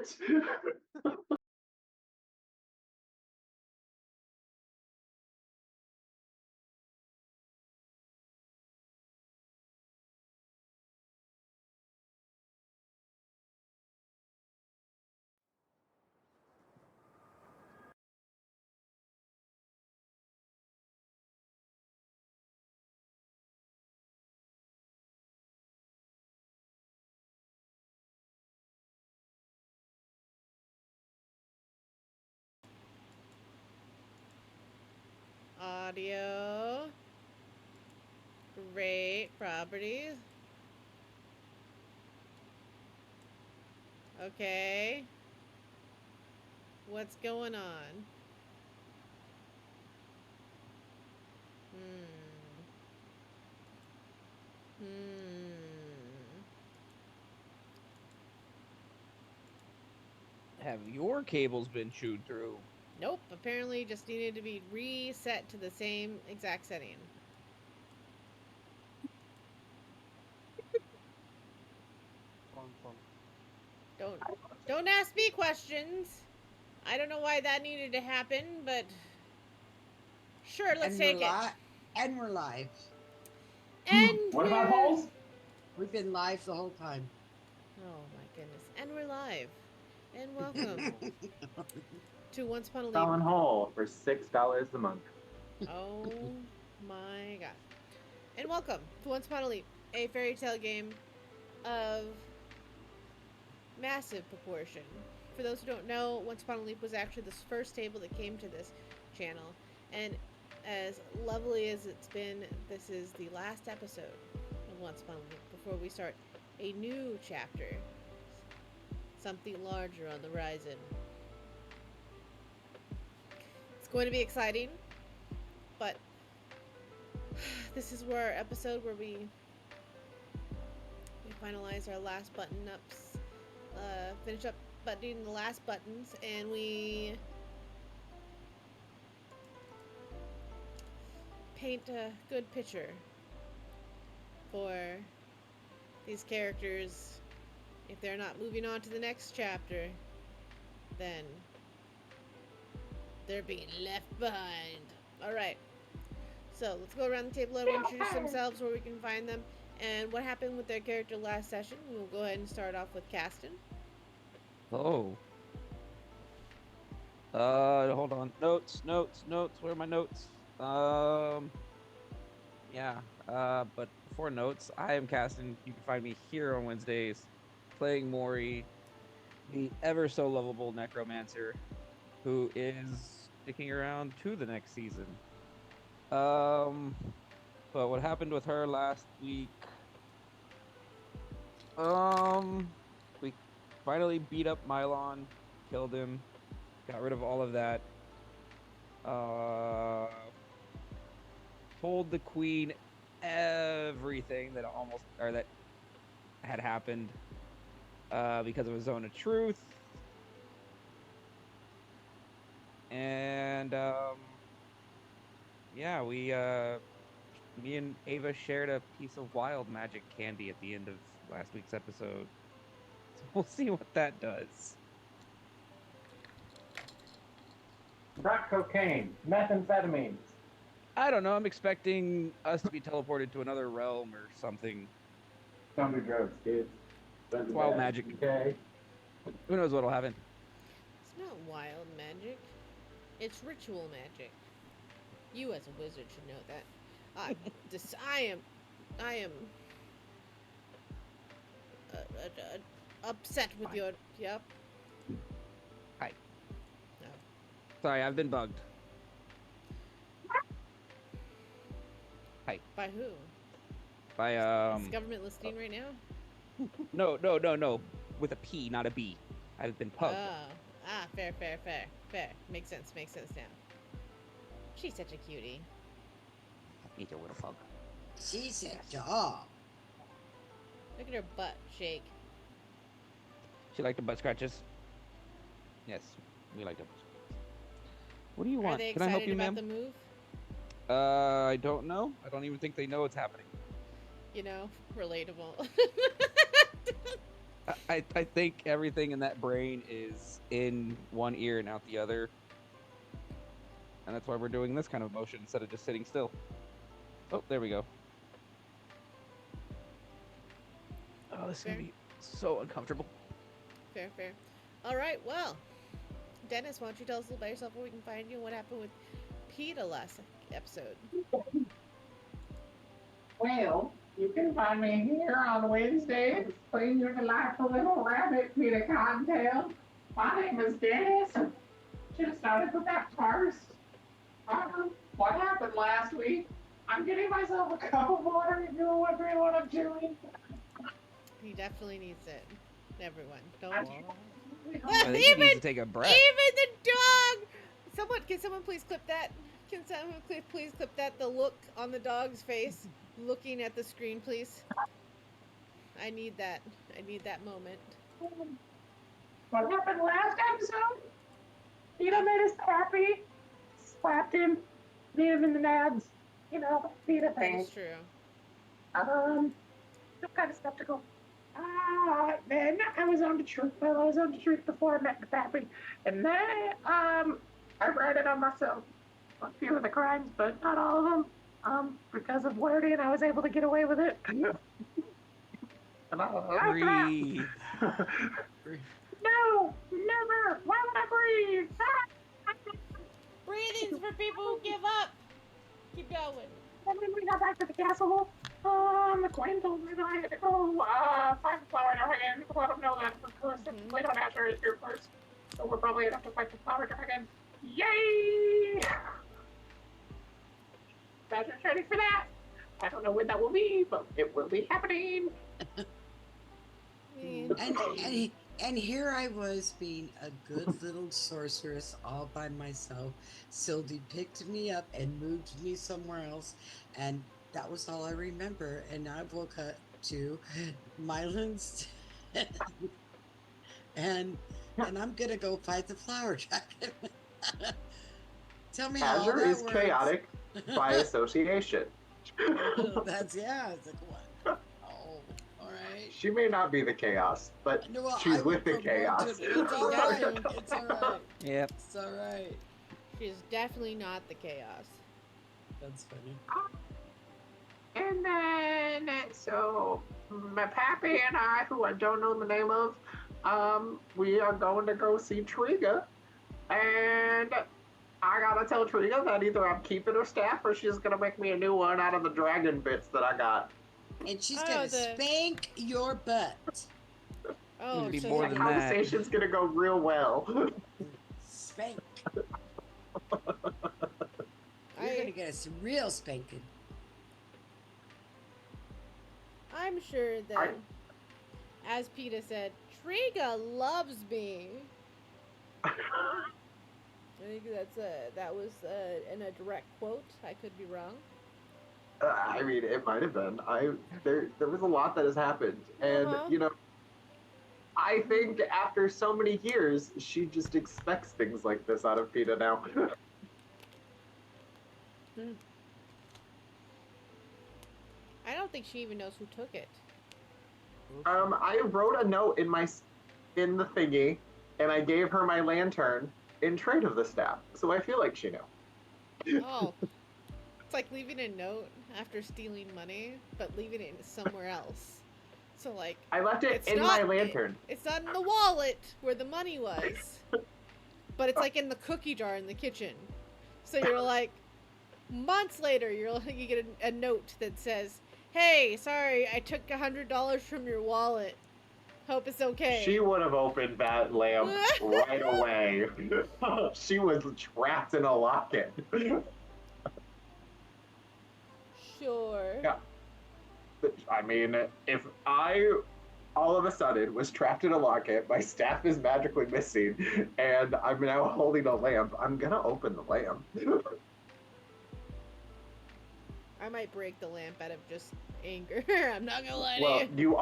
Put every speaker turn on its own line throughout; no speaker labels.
it.
Audio. Great. Properties. Okay. What's going on? Hmm. Hmm.
Have your cables been chewed through?
Nope. Apparently, just needed to be reset to the same exact setting. Don't don't ask me questions. I don't know why that needed to happen, but sure, let's
And we're
take it.
and we're live.
And
What about
we're
Halls?
We've been live the whole time.
oh my goodness, and we're live, and welcome to Once Upon a Leap.
Fallon Hall for $6 a month.
Oh my god, and welcome to Once Upon a Leap, a fairy tale game of massive proportion. For those who don't know, Once Upon a Leap was actually the first table that came to this channel, and as lovely as it's been, this is the last episode of Once Upon a Leap before we start a new chapter. Something larger on the horizon. It's going to be exciting, but this is where our episode where we finalize our last button ups, finish up buttoning the last buttons, and we paint a good picture for these characters. If they're not moving on to the next chapter, then they're being left behind. All right. So let's go around the table. Everyone introduce themselves, where we can find them, and what happened with their character last session. We'll go ahead and start off with Caston.
Oh. Hold on. Notes. Where are my notes? Yeah. But before notes, I am Caston. You can find me here on Wednesdays, playing Mori, the ever so lovable necromancer, who is sticking around to the next season. Um, but what happened with her last week? We finally beat up Mylon, killed him, got rid of all of that. Uh, Told the queen everything that had happened because of a zone of truth. And yeah, me and Ava shared a piece of wild magic candy at the end of last week's episode. So we'll see what that does.
Crack cocaine, methamphetamines.
I don't know. I'm expecting us to be teleported to another realm or something.
Don't do drugs, kids. Don't do
Wild
that.
magic.
Okay.
Who knows what'll happen?
It's not wild magic. It's ritual magic. You, as a wizard, should know that. I am upset with
Fine.
your. Yep.
Hi.
No.
Sorry, I've been bugged. Hi.
By who?
By
Is government listening right now?
no. With a P, not a B. I've been pugged.
Fair. Makes sense now. She's such a cutie.
Eat a little pug.
She's a dog.
Look at her butt shake.
She liked the butt scratches. Yes, we like the butt scratches. What do you want?
Are they
Can I help
excited
you,
about
ma'am?
the move?
I don't know. I don't even think they know it's happening.
You know, relatable.
I think everything in that brain is in one ear and out the other. And that's why we're doing this kind of motion instead of just sitting still. Oh, there we go. Oh, this is
Fair.
gonna be so uncomfortable.
Fair, fair. All right, well, Dennis, why don't you tell us a little about yourself, where we can find you, and what happened with PETA last episode?
Well, you can find me here on Wednesdays, playing your delightful little rabbit Peter Cottontail. My name is Dennis. Should have started with that first. What happened last week? I'm getting myself a cup of water if you're wondering what I'm doing.
He definitely needs it. Everyone, don't.
I'm-
I think he needs to take a breath.
Even the dog. Can someone please clip that? Can someone please clip that? The look on the dog's face, looking at the screen, please. I need that. I need that moment.
What happened last episode? Peter made us happy, slapped him, beat him in the nads. You know, Peter
That is
thing.
true.
I'm kind of skeptical. Then I was on the truth. Well, I was on the truth before I met the Pappy. And then, I read it on myself. A few of the crimes, but not all of them. Because of wording, I was able to get away with it. And I like
Breathe.
that. No, never. Why would I breathe?
Breathing's for people who give up. Keep going.
And then we got back to the castle. The queen told me that I had to go find the flower dragon. Let them know that, of course, the Blade on Asher is here first. So we're probably gonna have to fight the flower dragon. Yay! Badger's ready for that. I don't know when that will be, but it will be happening.
And here I was being a good little sorceress all by myself. Sylvie picked me up and moved me somewhere else, and that was all I remember. And I woke up to Mylan's and I'm gonna go fight the flower dragon. Tell me how
Azure
that
is
works.
chaotic by association.
That's it's like what? Oh, all right.
She may not be the chaos, but
No, well,
she's
I
with the
will promote
chaos.
it. It's all right. It's all right.
Yep.
It's all right.
She's definitely not the chaos.
That's funny.
And then, so, my pappy and I, who I don't know the name of, we are going to go see Triga. And I gotta tell Triga that either I'm keeping her staff or she's gonna make me a new one out of the dragon bits that I got.
And she's
Oh,
gonna
the-
spank your butt.
Oh,
It'd be
so
more
it's
than
like-
that.
Conversation's gonna go real well.
Spank. You're gonna get us real spanking.
I'm sure that, as PETA said, Triga loves me. I think that was in a direct quote. I could be wrong.
I mean, it might have been. There was a lot that has happened, and
Uh-huh.
you know, I think after so many years, she just expects things like this out of PETA now.
I don't think she even knows who took it.
I wrote a note in the thingy, and I gave her my lantern in trade of the staff, so I feel like she knew.
Oh, it's like leaving a note after stealing money, but leaving it somewhere else. So like,
I left it
It's
in
not-
my lantern.
it's not in the wallet where the money was, but it's like in the cookie jar in the kitchen. So you're like, months later, you get a note that says, "Hey, sorry, I took $100 from your wallet. Hope it's okay."
She would have opened that lamp right away. She was trapped in a locket.
Sure.
Yeah. I mean, if I all of a sudden was trapped in a locket, my staff is magically missing, and I'm now holding a lamp, I'm gonna open the lamp.
I might break the lamp out of just anger. I'm not gonna lie
Well,
to you.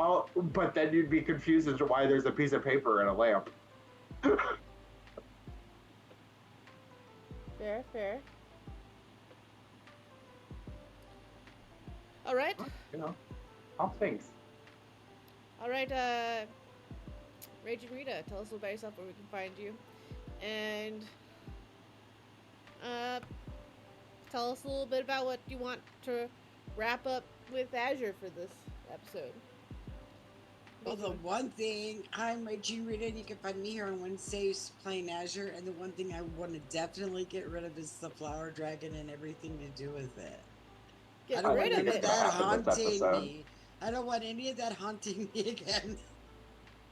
but then you'd be confused as to why there's a piece of paper and a lamp.
Fair, fair. All right.
You know, all things.
All right, Raging Rita, tell us a little about yourself, where we can find you, and tell us a little bit about what you want to wrap up with Azure for this episode.
Well, the one thing, I'm Raging Rita, and you can find me here on Wednesdays playing Azure, and the one thing I want to definitely get rid of is the Flower Dragon and everything to do with it. I
Get
don't
rid
want
of
any of
it.
that
Happen this
haunting
episode.
me. I don't want any of that haunting me again.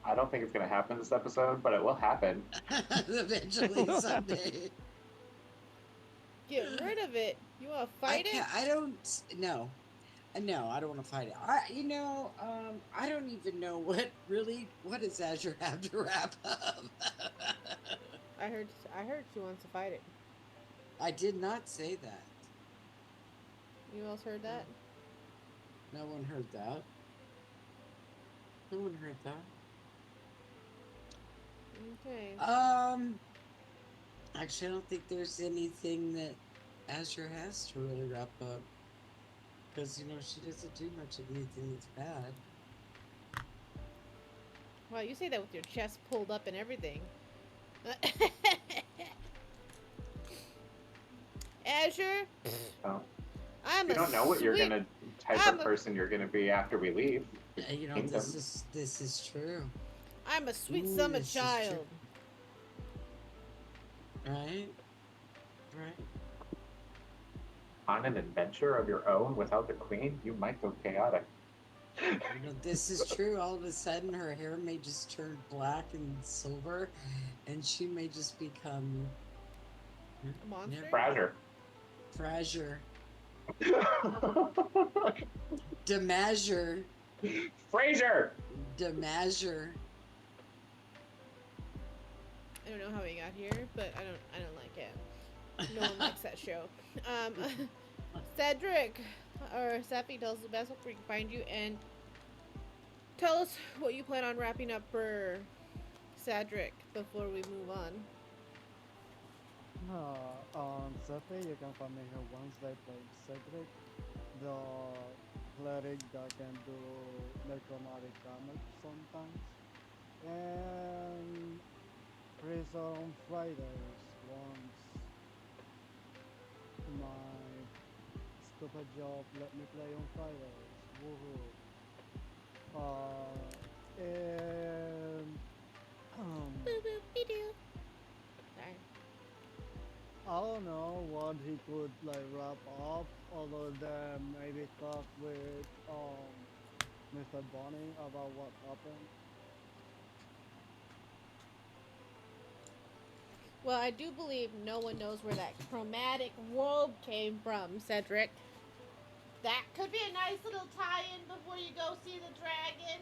I don't think it's gonna happen this episode, but it will happen.
Eventually, someday.
Get rid of it. You want to fight it?
I don't. No, no, I don't want to fight it. I don't even know what does Azure have to wrap up.
I heard she wants to fight it.
I did not say that.
You else heard that?
No one heard that. No one heard that.
Okay.
Actually, I don't think there's anything that Azure has to really wrap up. Because, she doesn't do much of anything that's bad.
Well, you say that with your chest pulled up and everything. Azure?
Oh.
I'm
You don't know what you're
sweet-
gonna type
I'm
of
a-
person you're gonna be after we leave.
This is true.
I'm a sweet
Ooh,
summer
this is true.
child.
Right? Right?
On an adventure of your own without the queen, you might go chaotic.
This is true. All of a sudden, her hair may just turn black and silver, and she may just become
A monster?
Fraser.
Fraser. Demazure.
Fraser!
Demazure.
I don't know how we got here, but I don't like it. No one likes that show. Cedric or Seppi, tell us the best where we can find you, and tell us what you plan on wrapping up for Cedric before we move on.
On Saturday, you can find me here Wednesday playing Cedric, the cleric that can do necromantic damage sometimes. And Chris on Fridays once my stupid job let me play on Fridays. Woohoo. And
Boo boo be doo. Sorry.
I don't know what he could wrap up other than maybe talk with Mr. Bonnie about what happened.
Well, I do believe no one knows where that chromatic robe came from, Cedric. That could be a nice little tie-in before you go see the dragon.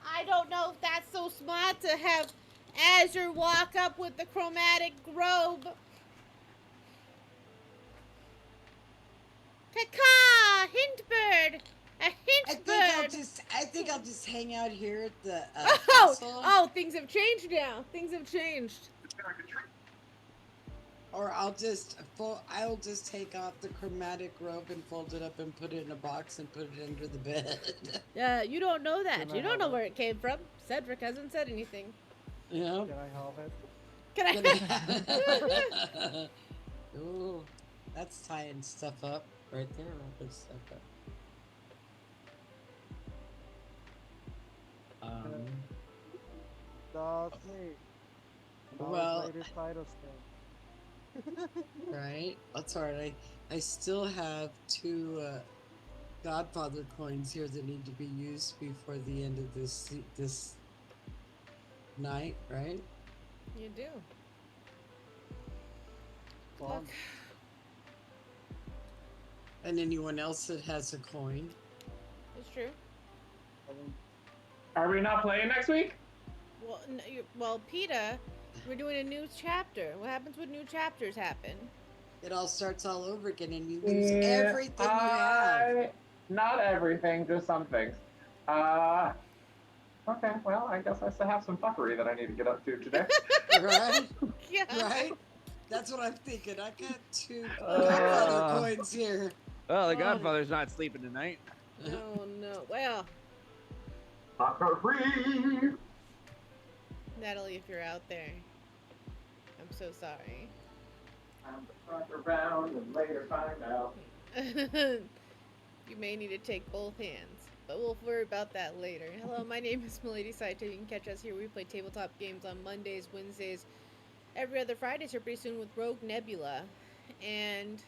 I don't know if that's so smart to have Azure walk up with the chromatic robe. Caw, hint bird! A hint bird!
I think I'll just hang out here at the
Oh,
castle.
oh, things have changed now. Things have changed.
Or I'll just take off the chromatic robe and fold it up and put it in a box and put it under the bed.
You don't know that.
Can I
You don't
have
know
it?
where it came from. Cedric hasn't said anything.
You know?
Can I have it?
Can I?
Ooh, that's tying stuff up right there. Wrapping stuff up.
That's me.
Well-
Lady Titus
Right? That's alright. I still have 2 Godfather coins here that need to be used before the end of this night, right?
You do.
Fun.
Look,
And anyone else that has a coin.
it's true.
Are we not playing next week?
Well, PETA, we're doing a new chapter. What happens when new chapters happen?
It all starts all over again and you lose everything you have.
Not everything, just some things. Okay, well, I guess I still have some fuckery that I need to get up to today.
Right?
Yeah.
Right? That's what I'm thinking. I got 2
Uh.
Godfather coins here.
Well, the
Oh.
Godfather's not sleeping tonight.
No, no. Well,
Fuckery!
Natalie, if you're out there, I'm so sorry.
I'm the front around and later find out.
You may need to take both hands, but we'll worry about that later. Hello, my name is Milady Saito. You can catch us here. We play tabletop games on Mondays, Wednesdays, every other Fridays here pretty soon with Rogue Nebula. And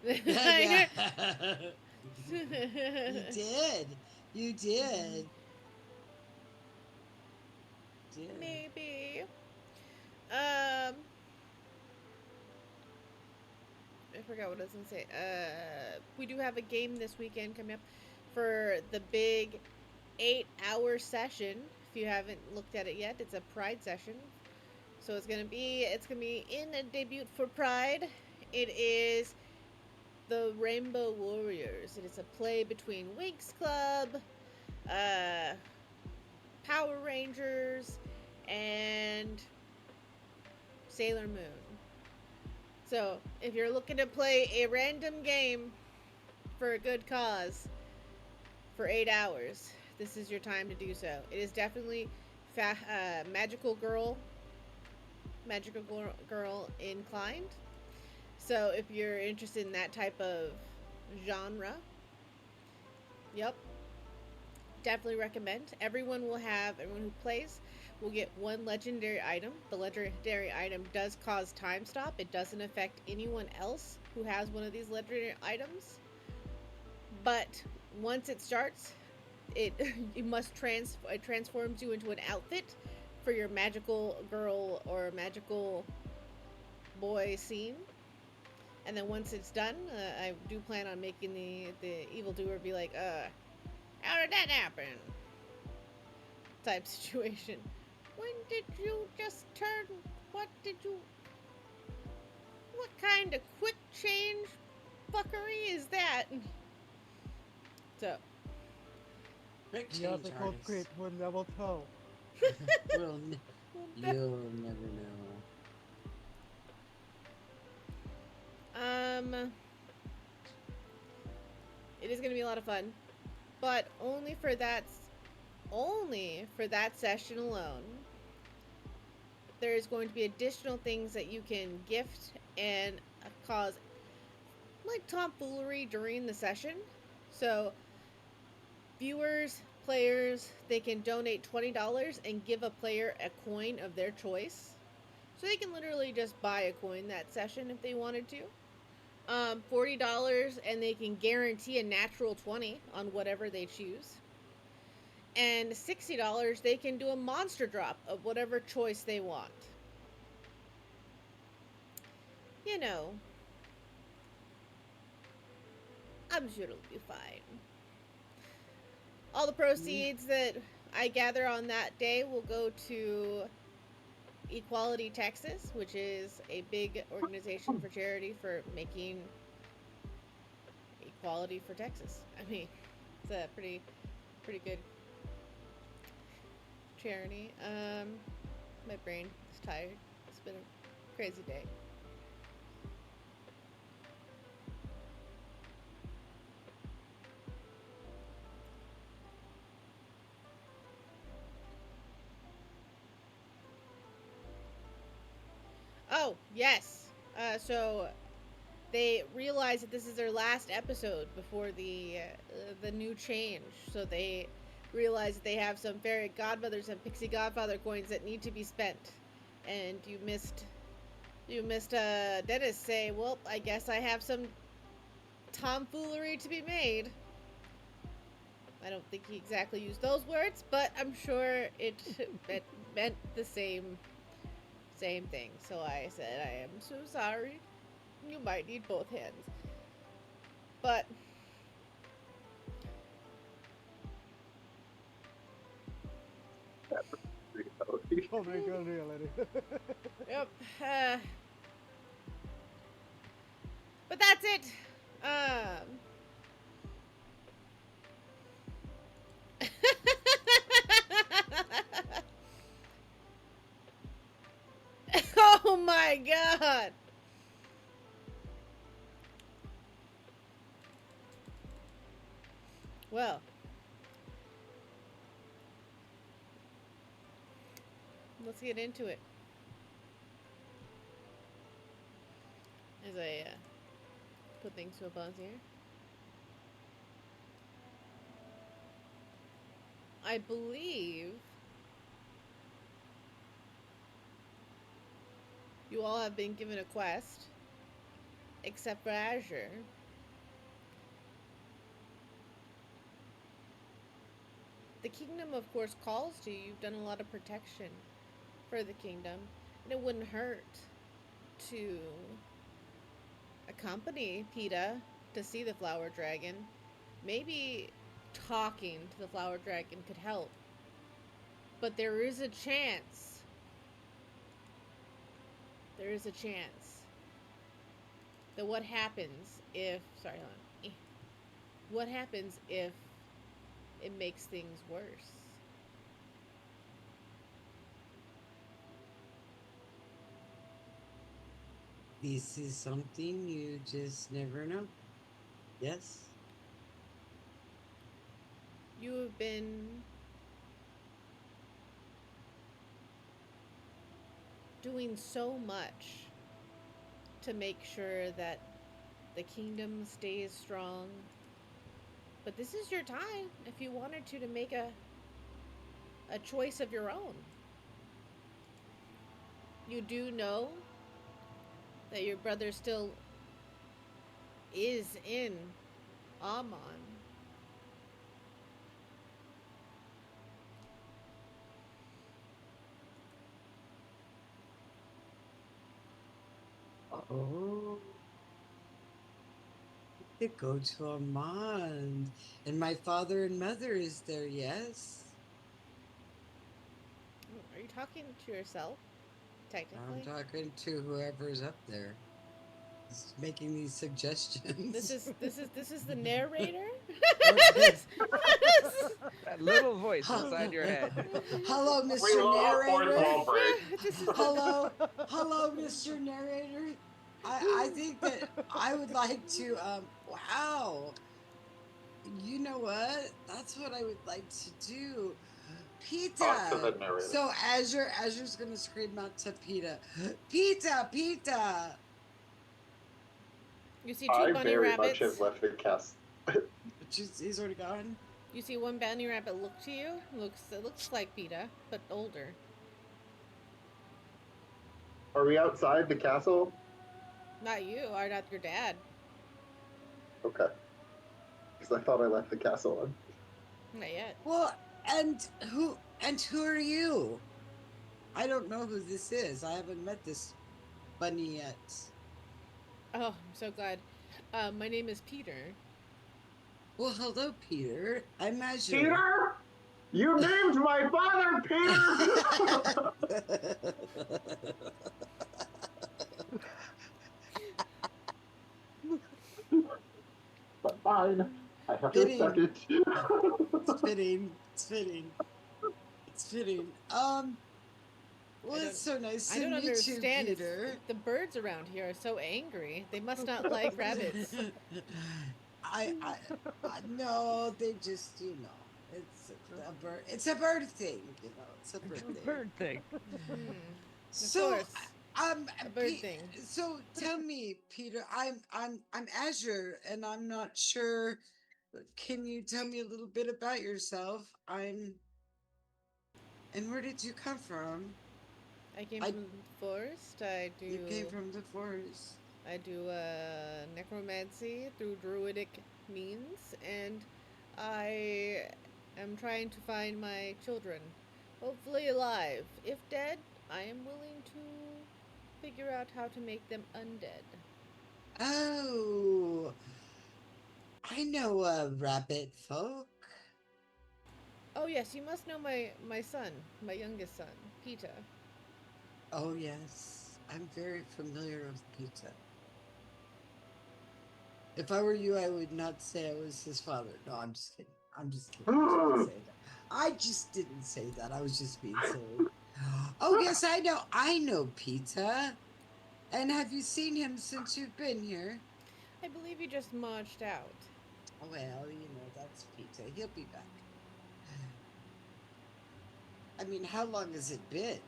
Yeah. You did. You did. Did.
Maybe. I forgot what I was gonna say. We do have a game this weekend coming up for the big 8-hour session. If you haven't looked at it yet, it's a Pride session. So it's gonna be in a debut for Pride. It is the Rainbow Warriors. It is a play between Winx Club, Power Rangers, and Sailor Moon. So, if you're looking to play a random game for a good cause for 8 hours, this is your time to do so. It is definitely magical girl inclined. So, if you're interested in that type of genre, yep, definitely recommend. Everyone who plays will get one legendary item. The legendary item does cause time stop. It doesn't affect anyone else who has one of these legendary items. But once it starts, it transforms you into an outfit for your magical girl or magical boy scene. And then once it's done, I do plan on making the evildoer be like, how did that happen? Type situation. When did you just turn? What kind of quick change fuckery is that? So.
Quick
You
change
have to go
artist.
quick, we'll never tell.
You'll never know.
It is gonna be a lot of fun, but only for that session alone. There's going to be additional things that you can gift and cause like tomfoolery during the session. So viewers, players, they can donate $20 and give a player a coin of their choice. So they can literally just buy a coin that session if they wanted to. $40 and they can guarantee a natural 20 on whatever they choose. And $60 they can do a monster drop of whatever choice they want. You know, I'm sure it'll be fine. All the proceeds that I gather on that day will go to Equality Texas, which is a big organization for charity for making equality for Texas. I mean, it's a pretty good charity. My brain is tired. It's been a crazy day. Oh, yes. So they realize that this is their last episode before the new change. So they realize that they have some fairy godmothers and pixie godfather coins that need to be spent. And you missed Dennis say, well, I guess I have some tomfoolery to be made. I don't think he exactly used those words, but I'm sure it meant the same thing. So I said, I am so sorry. You might need both hands. But
Oh my god, reality.
yep. But that's it. Oh my god. Well, let's get into it. As I put things to a pause here. I believe you all have been given a quest, except for Azure. The kingdom, of course, calls to you. You've done a lot of protection for the kingdom, and it wouldn't hurt to accompany PETA to see the flower dragon. Maybe talking to the flower dragon could help. But there is a chance. There is a chance that what happens if... Sorry, hold on. What happens if it makes things worse?
This is something you just never know. Yes?
You have been doing so much to make sure that the kingdom stays strong. But this is your time if you wanted to make a choice of your own. You do know that your brother still is in Amon.
Oh. To go to Amand. And my father and mother is there, yes?
Are you talking to yourself? Technically,
I'm talking to whoever's up there. He's making these suggestions.
this is the narrator.
That little voice inside your head.
Hello,
We
Mr.
love fourth
Narrator.
wall break.
Hello, Mr. Narrator. I think that I would like to, wow. You know what? That's what I would like to do.
Talk to the
PETA.
narrator.
So Azure's gonna scream out to PETA. PETA.
You see two
I
bunny
very much
rabbits.
have left the cast.
He's already gone.
You see one bunny rabbit look to you. It looks like PETA, but older.
Are we outside the castle?
Not you, or not your dad.
Okay. Because I thought I left the castle on.
Not yet.
Well, and who are you? I don't know who this is. I haven't met this bunny yet.
Oh, I'm so glad. My name is Peter.
Well, hello, Peter. I'm Azure.
Peter? You named my father Peter! But fine. I have to accept it.
It's fitting. Well,
I
it's so nice
I
to
don't
meet
understand.
you, Peter.
The birds around here are so angry. They must not like rabbits.
I no, they just, it's a bird. It's a bird thing, It's a bird
It's a
thing.
bird thing.
So,
course. A bird thing.
So tell me, Peter. I'm Azure, and I'm not sure. Can you tell me a little bit about yourself? And where did you come from?
I came from the forest.
You came from the forest.
I do necromancy through druidic means, and I am trying to find my children, hopefully alive. If dead, I am willing to figure out how to make them undead.
Oh, I know rabbit folk.
Oh yes, you must know my son, my youngest son, PETA.
Oh yes, I'm very familiar with PETA. If I were you, I would not say I was his father. No, I'm just kidding. I didn't say that. I just didn't say that. I was just being silly. Oh yes, I know. I know PETA. And have you seen him since you've been here?
I believe he just marched out.
Well, that's PETA. He'll be back. I mean, how long has it been?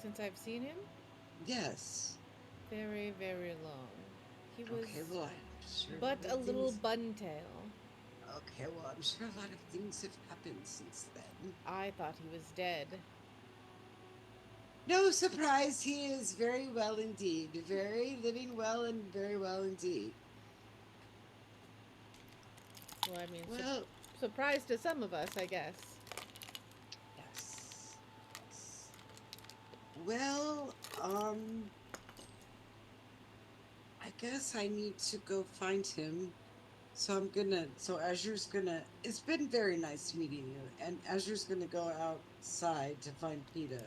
Since I've seen him,
Yes.
very, very long. He was
Okay, well, I'm sure
but
lot
a
of
little
things-
buntail.
Okay, well, I'm sure a lot of things have happened since then.
I thought he was dead.
No surprise, he is very well indeed. Very living well and very well indeed.
Well, I mean,
Well,
surprise to some of us, I guess.
yes. Yes. Well, I guess I need to go find him. So Azure's gonna, it's been very nice meeting you. And Azure's gonna go outside to find PETA.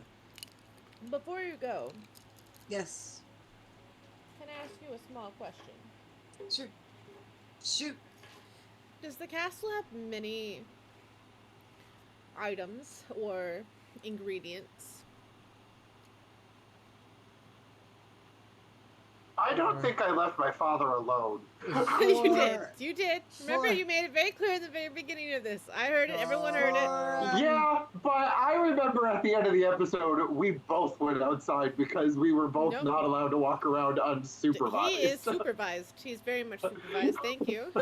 Before you go,
Yes.
can I ask you a small question?
Sure. Shoot.
Does the castle have many items or ingredients?
I don't think I left my father alone.
You did.
For-
You did. Remember,
for-
you made it very clear at the very beginning of this. I heard it. Everyone heard it.
Yeah, but I remember at the end of the episode, we both went outside because we were both
Nope.
not allowed to walk around unsupervised.
He is supervised. He's very much supervised. Thank you.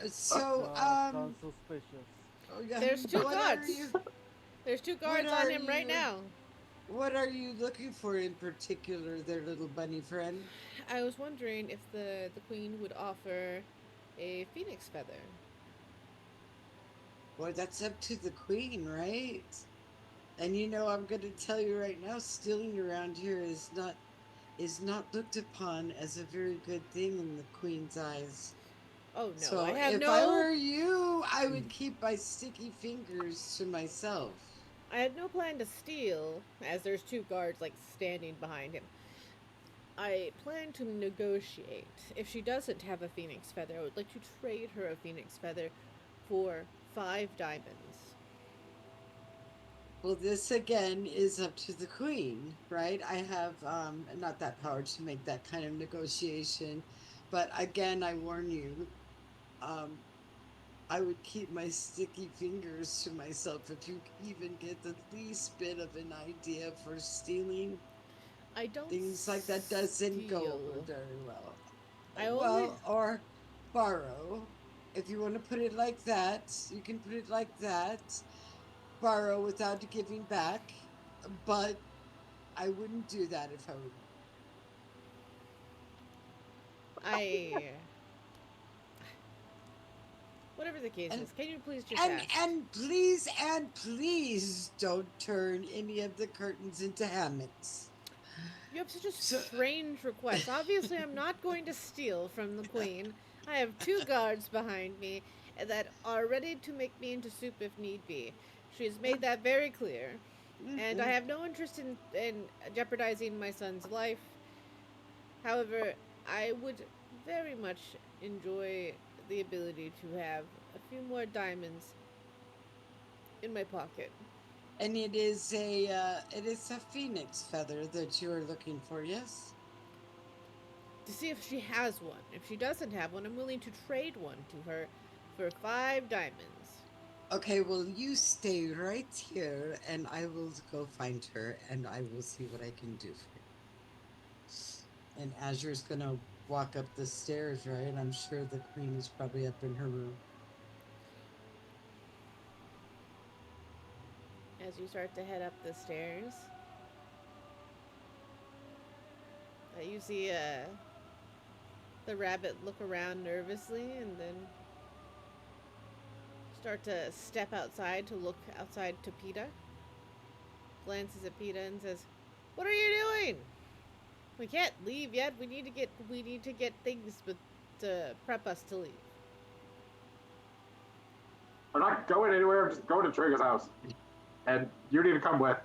So,
Sounds suspicious.
oh, yeah,
There's two
what are
guards.
you-
There's two guards
What
on
are
him right
you-
now.
What are you looking for in particular, there, little bunny friend?
I was wondering if the queen would offer a phoenix feather.
Well, that's up to the queen, right? And you know, I'm going to tell you right now, stealing around here is not looked upon as a very good thing in the queen's eyes.
Oh no,
So
I have
if
no.
I were you, I would keep my sticky fingers to myself.
I had no plan to steal, as there's two guards like standing behind him. I plan to negotiate. If she doesn't have a phoenix feather, I would like to trade her a phoenix feather for 5 diamonds.
Well, this again is up to the queen, right? I have not that power to make that kind of negotiation, but again, I warn you, I would keep my sticky fingers to myself if you even get the least bit of an idea for stealing.
I don't
Things like that doesn't go over
steal.
very well.
I only-
Well, or borrow. If you want to put it like that, you can put it like that. Borrow without giving back. But I wouldn't do that if I were.
I. Whatever the case
And-
is, can you please just
And
ask?
and please don't turn any of the curtains into hammocks.
You have such a
So-
strange request. Obviously, I'm not going to steal from the queen. I have 2 guards behind me that are ready to make me into soup if need be. She has made that very clear. And I have no interest in jeopardizing my son's life. However, I would very much enjoy the ability to have a few more diamonds in my pocket.
And it is a phoenix feather that you are looking for, yes?
To see if she has one. If she doesn't have one, I'm willing to trade one to her for 5 diamonds.
Okay, well, you stay right here, and I will go find her, and I will see what I can do for you. And Azure's gonna walk up the stairs, right? I'm sure the queen is probably up in her room.
As you start to head up the stairs, you see the rabbit look around nervously and then start to step outside to look outside to PETA. Glances at PETA and says, "What are you doing? We can't leave yet. We need to get things to prep us to leave."
We're not going anywhere. I'm just going to Trigger's house. And you need to come with.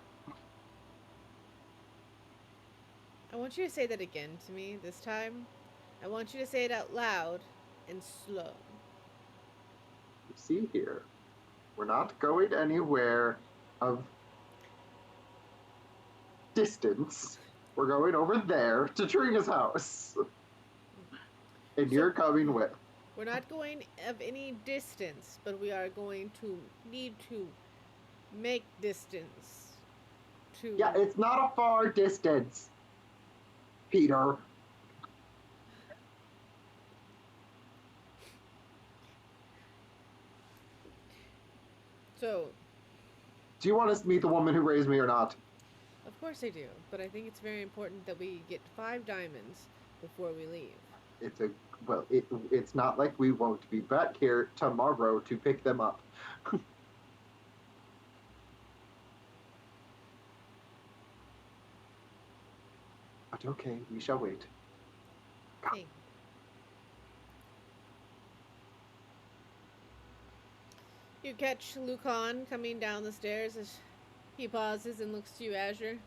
I want you to say that again to me this time. I want you to say it out loud and slow.
You see here, we're not going anywhere of distance. We're going over there to Trigger's house. And you're coming with.
We're not going of any distance, but we are going to need to make distance to.
Yeah, it's not a far distance, Peter.
So,
Do you want us to meet the woman who raised me or not?
of course I do, but I think it's very important that we get 5 diamonds before we leave.
It's a well. It's not like we won't be back here tomorrow to pick them up. But okay, we shall wait.
Hey. You catch Lucan coming down the stairs as he pauses and looks to you, Azure.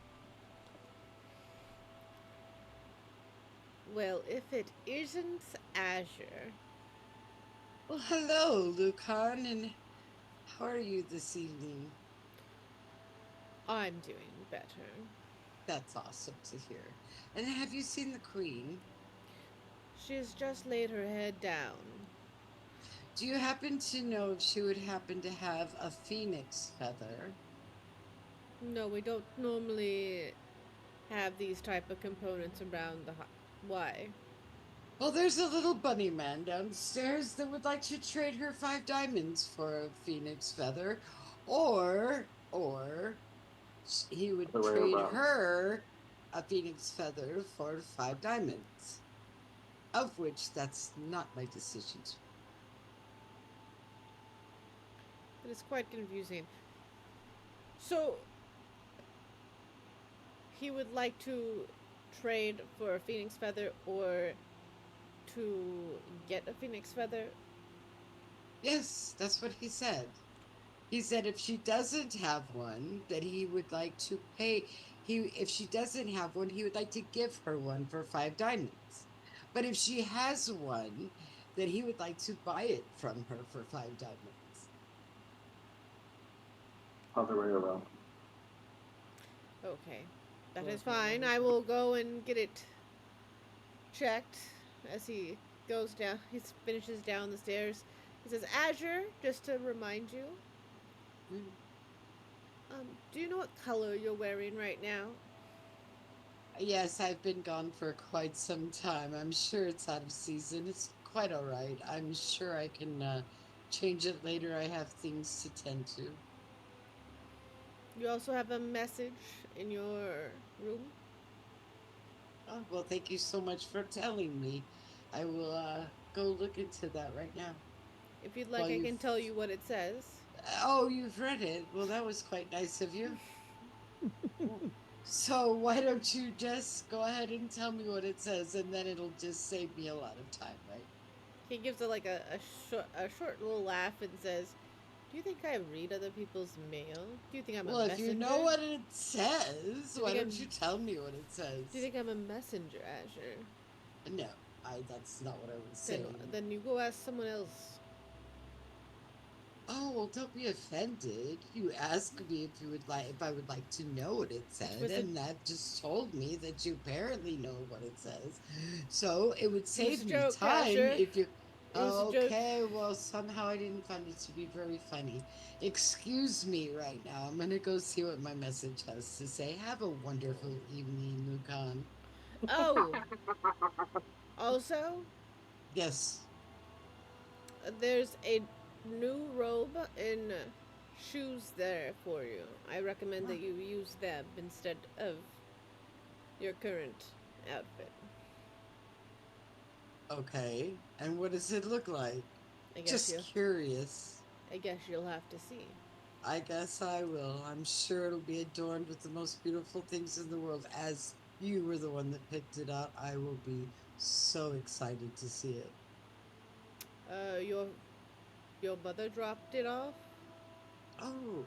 Well, if it isn't Azure.
Well, hello, Lucan, and how are you this evening?
I'm doing better.
That's awesome to hear. And have you seen the Queen?
She's just laid her head down.
Do you happen to know if she would happen to have a phoenix feather?
No, we don't normally have these type of components around the Why?
Well, there's a little bunny man downstairs that would like to trade her 5 diamonds for a phoenix feather, or he would
The way
trade
around.
her a phoenix feather for 5 diamonds. Of which that's not my decision.
It is quite confusing. So, he would like to trade for a phoenix feather or to get a phoenix feather?
Yes, that's what he said. He said if she doesn't have one, that he would like to pay. If she doesn't have one, he would like to give her one for 5 diamonds. But if she has one, that he would like to buy it from her for 5 diamonds.
Other way around.
Okay. That is fine. I will go and get it checked as he goes down. He finishes down the stairs. He says, Azure, just to remind you, do you know what color you're wearing right now?
Yes, I've been gone for quite some time. I'm sure it's out of season. It's quite all right. I'm sure I can change it later. I have things to tend to.
You also have a message in your room.
Oh, well, thank you so much for telling me. I will go look into that right now.
If you'd like,
Well,
I can tell you what it says.
Oh, you've read it. Well, that was quite nice of you. So why don't you just go ahead and tell me what it says, and then it'll just save me a lot of time, right?
He gives it like a short little laugh and says, do you think I read other people's mail? Do you think I'm
Well,
a
if
messenger?
you know what it says, why
think
don't you tell me what it says?
Do you think I'm a messenger, Azure?
No, that's not what I would say.
Then you go ask someone else.
Oh, well, don't be offended. You asked me if I would like to know what it said, and that just told me that you apparently know what it says. So it would save me
joke,
time
Asher.
if you.
was a joke.
Okay, well, somehow I didn't find it to be very funny. Excuse me right now. I'm gonna go see what my message has to say. Have a wonderful evening, Lucan.
Oh. Also,
Yes.
there's a new robe and shoes there for you. I recommend that you use them instead of your current outfit.
Okay. And what does it look like?
I guess
Just curious.
I guess you'll have to see.
I guess I will. I'm sure it'll be adorned with the most beautiful things in the world. As you were the one that picked it out, I will be so excited to see it.
Your mother dropped it off?
Oh,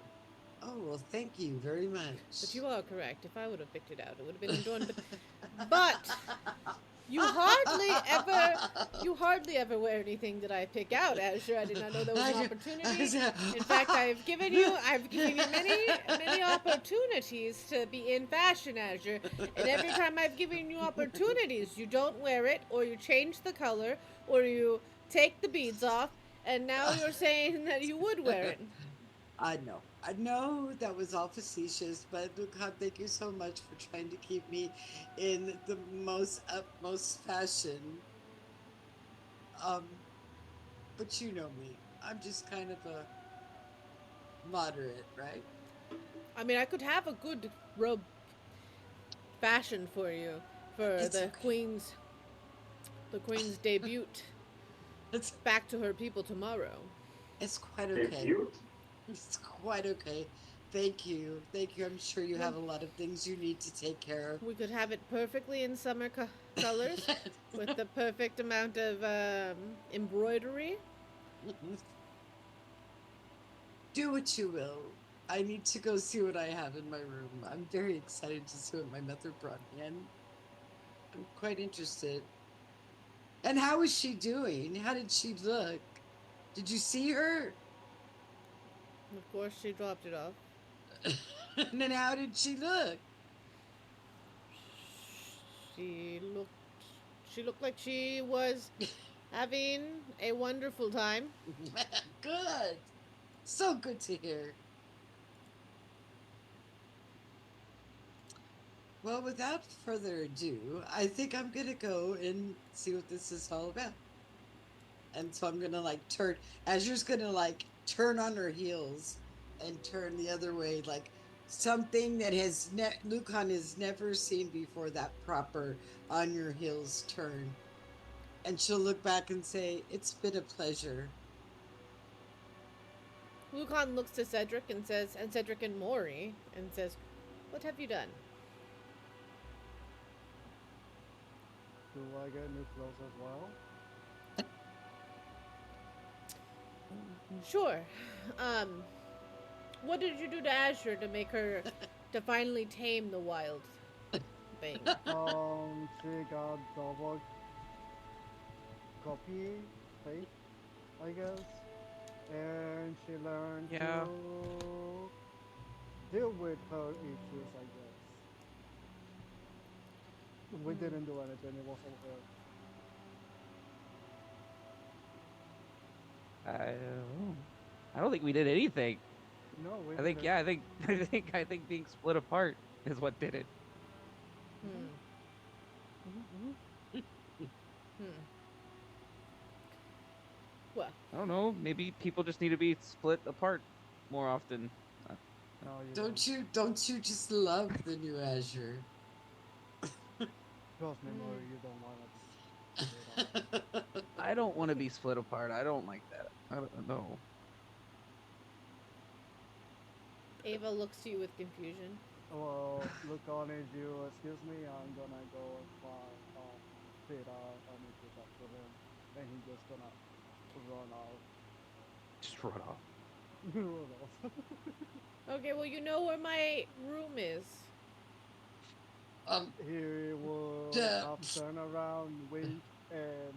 well, thank you very much.
But you are correct. If I would have picked it out, it would have been adorned. But you hardly ever wear anything that I pick out, Azure. I did not know there was an opportunity. In fact, I've given you many opportunities to be in fashion, Azure. And every time I've given you opportunities, you don't wear it, or you change the color, or you take the beads off, and now you're saying that you would wear it.
No, I know that was all facetious, but Lucan, thank you so much for trying to keep me in the most utmost fashion. Um, but you know me. I'm just kind of a moderate, right?
I mean, I could have a good robe fashion for you for
It's
the
okay.
queen's debut
It's
back to her people tomorrow.
it's quite okay.
Debut?
It's quite okay. Thank you. Thank you. I'm sure you have a lot of things you need to take care
We could have it perfectly in summer colors with the perfect amount of embroidery.
of. Do what you will. I need to go see what I have in my room. I'm very excited to see what my mother brought me in. I'm quite interested. And how is she doing? How did she look? Did you see her?
Of course, she dropped it off.
And then how did she look?
She looked. She looked like she was having a wonderful time.
Good. So good to hear. Well, without further ado, I think I'm gonna go and see what this is all about. And so I'm gonna like turn. Azure's gonna like turn on her heels and turn the other way, like something that Lucan has never seen before. That proper on your heels turn, and she'll look back and say, "It's been a pleasure."
Lucan looks to Cedric and says, and Cedric and Mori, and says, "What have you done?"
Do I get new clothes as well?
Sure. Um, what did you do to Azure to make her to finally tame the wild thing?
She got double copy faith, I guess, and she learned
Yeah.
to deal with her issues, I guess. We didn't do anything, it was all her.
I don't think we did anything.
No, we
I think
didn't.
yeah, I think being split apart is what did it.
Hmm. Hmm. Well,
I don't know. Maybe people just need to be split apart more often.
No, you
Don't you just love the new Azure?
Trust me, Murray, you don't want to.
I don't want to be split apart. I don't like that. I don't know.
Ava looks to you with confusion.
Well, look on if you excuse me, I'm gonna go and find Peter. I need to talk to him, and he's just gonna run out.
Just run off.
Run off.
Okay, well, you know where my room is.
He will
Duh.
have turn around, wink, and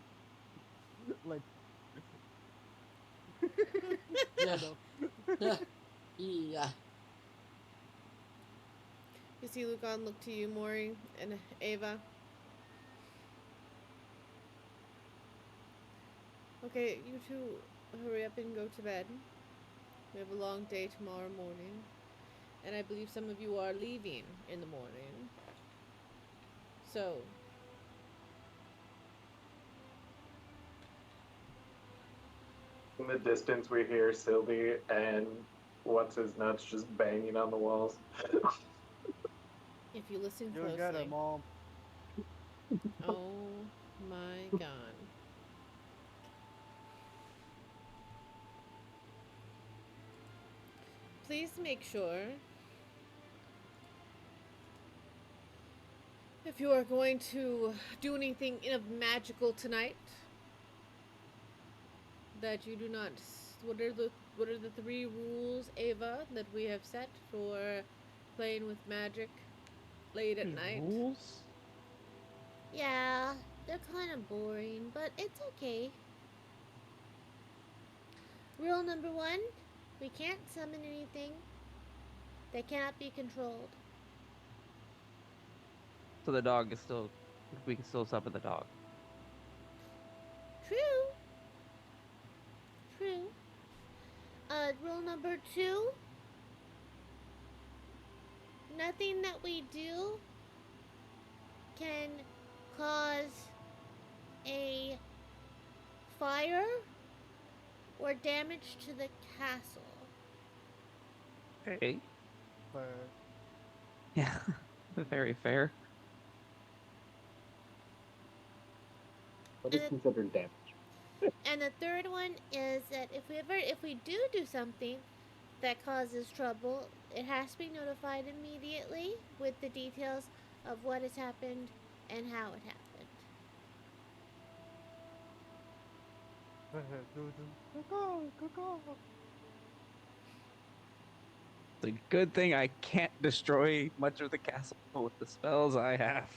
like
Yeah.
know.
Yeah.
You see Lucan look to you, Mori, and Ava. Okay, you two hurry up and go to bed. We have a long day tomorrow morning. And I believe some of you are leaving in the morning. So,
In the distance, we hear Sylvie and what's his nuts just banging on the walls.
if you listen
You
closely.
get it, Mom.
Oh my god. Please make sure, if you are going to do anything magical tonight, that you do not. What are the 3 rules, Ava, that we have set for playing with magic late at night?
Rules?
Yeah, they're kind of boring, but it's okay. Rule number 1, we can't summon anything that cannot be controlled.
So the dog is still. We can still summon the dog.
True. True. Rule number 2, nothing that we do can cause a fire or damage to the castle.
Okay.
Fair.
Yeah. Very fair.
What is
And
considered damage?
And the third one is that if we do something that causes trouble, it has to be notified immediately with the details of what has happened and how it happened.
It's a good thing I can't destroy much of the castle with the spells I have.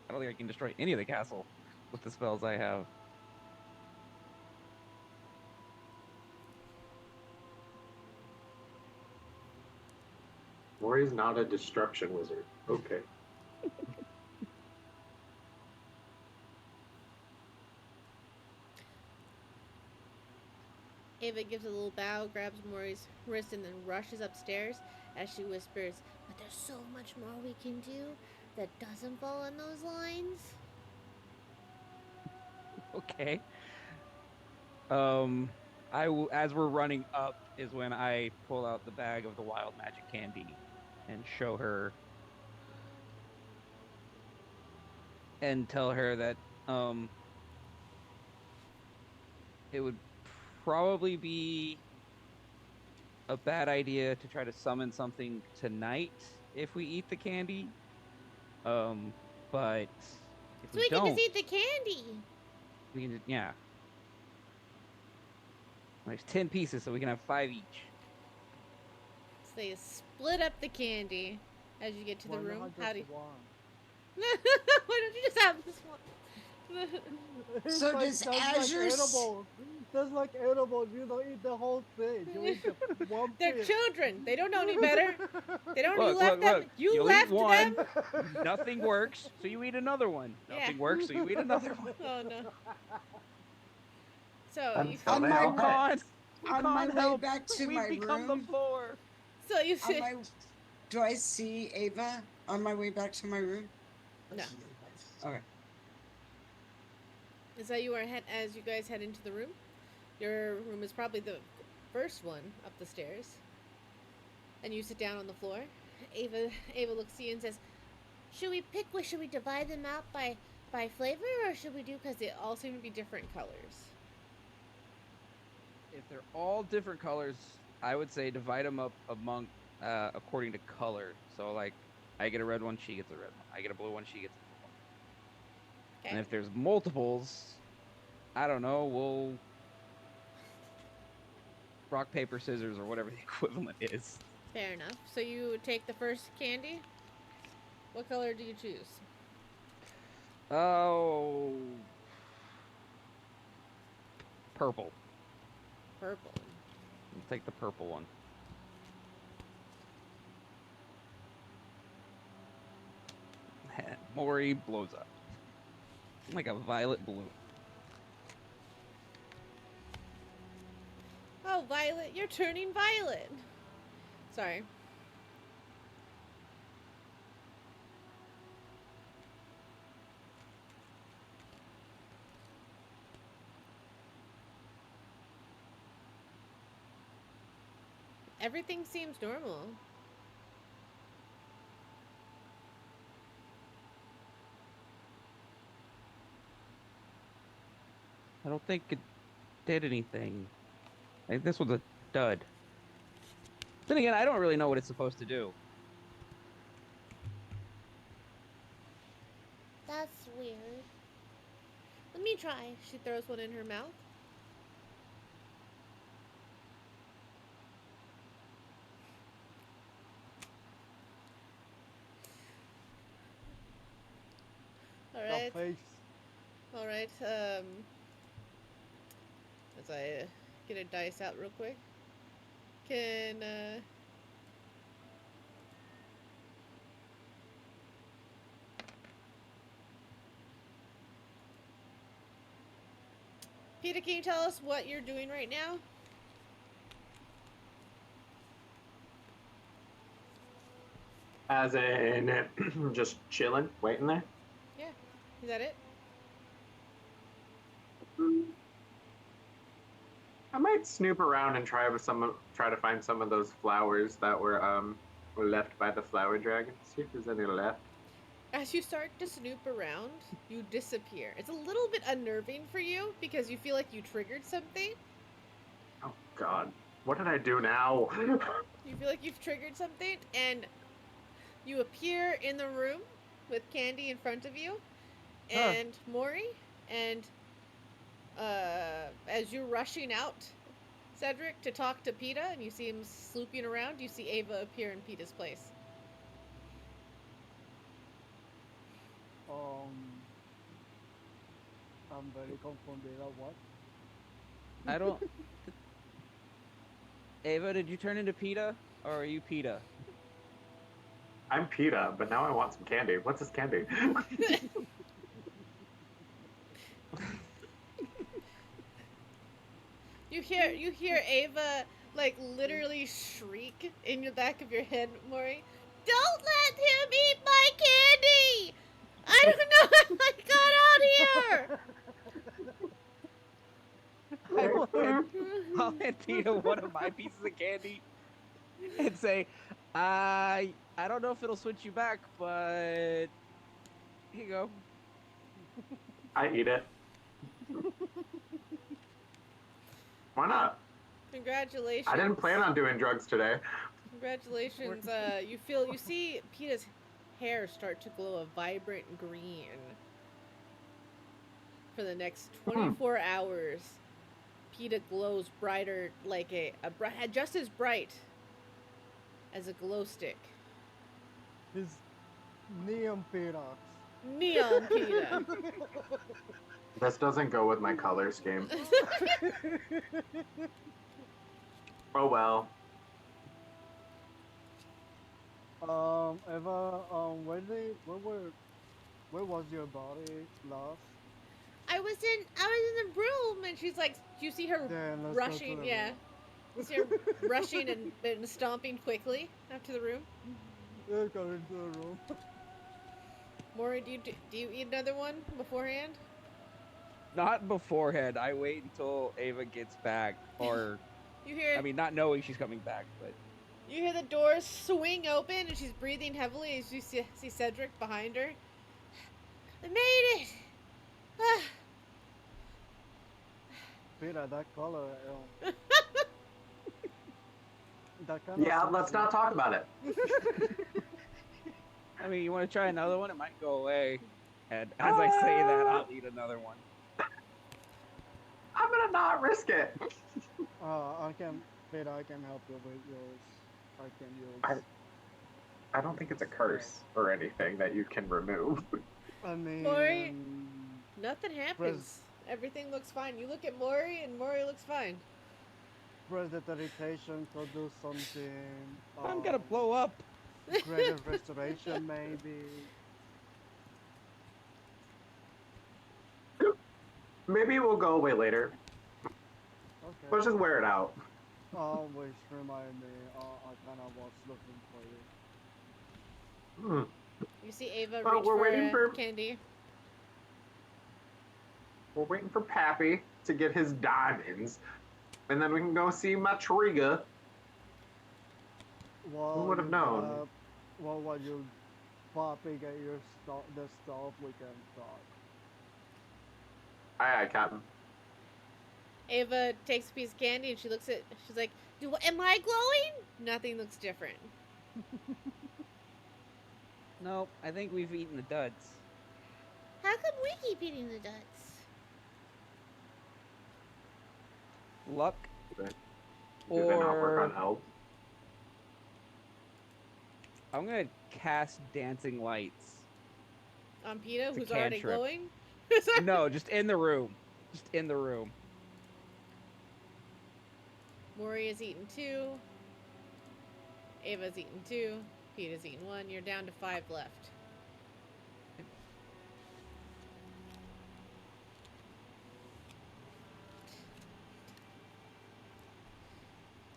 I don't think I can destroy any of the castle with the spells I have.
Mori's not a destruction wizard. Okay.
Ava gives a little bow, grabs Maury's wrist, and then rushes upstairs as she whispers, "But there's so much more we can do that doesn't fall on those lines."
Okay. As we're running up is when I pull out the bag of the wild magic candy and show her and tell her that it would probably be a bad idea to try to summon something tonight if we eat the candy. But if
So
we
we can
don't,
just eat the candy.
we can yeah. There's 10 pieces, so we can have 5 each.
So they split up the candy as you get to the
Why
room.
not just
Howdy.
one?
Why don't you just have this one?
It's
So
like,
does
that's
Azure
like
s-
edible. That's like edible. You don't eat the whole thing. You eat the one
They're
piece.
children. They don't know any better. They don't.
Look,
You left
look,
them.
look.
You
You'll
left
eat one.
them.
Nothing works, so you eat another one.
Yeah.
Nothing works, so you eat another one.
Oh no. So you.
Until
On
they
my
all
way-
hit.
on my way
help.
back to
We've
my
become
room.
the floor.
So you
On
sit.
my, do I see Ava on my way back to my room?
No.
Okay.
Is that you are as you guys head into the room? Your room is probably the first one up the stairs. And you sit down on the floor. Ava looks at you and says, "Should we divide them out by flavor, or should we do because they all seem to be different colors?"
If they're all different colors, I would say divide them up among according to color. So like, I get a red one, she gets a red one. I get a blue one, she gets a blue one.
Okay.
And if there's multiples, I don't know, we'll rock, paper, scissors, or whatever the equivalent is.
Fair enough. So you take the first candy. What color do you choose?
Oh, purple.
Purple.
I'll take the purple one. Mori blows up. Like a violet blue.
Oh, Violet, you're turning violet. Sorry. Everything seems normal.
I don't think it did anything. I think this was a dud. Then again, I don't really know what it's supposed to do.
That's weird. Let me try. She throws one in her mouth. All
The
right.
face.
All right. As I get a dice out real quick. Can Peter, can you tell us what you're doing right now?
As in, just chilling, waiting there.
Yeah. Is that it?
I might snoop around and try to find some of those flowers that were left by the flower dragon. See if there's any left.
As you start to snoop around, you disappear. It's a little bit unnerving for you because you feel like you triggered something.
Oh God, what did I do now?
You feel like you've triggered something, and you appear in the room with Candy in front of you, and Maury, and as you're rushing out, Cedric, to talk to Peta, and you see him slooping around, you see Ava appear in Peta's place.
I'm very confunded at what?
I don't. Ava, did you turn into PETA, or are you PETA?
I'm PETA, but now I want some candy. What's this candy?
You hear Ava like literally shriek in the back of your head, Maury. Don't let him eat my candy! I don't know how I got out here!
I'll hand PETA one of my pieces of candy and say, I don't know if it'll switch you back, but here you go.
I eat it. Why not?
Congratulations.
I didn't plan on doing drugs today.
Congratulations. You see Peta's hair start to glow a vibrant green for the next 24 hours. Peta glows brighter, like just as bright as a glow stick.
His neon Peter.
Neon Peta.
This doesn't go with my color scheme. Oh well.
Eva, where was your body last?
I was in the room, and she's like, you see her
Then let's go to
rushing,
the
yeah.
room.
You see her rushing and stomping quickly up to the room.
Let's go into the room.
Maury, do you eat another one beforehand?
Not beforehand. I wait until Ava gets back, or
You hear?
I mean, not knowing she's coming back, but
You hear the doors swing open, and she's breathing heavily as you see Cedric behind her. I made it! Ah.
Peter, that color. That kind
Yeah,
of
let's not talk about it.
I mean, you want to try another one? It might go away. And as I say that, I'll eat another one.
I'm gonna not risk it.
Peter, I can help you with yours. I can use.
I don't think it's a curse or anything that you can remove.
I mean.
Maury? Nothing happens. Everything looks fine. You look at Maury, and Maury looks fine.
Prestidigitation could do something.
I'm gonna blow up.
Greater restoration, maybe.
Maybe it will go away later.
Okay.
Let's just wear it out.
Always remind me. I kind of was looking for you.
You see Ava
Well,
reach
we're
for,
waiting for-
candy.
We're waiting for Pappy to get his diamonds, and then we can go see Matriga.
Well,
Who would have known?
Well, while you popping at your the stuff, we can talk.
Aye, Captain.
Ava takes a piece of candy and she's like, am I glowing? Nothing looks different.
Nope, I think we've eaten the duds.
How come we keep eating the duds?
Luck,
Do they not work
or
on health?
I'm gonna cast dancing lights.
On Peta,
It's a
who's already
cantrip.
glowing?
No, just in the room. Just in the room.
Maury has eaten 2. Ava's eaten 2. Peta's eaten 1. You're down to 5 left.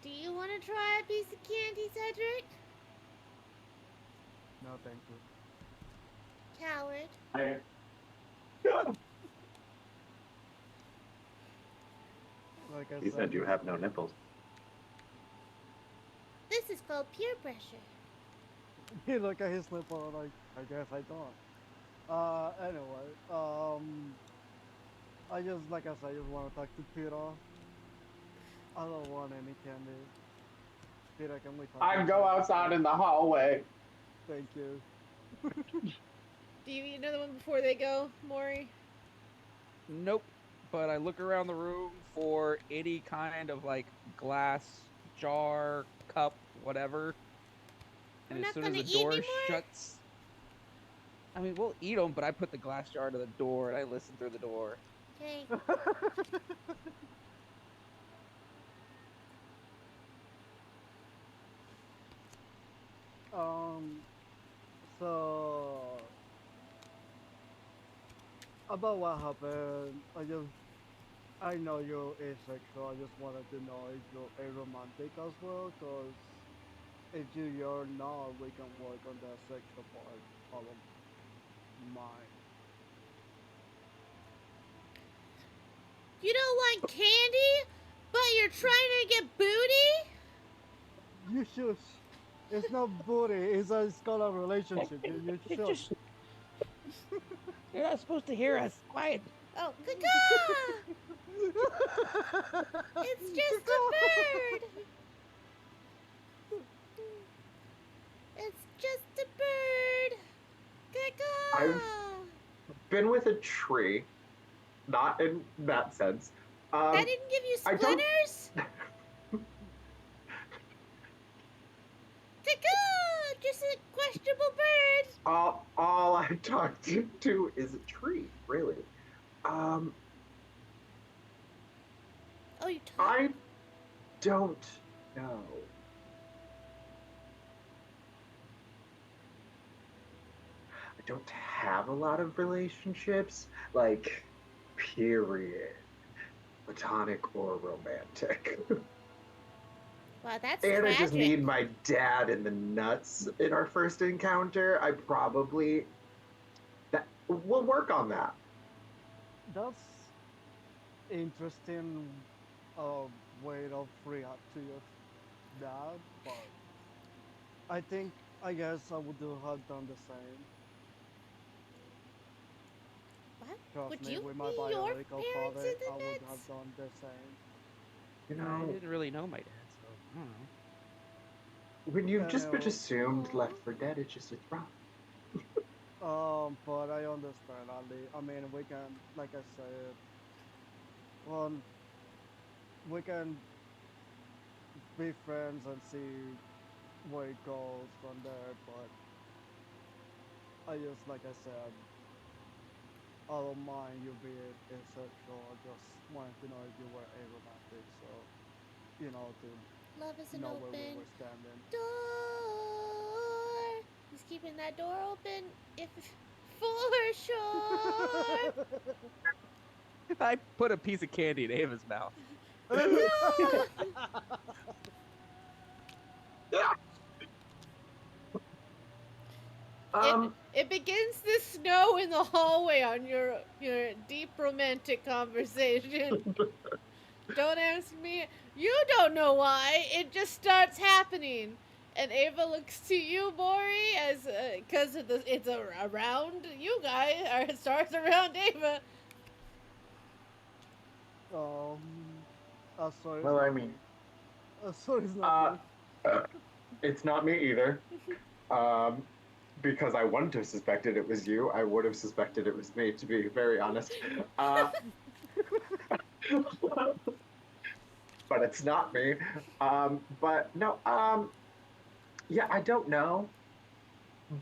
Do you want to try a piece of candy, Cedric?
No, thank you.
Coward.
I,
Like I
he said you have no nipples.
This is called peer pressure.
He look at his nipple like, I guess I don't. Anyway, I just, like I said, I just want to talk to Peter. I don't want any candy. Peter, can we talk?
I'd go outside in the hallway.
Thank you.
Do you eat another one before they go, Maury?
Nope. But I look around the room for any kind of like glass, jar, cup, whatever. And
We're
as
not
soon as
gonna
the
eat
door
anymore?
shuts, I mean, we'll eat them, but I put the glass jar to the door and I listen through the door.
Okay.
um, so about what happened, I know you're asexual. I just wanted to know if you're aromantic as well, cause if you're not, we can work on the sexual part of mine.
You don't want candy, but you're trying to get booty?
You should. It's not booty. It's called a relationship. You should.
You're not supposed to hear us. Quiet.
Oh, caca! It's just a bird! It's just a bird! Caca!
I've been with a tree, not in that sense.
That didn't give you
I don't-
splinters? Caca! Just a questionable bird!
All I talked to is a tree, really.
Oh, you talk?
I don't know. I don't have a lot of relationships, like, period. Platonic or romantic.
Wow, that's
And
tragic.
I just need my dad in the nuts in our first encounter. I probably we'll work on that.
That's interesting way of react to your dad, but I guess I would have done the same.
What?
Trust
Would
me,
you
with my
be your
biological
parents
father,
in the
I would
nuts?
have done the same.
You
I
know,
didn't really know my dad, so I don't know.
when you've just been
know.
assumed
Aw.
Left for Dead, it's rough.
But I understand, Ali. I mean, we can, like I said, well, we can be friends and see where it goes from there, but I just, like I said, I don't mind you being asexual. I just wanted to know if you were aromantic, so, to
Love is an
know where we
open
were standing.
door. He's keeping that door open if for sure.
I put a piece of candy in Ava's mouth.
It begins to snow in the hallway on your deep romantic conversation. Don't ask me. You don't know why. It just starts happening. And Ava looks to you, Maury, as because it's around you guys, or it starts around Ava.
Sorry.
Well, I mean,
Sorry, it's not me.
it's not me either. Because I wouldn't have suspected it was you. I would have suspected it was me, to be very honest. But it's not me. But no, yeah, I don't know.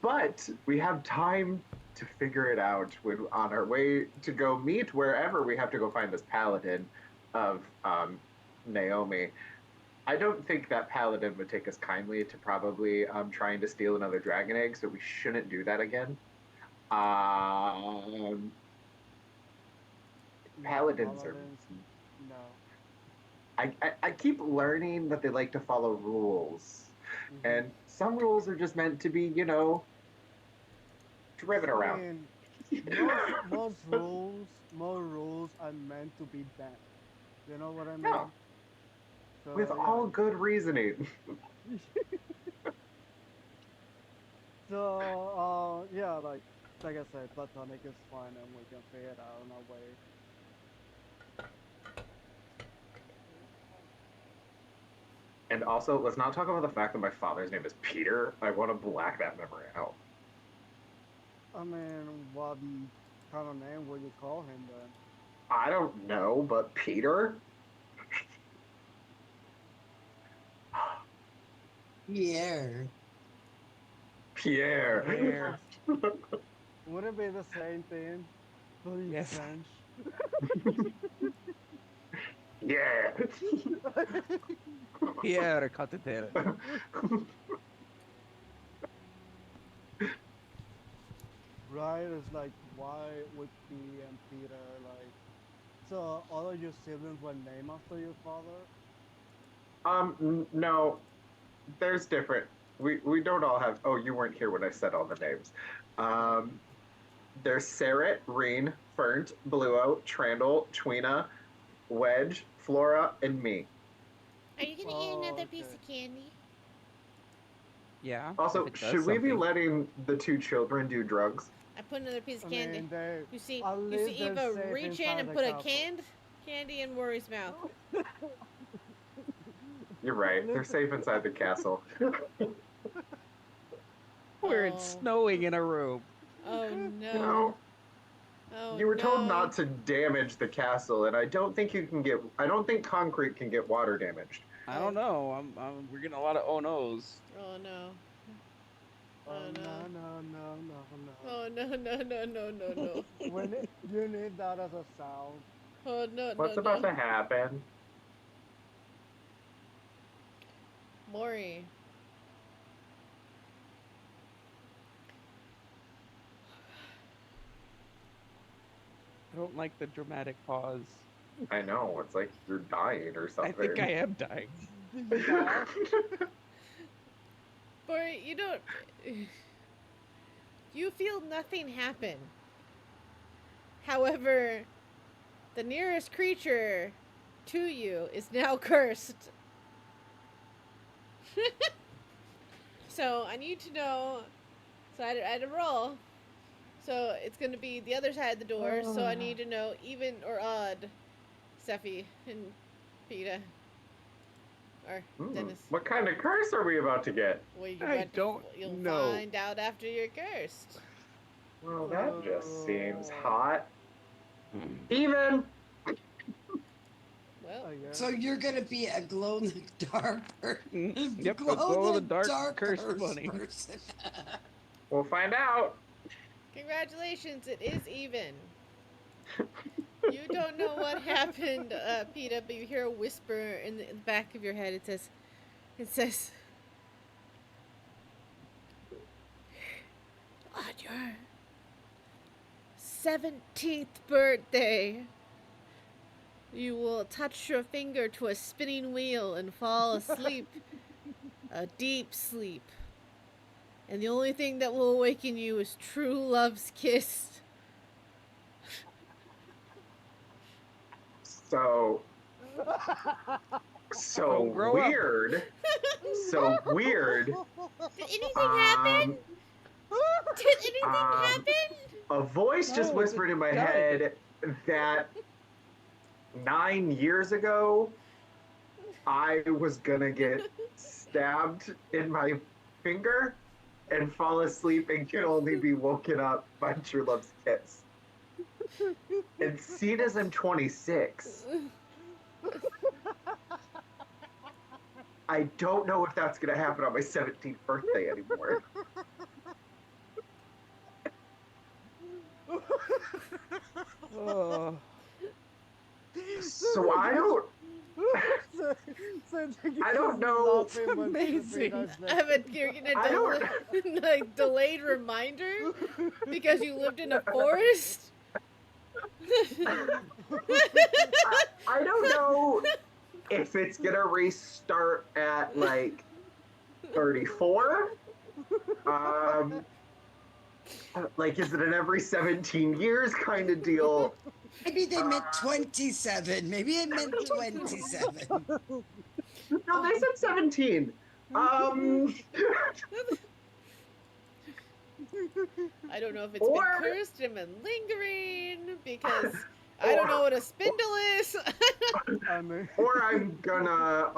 But we have time to figure it out when on our way to go meet wherever we have to go find this paladin of Naomi. I don't think that paladin would take us kindly to probably trying to steal another dragon egg, so we shouldn't do that again. Paladins are.
No.
I keep learning that they like to follow rules.
Mhm.
And some rules are just meant to be, driven
I
around.
mean, most rules are meant to be bent. You know what I mean?
Yeah.
So,
With
yeah.
all good reasoning.
So, yeah, like I said, platonic is fine, and we can figure it out on our way.
And also, let's not talk about the fact that my father's name is Peter. I want to black that memory out.
I mean, what kind of name would you call him then?
I don't know, but Peter?
Pierre.
Pierre.
Pierre.
Would it be the same thing, but in
Yes.
French?
Yeah.
Pierre Cottetera.
Right? It's like, why would P and Peter, like... So, all of your siblings were named after your father?
No. There's different. We don't all have. Oh, you weren't here when I said all the names. There's Sarah, Reen, Fernt, Bluo, Trandle, Twina, Wedge, Flora, and me.
Are you gonna eat
Oh,
another piece
okay.
of candy?
Yeah.
Also,
if it does
should we be
something.
letting the two children do drugs?
I put another piece
I
of candy.
mean, they...
You see
at least they're
Eva
safe
reach in
inside
and
the
put a
castle.
candy in Rory's mouth.
You're right. They're safe inside the castle.
Where
Oh.
it's snowing in a room.
Oh
You know,
no. Oh
you were told
no.
not to damage the castle, and I don't think you can get. I don't think concrete can get water damaged.
I don't know. We're getting a lot of oh no's.
Oh no.
Oh,
Oh
no,
no.
no, no, no,
Oh no.
no. You need that as a sound.
Oh no.
What's about to happen?
Maury.
I don't like the dramatic pause.
I know. It's like you're dying or
I
something.
think I am dying.
Yeah.
Maury, you don't. You feel nothing happen. However, the nearest creature to you is now cursed. So I need to know. So I had to roll. So it's going to be the other side of the door. So I need to know even or odd, Steffi and Peta. Or Dennis.
What kind of curse are we about to get?
Well, you'll
know.
find out after you're cursed.
Well, that just seems
Oh.
hot. Even.
Well,
I guess.
So you're gonna be a glow in the dark
Yep, a glow-in-the-dark cursed bunny.
person.
We'll find out.
congratulations, it is even. You don't know what happened, Peta, but you hear a whisper in the back of your head. It says, on your 17th birthday, you will touch your finger to a spinning wheel and fall asleep, a deep sleep. And the only thing that will awaken you is true love's kiss.
So
Don't grow up.
weird. So weird.
Did anything happen? Did anything happen?
A voice just
No,
whispered in my
it died.
head that 9 years ago, I was gonna get stabbed in my finger and fall asleep and can only be woken up by true love's kiss. And seeing as I'm 26, I don't know if that's gonna happen on my 17th birthday anymore.
Oh,
So I don't. I don't know.
Amazing.
Evan, you're getting
I
a
don't-
like delayed reminder because you lived in a forest.
I don't know if it's gonna restart at like 34. Like, is it an every 17 years kind of deal?
Maybe they meant 27. Maybe it meant 27.
No, they said 17. Um,
I don't know if it's
Or-
been cursed and been lingering because I don't know what a spindle is.
I mean,
or I'm gonna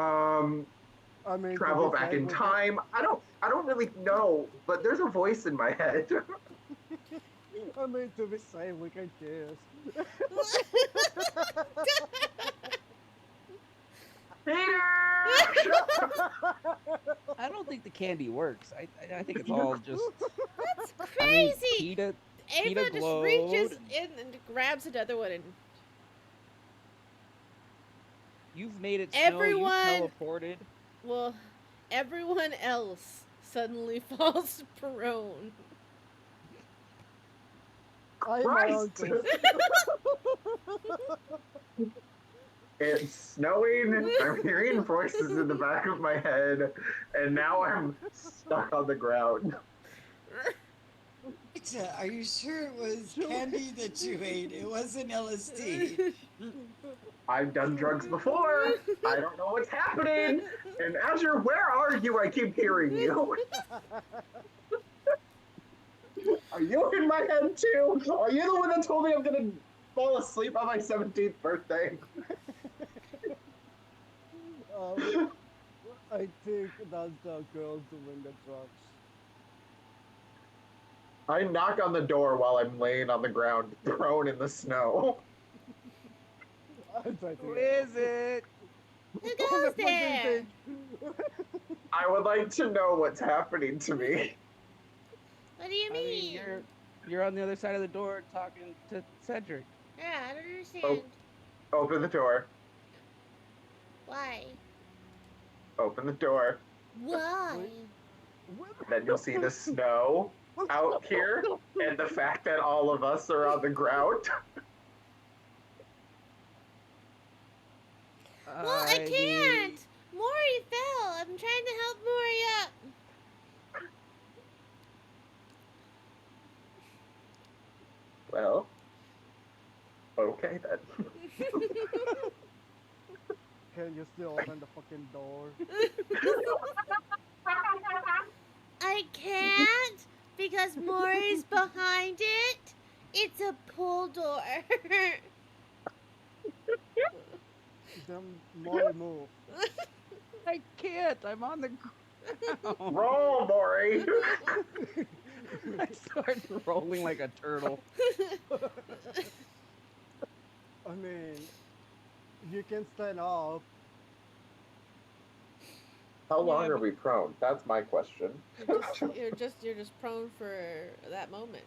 I mean, to
travel
be
back
fair,
in
we
time. I don't really know, but there's a voice in my head.
I mean, to be safe, we can kiss.
Peter!
I don't think the candy works. I think it's all just.
That's
I mean,
crazy.
Peter
Ava just
glowed.
reaches in and grabs another one, and
You've made it snow.
Everyone-
You teleported.
well, everyone else suddenly falls prone.
I am my
Christ!
uncle.
It's snowing. I'm hearing voices in the back of my head, and now I'm stuck on the ground.
Rita, are you sure it was candy that you ate? It wasn't LSD.
I've done drugs before. I don't know what's happening. And Azure, where are you? I keep hearing you. Are you in my head too? Are you the one that told me I'm gonna fall asleep on my 17th birthday?
I think that's the girl doing the drugs.
I knock on the door while I'm laying on the ground, prone in the snow.
I bet
Who
you-
is it?
Who
What
goes
the fuck do you
there?
think?
I would like to know what's happening to me.
What do you
I
mean?
mean, you're on the other side of the door talking to Cedric.
Yeah, I don't understand.
Open the door.
Why?
Open the door.
Why?
Then you'll see the snow out here and the fact that all of us are on the ground.
Well, I can't. Maury fell. I'm trying to help Maury up.
Well, okay then.
Can you still open the fucking door?
I can't because Maury's behind it. It's a pull door.
Then more move.
I can't. I'm on the ground.
Roll, Maury.
I start rolling like a turtle.
I mean, you can stand up.
How long
Yeah,
are we prone? That's my question.
You're just prone for that moment.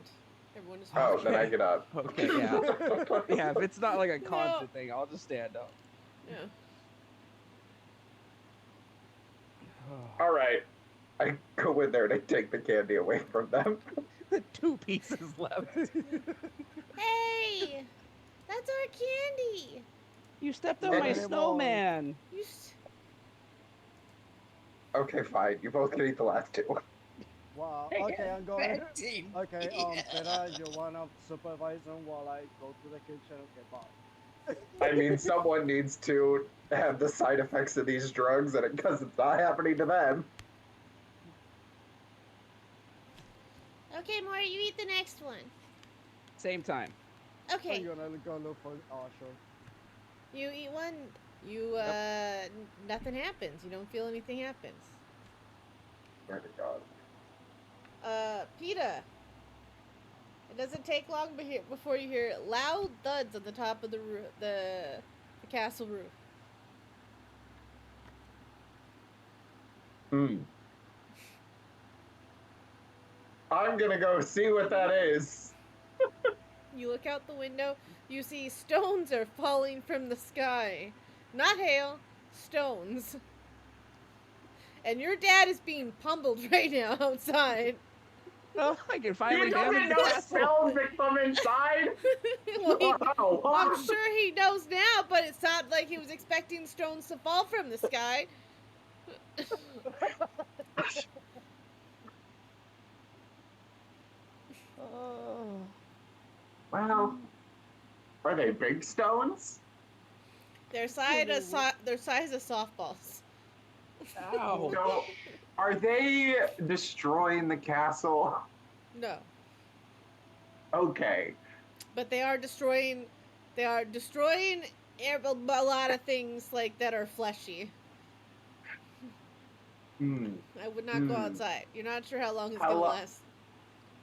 Everyone is.
Oh, then I get up.
Okay, yeah. Yeah, if it's not like a constant thing, I'll just stand up.
Yeah.
All right. I go in there to take the candy away from them.
The 2 pieces left.
Hey, that's our candy.
You stepped on
Not
my
anymore.
snowman.
You. s-
Okay, fine. You both can eat the last 2.
Wow. Okay, I'm going.
Expecting
Okay,
me.
Pera, you wanna supervise them while I go to the kitchen? Okay, bye.
I mean, someone needs to have the side effects of these drugs, and because it's not happening to them.
Okay, Maury, you eat the next one.
Same time.
Okay,
I'm gonna go look for Asher.
you eat one. You nothing happens. You don't feel anything happens.
Swear to God.
PETA. It doesn't take long before you hear loud thuds on the top of the castle roof.
I'm gonna go see what that is.
You look out the window. You see stones are falling from the sky. Not hail, stones. And your dad is being pummeled right now outside.
Oh, I can finally
You don't
damage the
know
castle.
spell victim inside?
Well,
Wow.
I'm sure he knows now, but it's not like he was expecting stones to fall from the sky.
Well, are they big stones?
Their size of softballs.
Ow.
So, are they destroying the castle?
No,
Okay.
but they are destroying. They are destroying a lot of things like that are fleshy.
Hmm.
I would not go
Hmm.
outside. You're not sure how long it's
How
gonna
lo-
last.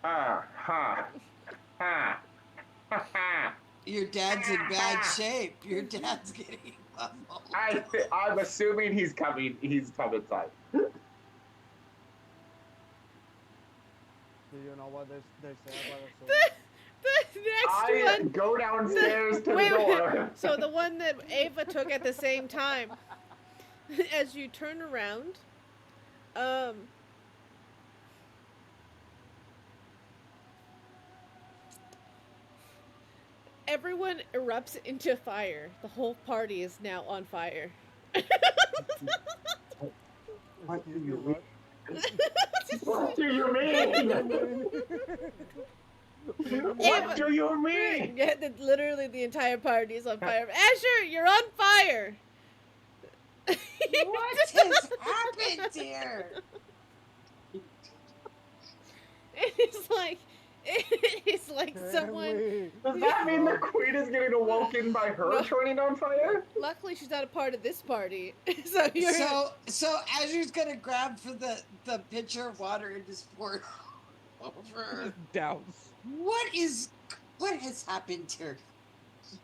Ha. Ha. Ha.
Your dad's in bad shape. Your dad's getting leveled.
I'm assuming he's coming. He's come inside.
Do you know what they say about a sword?
The next
I
one.
go downstairs to
Wait,
the
wait.
door.
So the one that Ava took at the same time, as you turn around, everyone erupts into fire. The whole party is now on fire.
What do
Excuse me,
you
what?
What do you mean? What do you mean?
Yeah, literally the entire party is on fire. Asher, you're on fire.
What has happened here?
It's like someone.
Does that mean the queen is getting awoken by her
No.
turning on fire?
Luckily, she's not a part of this party. So you're.
So Azur's gonna grab for the pitcher of water and just pour it over her.
Douse.
What has happened here?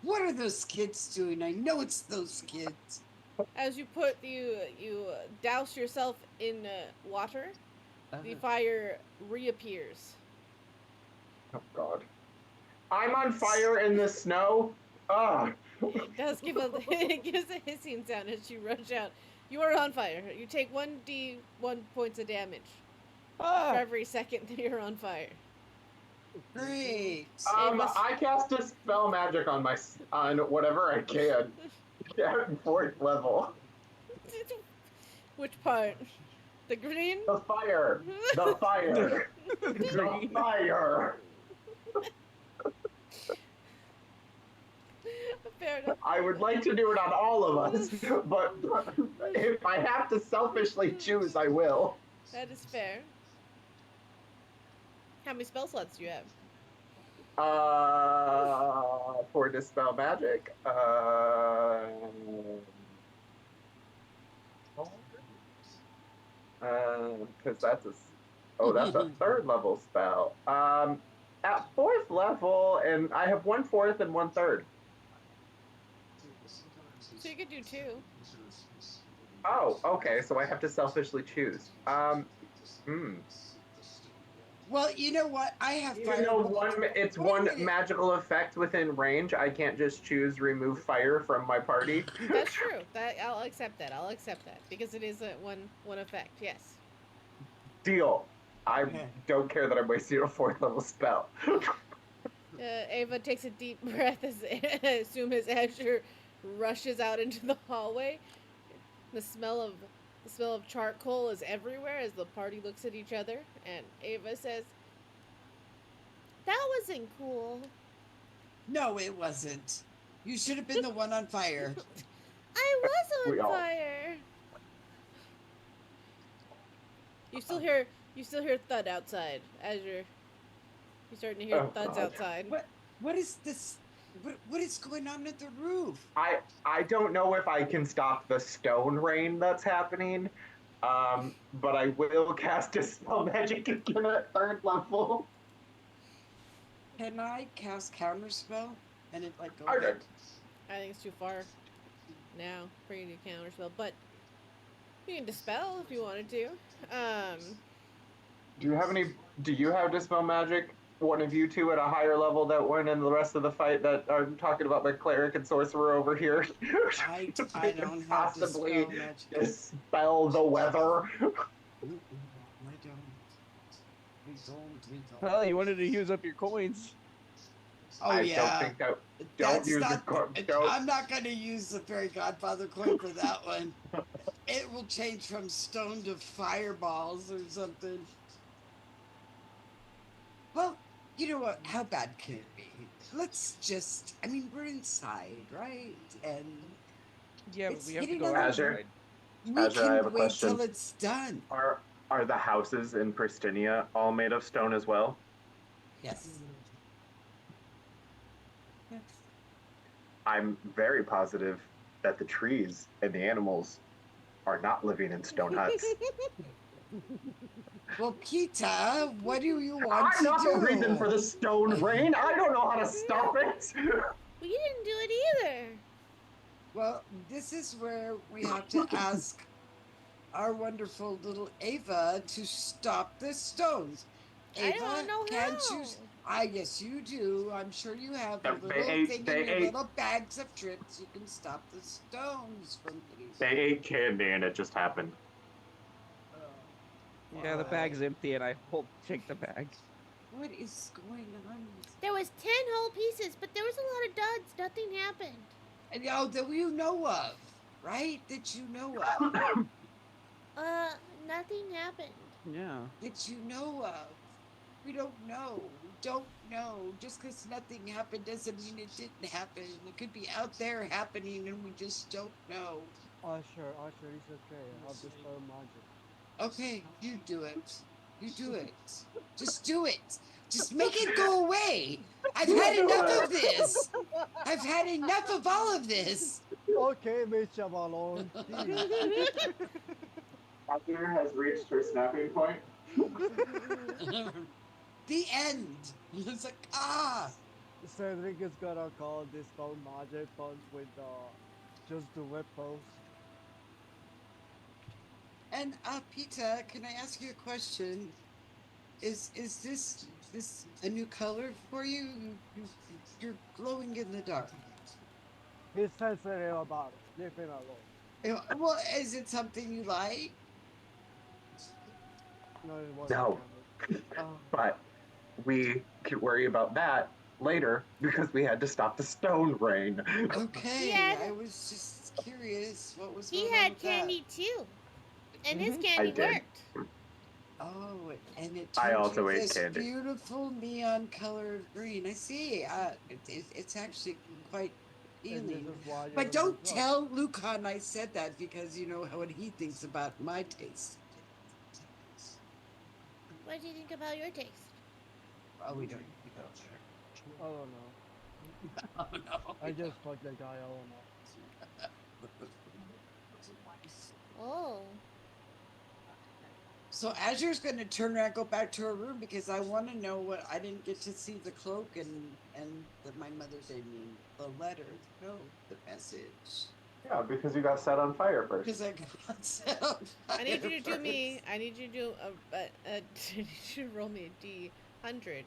What are those kids doing? I know it's those kids.
As you douse yourself in water, the fire reappears.
Oh God. I'm on fire in the snow. Ugh.
It does give it gives a hissing sound as you rush out. You are on fire. You take 1d1 points of damage for
Ah.
every second that you're on fire.
Great.
I cast a spell magic on whatever I can. At 4th level.
Which part? The green?
The fire. The fire. The fire.
Fair enough.
I would like to do it on all of us, but if I have to selfishly choose, I will.
That is fair. How many spell slots do you have?
For dispel magic, because that's that's a 3rd level spell. At 4th level, and I have 1/4 and 1/3.
So you could do 2.
Oh, okay. So I have to selfishly choose.
Well, you know what? I have
Even though it's
Wait a
one
minute.
magical effect within range, I can't just choose remove fire from my party.
That's true. I'll accept that. I'll accept that because it is a one effect. Yes.
Deal. I don't care that I'm wasting a 4th level spell.
Ava takes a deep breath as soon as Azure rushes out into the hallway. The smell of charcoal is everywhere as the party looks at each other, and Ava says, "That wasn't cool."
No, it wasn't. You should have been the one on fire.
I was
We
on
all-
fire. You still hear thud outside as you're starting to hear
Oh,
thuds
God.
outside.
What is this? What is going on at the roof?
I don't know if I can stop the stone rain that's happening, but I will cast a spell magic again at 3rd level.
Can I cast counterspell and it like goes?
Okay.
I think it's too far now for you to counterspell, but you can dispel if you wanted to.
Do you have dispel magic? One of you two at a higher level that weren't in the rest of the fight that are talking about my cleric and sorcerer over here.
I
They
don't
can
have
possibly
dispel magic.
dispel the weather.
I don't. We don't.
Well, you wanted to use up your coins.
Oh
I
yeah.
don't think that. Don't
That's
use
not,
don't.
I'm not going to use the fairy godfather coin for that one. It will change from stone to fireballs or something. Well, You know what? How bad can it be? Let's just. I mean, we're inside, right? And
Yeah, but
it's
we have to
getting
go
a little.
Azure?
outside.
We
Azure, I have a
can wait
question.
till it's done.
Are the houses in Pristinia all made of stone as well?
Yes.
I'm very positive that the trees and the animals are not living in stone huts.
Well, Kita, what do you want
I'm
to
not
do?
the reason for the stone rain. I don't know how to stop it.
Well, you didn't do it either.
Well, this is where we have to ask our wonderful little Ava to stop the stones.
I
Ava,
don't know
can't
how.
you? Yes, you do. I'm sure you have a
They
little
ate-
thing
they
in your
ate-
little bags of tricks. You can stop the stones from hitting.
They ate candy and it just happened.
Yeah, the
Why?
bag's empty, and I hold shake the bag.
What is going on?
There was 10 whole pieces, but there was a lot of duds. Nothing happened.
And that you know of, right? That you know of.
Nothing happened.
Yeah.
That you know of. We don't know. We don't know. Just because nothing happened doesn't mean it didn't happen. It could be out there happening and we just don't know.
Usher, it's okay. I'll dispel magic.
Okay, you do it. You do it. Just do it. Just make it go away. I've had enough of this. I've had enough of all of this.
Okay, Miss Chavalon.
Azure has reached her snapping point.
The end. It's like,
Cedric is gonna call this phone magic punch with just the whip post.
And Pita, can I ask you a question? Is this a new color for you? You're glowing in the dark.
He's sensitive about it. Leave him alone.
Well, is it something you like?
No, it wasn't.
No. But we could worry about that later because we had to stop the stone rain.
Okay,
Yeah.
I was just curious what was
He
going on
had
with
candy too. And his
Mhm.
candy
I did.
worked.
that. Oh, and it
I
turned
also
you
ate
this
candy.
beautiful neon color of green. I see. It's actually quite
And this
healing.
is why you're
But don't
the drug.
tell Lucan I said that because you know what he thinks about my taste.
What do you think about your taste?
Oh, we don't.
I don't know.
Oh no.
I just fucked the guy. I don't know.
Oh.
So Azure's going to turn around, and go back to her room because I want to know what I didn't get to see the cloak and that my mother gave me the letter. No, the message.
Yeah, because you got set on fire first.
Because I got set on
I need you to
fire
do me.
first.
I need you to do I need you to roll me a D100,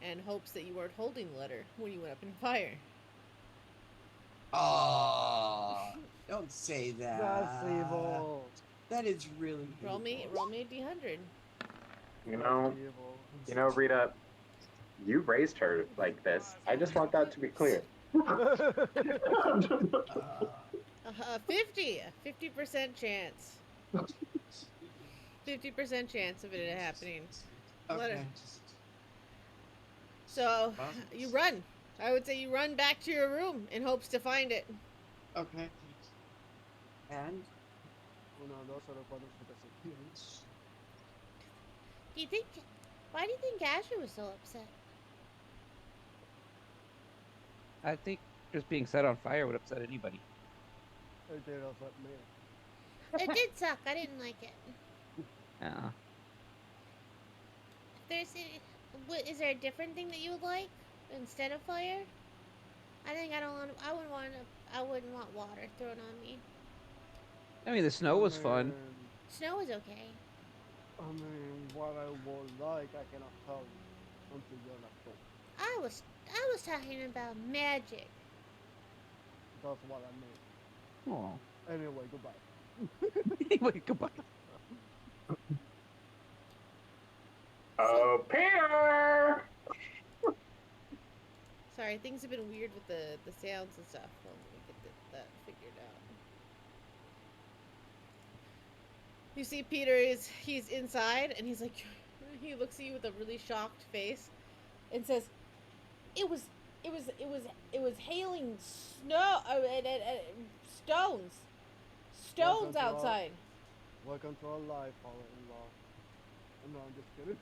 and hopes that you weren't holding the letter when you went up in fire.
Oh, don't say that.
That's evil.
That is really
Roll me
evil.
a D100.
You know,
Evil.
Rita, you raised her like this. I just want that to be clear.
50% chance. 50% chance of it happening. Letter.
Okay.
So you run. I would say you run back to your room in hopes to find it.
Okay. And
Uno, dos, solo cuatro, cinco, seis.
Do you think? Why do you think Azure was so upset?
I think just being set on fire would upset anybody.
It did upset me.
It did suck. I didn't like it.
Yeah.
Is there a different thing that you would like instead of fire? I think I wouldn't want water thrown on me.
I mean, the snow was fun.
Snow is okay.
I mean, what I would like, I cannot tell you until you're not told.
I was talking about magic.
That's what I mean.
Oh.
Anyway, goodbye.
Anyway, goodbye.
Oh, Peter!
Sorry, things have been weird with the sounds and stuff. Well, let me get that figured out. You see, Peter he's inside, and he's like, he looks at you with a really shocked face, and says, "It was, it was hailing snow, stones,
Welcome to our-
outside."
Welcome to our life, father-in-law. No, I'm just kidding.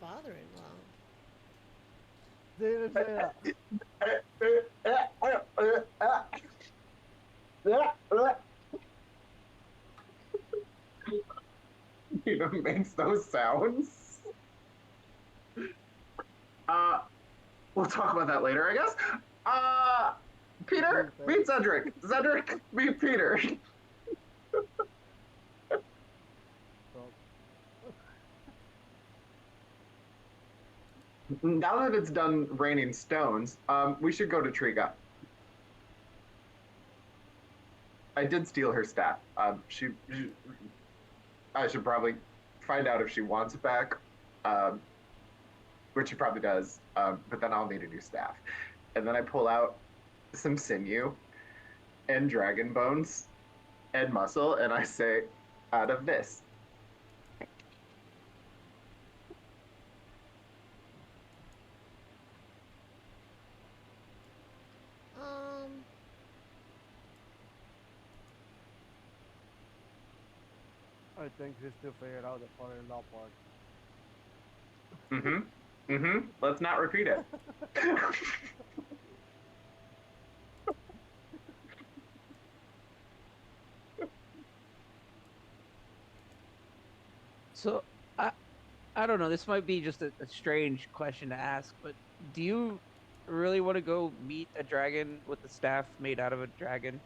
Father-in-law.
Didn't say that.
Peter makes those sounds. We'll talk about that later, I guess. Peter, meet Cedric. Cedric, meet Peter. Now that it's done raining stones, we should go to Triga. I did steal her staff. I should probably find out if she wants it back, which she probably does. But then I'll need a new staff. And then I pull out some sinew and dragon bones and muscle, and I say, out of this.
I think he still figured out the father-in-law part.
Let's not repeat it.
So, I don't know. This might be just a strange question to ask, but do you really want to go meet a dragon with a staff made out of a dragon?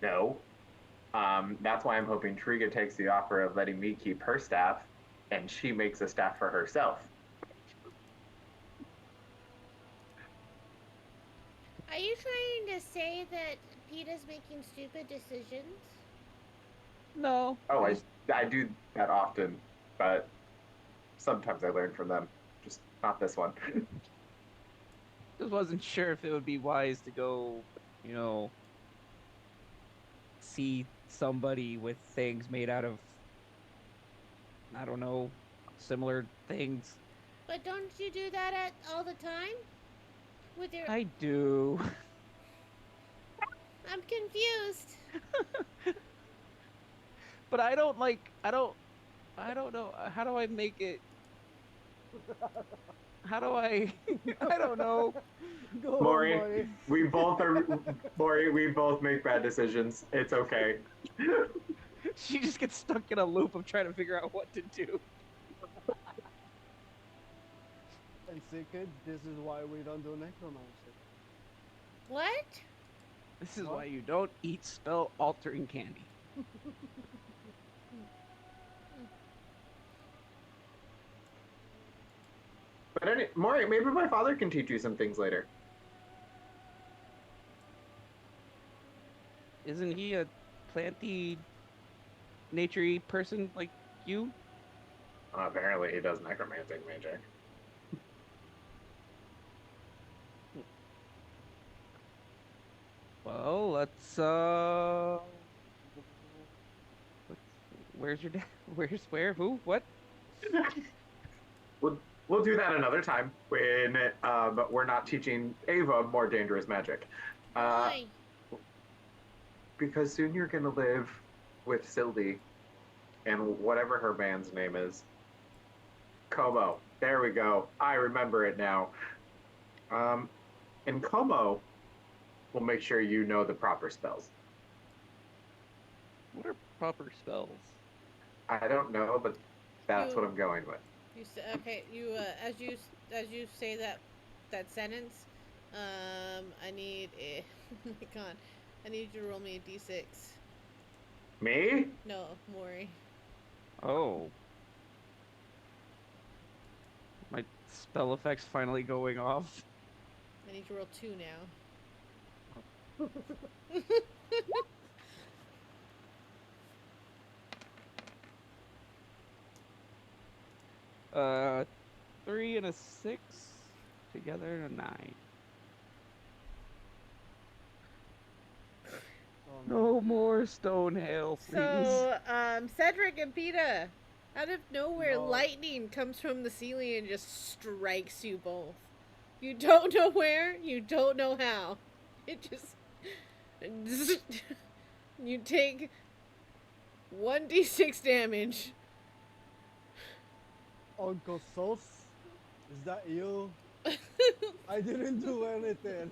No. That's why I'm hoping Triga takes the offer of letting me keep her staff, and she makes a staff for herself.
Are you trying to say that Peter's making stupid decisions?
No.
Oh, I do that often, but sometimes I learn from them. Just not this one.
Just wasn't sure if it would be wise to go, see somebody with things made out of, I don't know, similar things.
But don't you do that all the time? With your...
I do.
I'm confused.
But I don't know. How do I make it? How do I? I don't know.
Go on,
Maury,
Maury.
we both make bad decisions. It's okay.
She just gets stuck in a loop of trying to figure out what to do.
And secret, this is why we don't do necromancy.
What?
This is
What?
why you don't eat spell altering candy.
But Maury, maybe my father can teach you some things later.
Isn't he a planty, naturey person like you?
Apparently, he does necromantic magic.
Well, where's your dad? Where? Who? What?
We'll do that another time when we're not teaching Ava more dangerous magic.
Why?
Because soon you're gonna live with Sylvie and whatever her man's name is. Como. There we go. I remember it now. And Como will make sure you know the proper spells.
What are proper spells?
I don't know, but that's what I'm going with.
You say, okay. You as you say that sentence, I need a. Oh my god, I need you to roll me a d6.
Me?
No, Maury.
Oh. My spell effect's finally going off.
I need you to roll 2 now.
3 and a 6 together and a 9.
Oh,
No more stone hail, please.
So, Cedric and Peter, Out of nowhere,
No.
lightning comes from the ceiling and just strikes you both. You don't know where, you don't know how. It just. You take 1d6 damage.
Uncle Sos, is that you? I didn't do anything.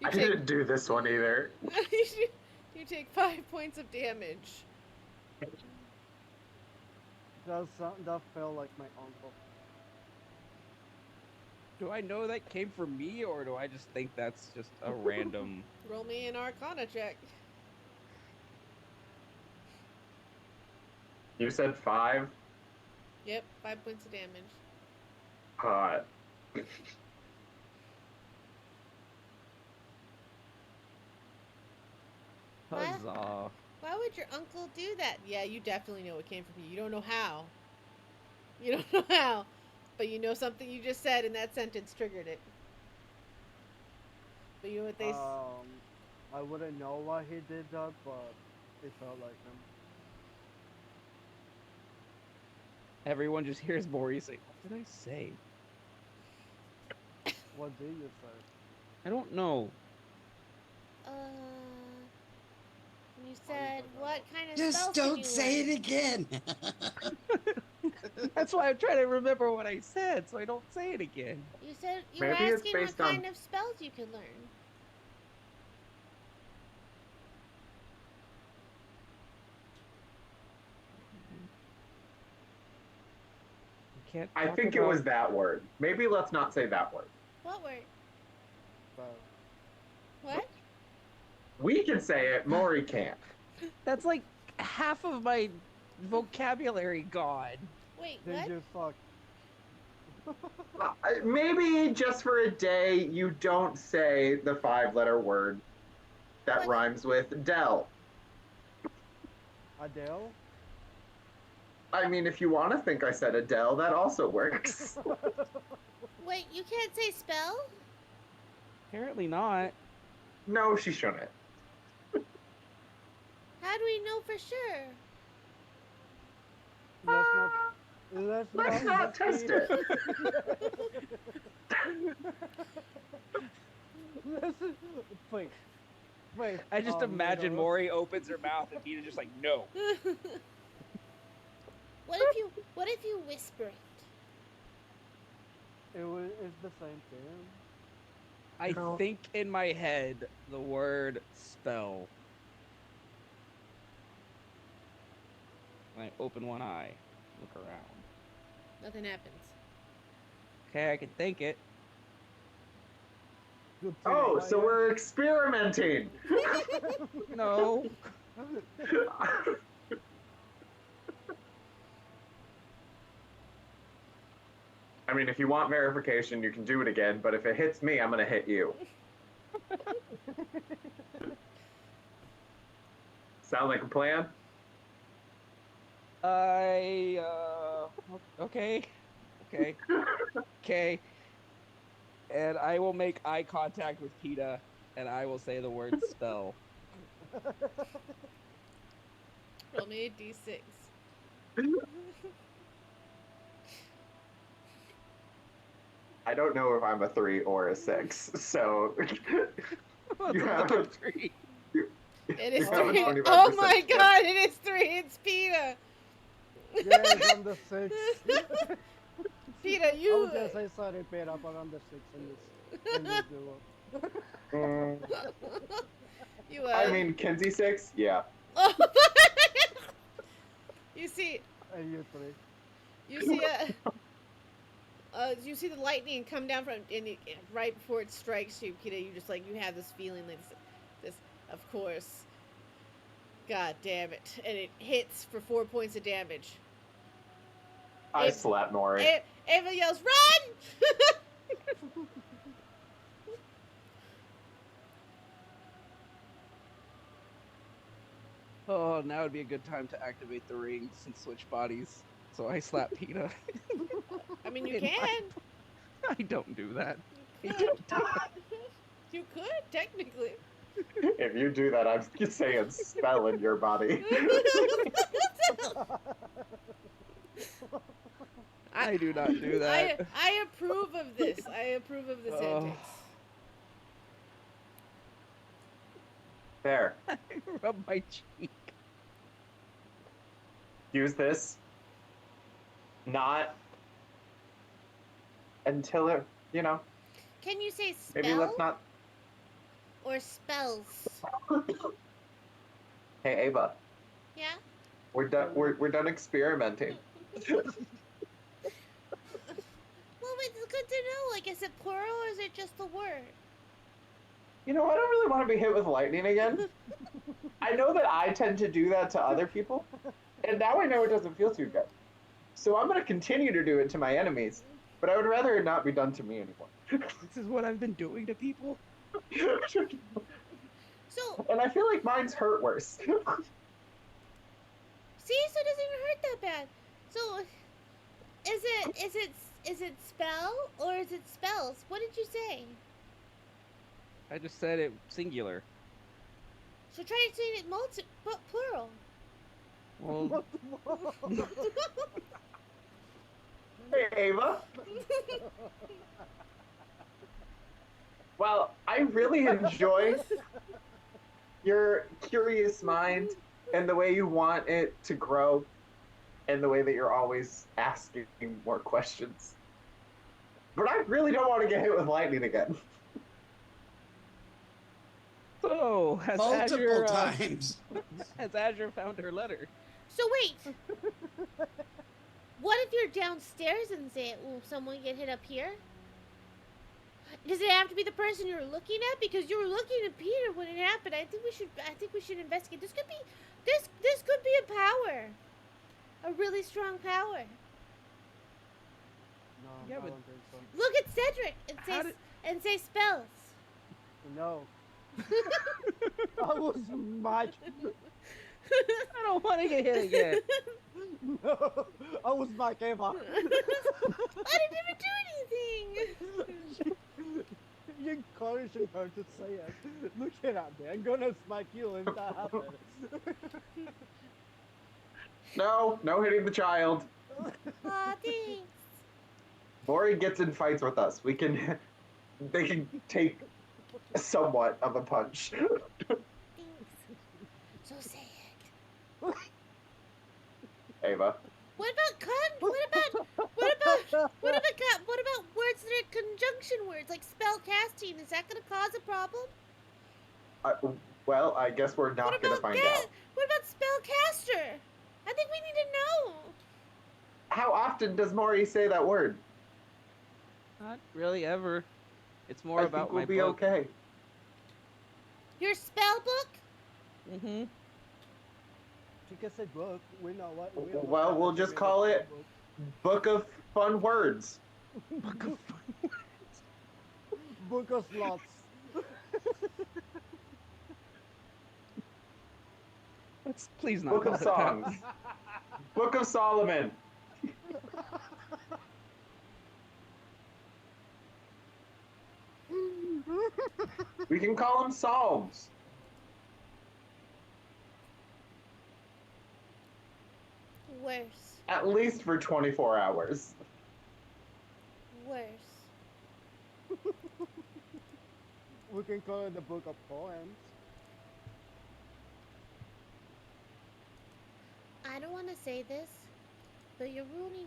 You
I
take,
didn't do this one either.
you take 5 points of damage.
That felt like my uncle.
Do I know that came from me, or do I just think that's just a random?
Roll me an Arcana check.
You said 5?
Yep, 5 points of damage.
Hot.
What?
Huzzah!
Why would your uncle do that? Yeah, you definitely know it came from you. You don't know how. You don't know how. But you know something you just said in that sentence triggered it. But you know what they
I wouldn't know why he did that, but it felt like him.
Everyone just hears Maury say, "What did I say?"
What did you say?
I don't know.
You said what kind of
Just
spells can
don't
you
say
learn?
it again.
That's why I'm trying to remember what I said, so I don't say it again.
You said you were
Maybe it's
asking what
based on-
kind of spells you could learn.
You can't.
I
talk
think it
about-
was that word. Maybe let's not say that word.
What word?
But
What?
We can say it, Maury can't.
That's like half of my vocabulary gone.
Wait,
did
what?
you fuck?
Maybe just for a day, you don't say the 5-letter word that
What?
rhymes with Dell.
Adele?
I mean, if you want to think I said Adele, that also works.
Wait, you can't say spell?
Apparently not.
No, she shouldn't.
How do we know for sure?
Let's
not test it.
Wait. Wait.
I just imagine
Meadows.
Maury opens her mouth and Peter's just like, no.
What if you whisper it?
It's the same thing.
I
No.
think in my head the word spell. When I open one eye, look around.
Nothing happens.
Okay, I can think it.
Good
Oh,
thing
so
I-
we're experimenting.
No.
I mean, if you want verification, you can do it again, but if it hits me, I'm going to hit you. Sound like a plan?
Okay. Okay. And I will make eye contact with PETA, and I will say the word spell.
Roll me a d6.
I don't know if I'm a 3 or a 6, so
What's
You
another
have-
three?
It is
You have a
3.
25%
Oh my
chance.
god, it is 3. It's PETA.
Yes, I'm the 6.
PETA,
I
you.
was gonna say sorry, Peter, but I'm the 6 in this duo.
Mm,
You
I mean, Kinsey 6? Yeah.
Oh you see,
And you 3.
you see the lightning come down from, and right before it strikes you, PETA, you just like, you have this feeling like this, of course. God damn it. And it hits for 4 points of damage.
I
If-
slapped Maury.
Ava yells, run!
Oh, now would be a good time to activate the rings and switch bodies. So I slap PETA.
I mean, you
In my-
can.
I don't do that.
You
I
could.
don't do that.
You could, technically.
If you do that, I'm saying spell in your body.
I do not do that.
I approve of this. I approve of this
Oh.
antics.
There.
Rub my cheek.
Use this. Not until it,
Can you say spell
maybe let's not.
or spells?
Hey, Ava,
Yeah?
we're done. We're done experimenting.
Well, it's good to know. Like, is it plural or is it just the word?
I don't really want to be hit with lightning again. I know that I tend to do that to other people, and now I know it doesn't feel too good. So I'm going to continue to do it to my enemies, but I would rather it not be done to me anymore.
This is what I've been doing to people.
So,
And I feel like mine's hurt worse.
see, so it doesn't even hurt that bad. So, is it spell or is it spells? What did you say?
I just said it singular.
So try saying it plural.
Well,
Hey, Ava. Well, I really enjoy your curious mind and the way you want it to grow and the way that you're always asking more questions. But I really don't want to get hit with lightning again.
so has
Multiple
Azure,
times.
has Azure found her letter?
So wait. What if you're downstairs and say, "Will someone get hit up here?" Does it have to be the person you're looking at? Because you were looking at Peter when it happened. I think we should investigate. This could be a power, a really strong power.
No,
Yeah,
I
but-
don't think so.
Look at Cedric and say spells.
No. I was mad.
I don't want to get hit again.
No, I was back Eva.
I didn't even do anything.
You're encouraging her to say it. Look at me. I'm gonna smack you and that happens.
No hitting the child.
Aw, thanks.
Mori gets in fights with us. They can take somewhat of a punch.
Thanks. So say it.
Ava.
What about words that are conjunction words like spell casting? Is that gonna cause a problem?
Well, I guess we're not going to find out.
What about spellcaster? I think we need to know.
How often does Mori say that word?
Not really ever. It's more
I
about
think we'll
my
be
book.
okay.
Your spell book?
Mm-hmm.
She can say book. We know what. We
Well,
understand
we'll
that she
just
means
call it
book.
Book of Fun Words.
Book of slots.
Let's please not
Book
call
of
it that.
Songs. Book of Solomon. We can call them Psalms.
Worse.
At least for 24 hours.
Worse.
We can call it the book of poems.
I don't want to say this, but you're ruining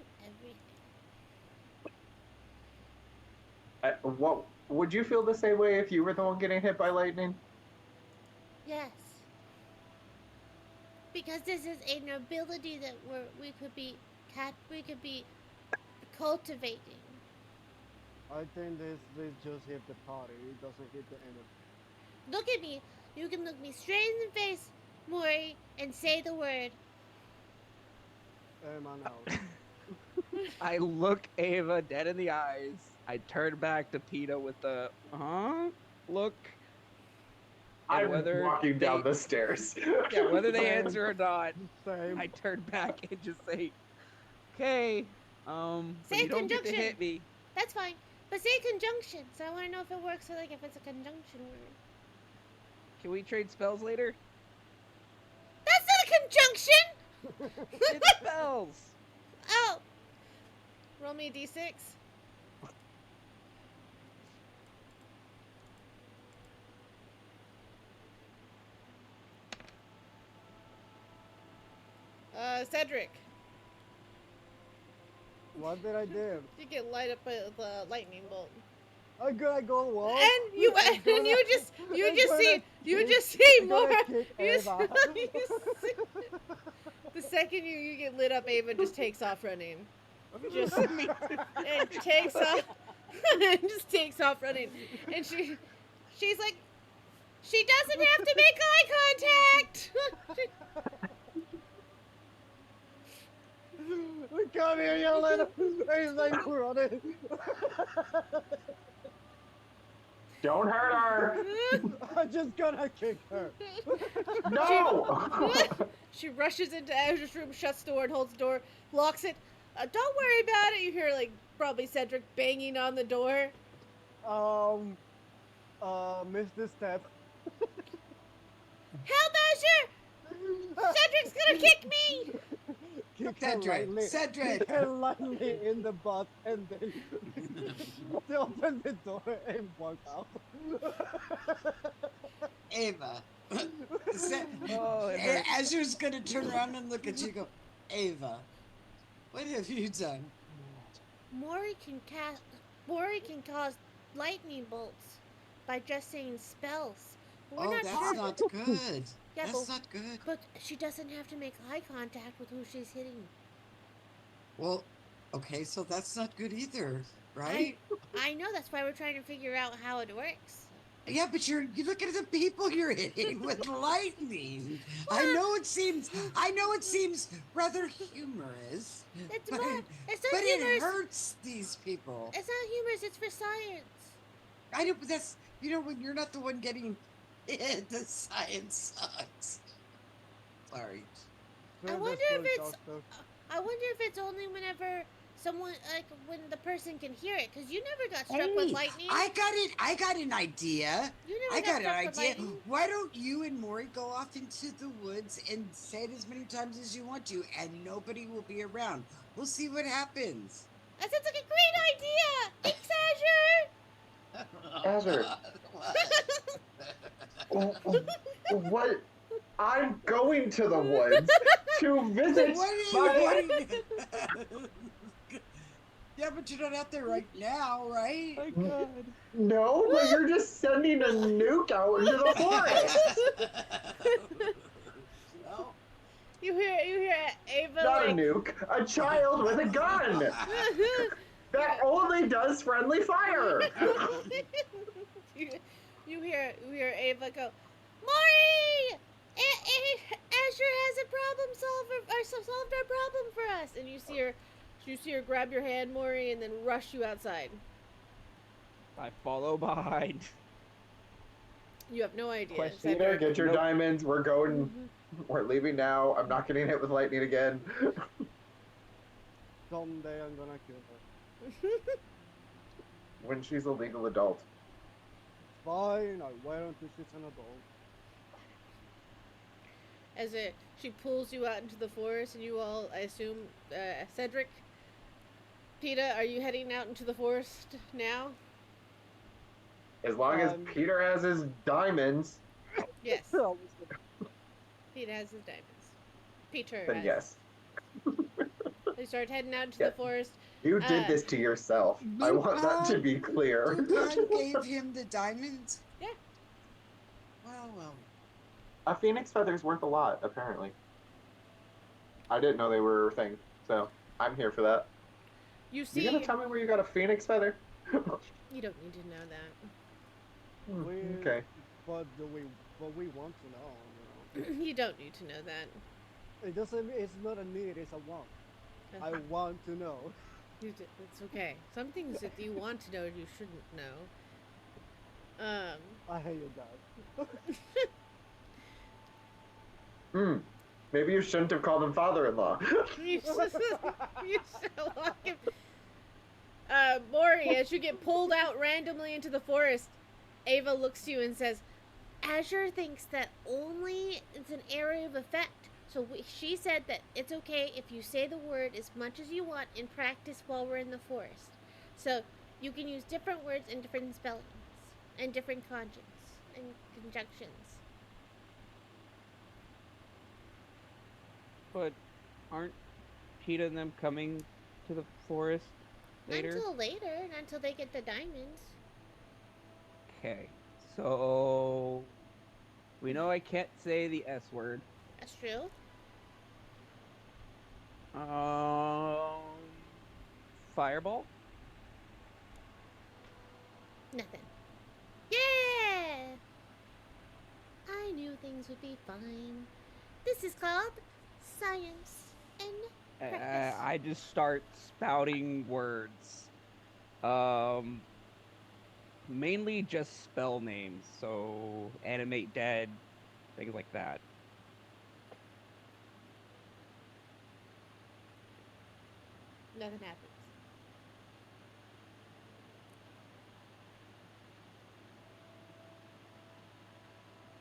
everything.
What would you feel the same way if you were the one getting hit by lightning?
Yes. Because this is an ability that we could be cultivating.
I think this just hit the party. It doesn't hit the enemy.
Look at me. You can look me straight in the face, Maury, and say the word.
Man out.
I look Ava dead in the eyes. I turn back to Peta with the look. And
I'm
whether
walking down
they-
the stairs.
Yeah, whether they
Same.
answer or not,
Same.
I turn back and just say, "Okay, but
Say
you don't get to
conjunction.
hit me."
That's fine. But say conjunction. So I want to know if it works or like if it's a conjunction word.
Can we trade spells later?
That's not a conjunction!
It's spells.
Oh! Roll me a d6. Cedric,
What did I do?
you get light up with a lightning bolt.
I'm gonna go wall.
And you
I'm gonna-
you just see
I'm
more.
gonna kick
You
Ava.
The second you get lit up, Ava just takes off running. Just
Me too.
and takes off and just takes off running. And she's like, she doesn't have to make eye contact.
Come here, you little. He's like running.
Don't hurt her.
I'm just gonna kick her.
No.
She rushes into Azur's room, shuts the door, and holds the door, locks it. Don't worry about it. You hear like probably Cedric banging on the door.
Mr. Step.
Help, Azure! Cedric's gonna kick me!
Kick her
Cedric,
lightly.
Cedric.
Kick her lightly in the butt and then they open the door and walk out.
Ava.
Oh, it hurts.
Azur's gonna turn around and look at you and go, Ava, what have you done?
Mori can cause lightning bolts by just saying spells. We're
Oh,
not
that's
sure.
not good.
Yeah,
That's not good.
but she doesn't have to make eye contact with who she's hitting.
Well, okay, so that's not good either, right?
I know, that's why we're trying to figure out how it works.
Yeah, but you look at the people you're hitting with lightning. I know it seems rather humorous.
It's
but
more, it's not
but it
humorous.
hurts these people.
It's not humorous, it's for science.
I know, but that's when you're not the one getting hit, the science sucks. Sorry.
I wonder if it's- I wonder if it's only whenever someone, like, when the person can hear it, because you never got struck with
Hey,
lightning.
I got an idea.
You never
I
got
got an
struck with
idea.
lightning.
Why don't you and Maury go off into the woods and say it as many times as you want to, and nobody will be around. We'll see what happens.
That sounds like a great idea! Thanks, Azure!
Azure. What? I'm going to the woods to visit
Yeah, but you're not out there right now, right?
My God.
No, but you're just sending a nuke out into the forest.
No.
You hear Ava
Not a
like...
nuke, a child with a gun that only does friendly fire.
you hear Ava go, Maury! Azure has a problem solved our problem for us. And you see her grab your hand, Maury, and then rush you outside.
I follow behind.
You have no idea.
Question.
Peter,
Cedric.
get your
Nope.
diamonds. We're going.
Mhm.
We're leaving now. I'm not getting hit with lightning again.
Someday I'm gonna kill her.
When she's a legal adult.
Fine, I wait until she's an adult.
She pulls you out into the forest, and you all, I assume, Cedric, Peeta, are you heading out into the forest now?
As long as Peter has his diamonds,
Yes. Peeta has his diamonds. Peter
then
has.
yes.
They start heading out into
Yeah.
the forest.
You did this to yourself. I want that to be clear.
Lupin gave him the diamonds?
Yeah.
Well.
A phoenix feather's worth a lot, apparently. I didn't know they were a thing, so I'm here for that.
You see,
You gonna tell me where you got a phoenix feather?
you don't need to know that.
Okay.
But we want to know,
You don't need to know that.
It doesn't. It's not a need. It's a want. I want to know.
It's okay. Some things that you want to know, you shouldn't know.
I hate you guys.
Maybe you shouldn't have called him father-in-law.
You so fucking. Maury, as you get pulled out randomly into the forest, Ava looks to you and says, Azure thinks that only it's an area of effect. So she said that it's okay if you say the word as much as you want in practice while we're in the forest. So you can use different words and different spellings and different conjunctions and conjunctions.
But aren't Cheetah and them coming to the forest later?
Until later, until they get the diamonds.
Okay. So we know I can't say the S word.
That's true.
Fireball?
Nothing. Yeah! I knew things would be fine. This is called science and practice.
I just start spouting words. Mainly just spell names. So animate dead, things like that.
Nothing happens.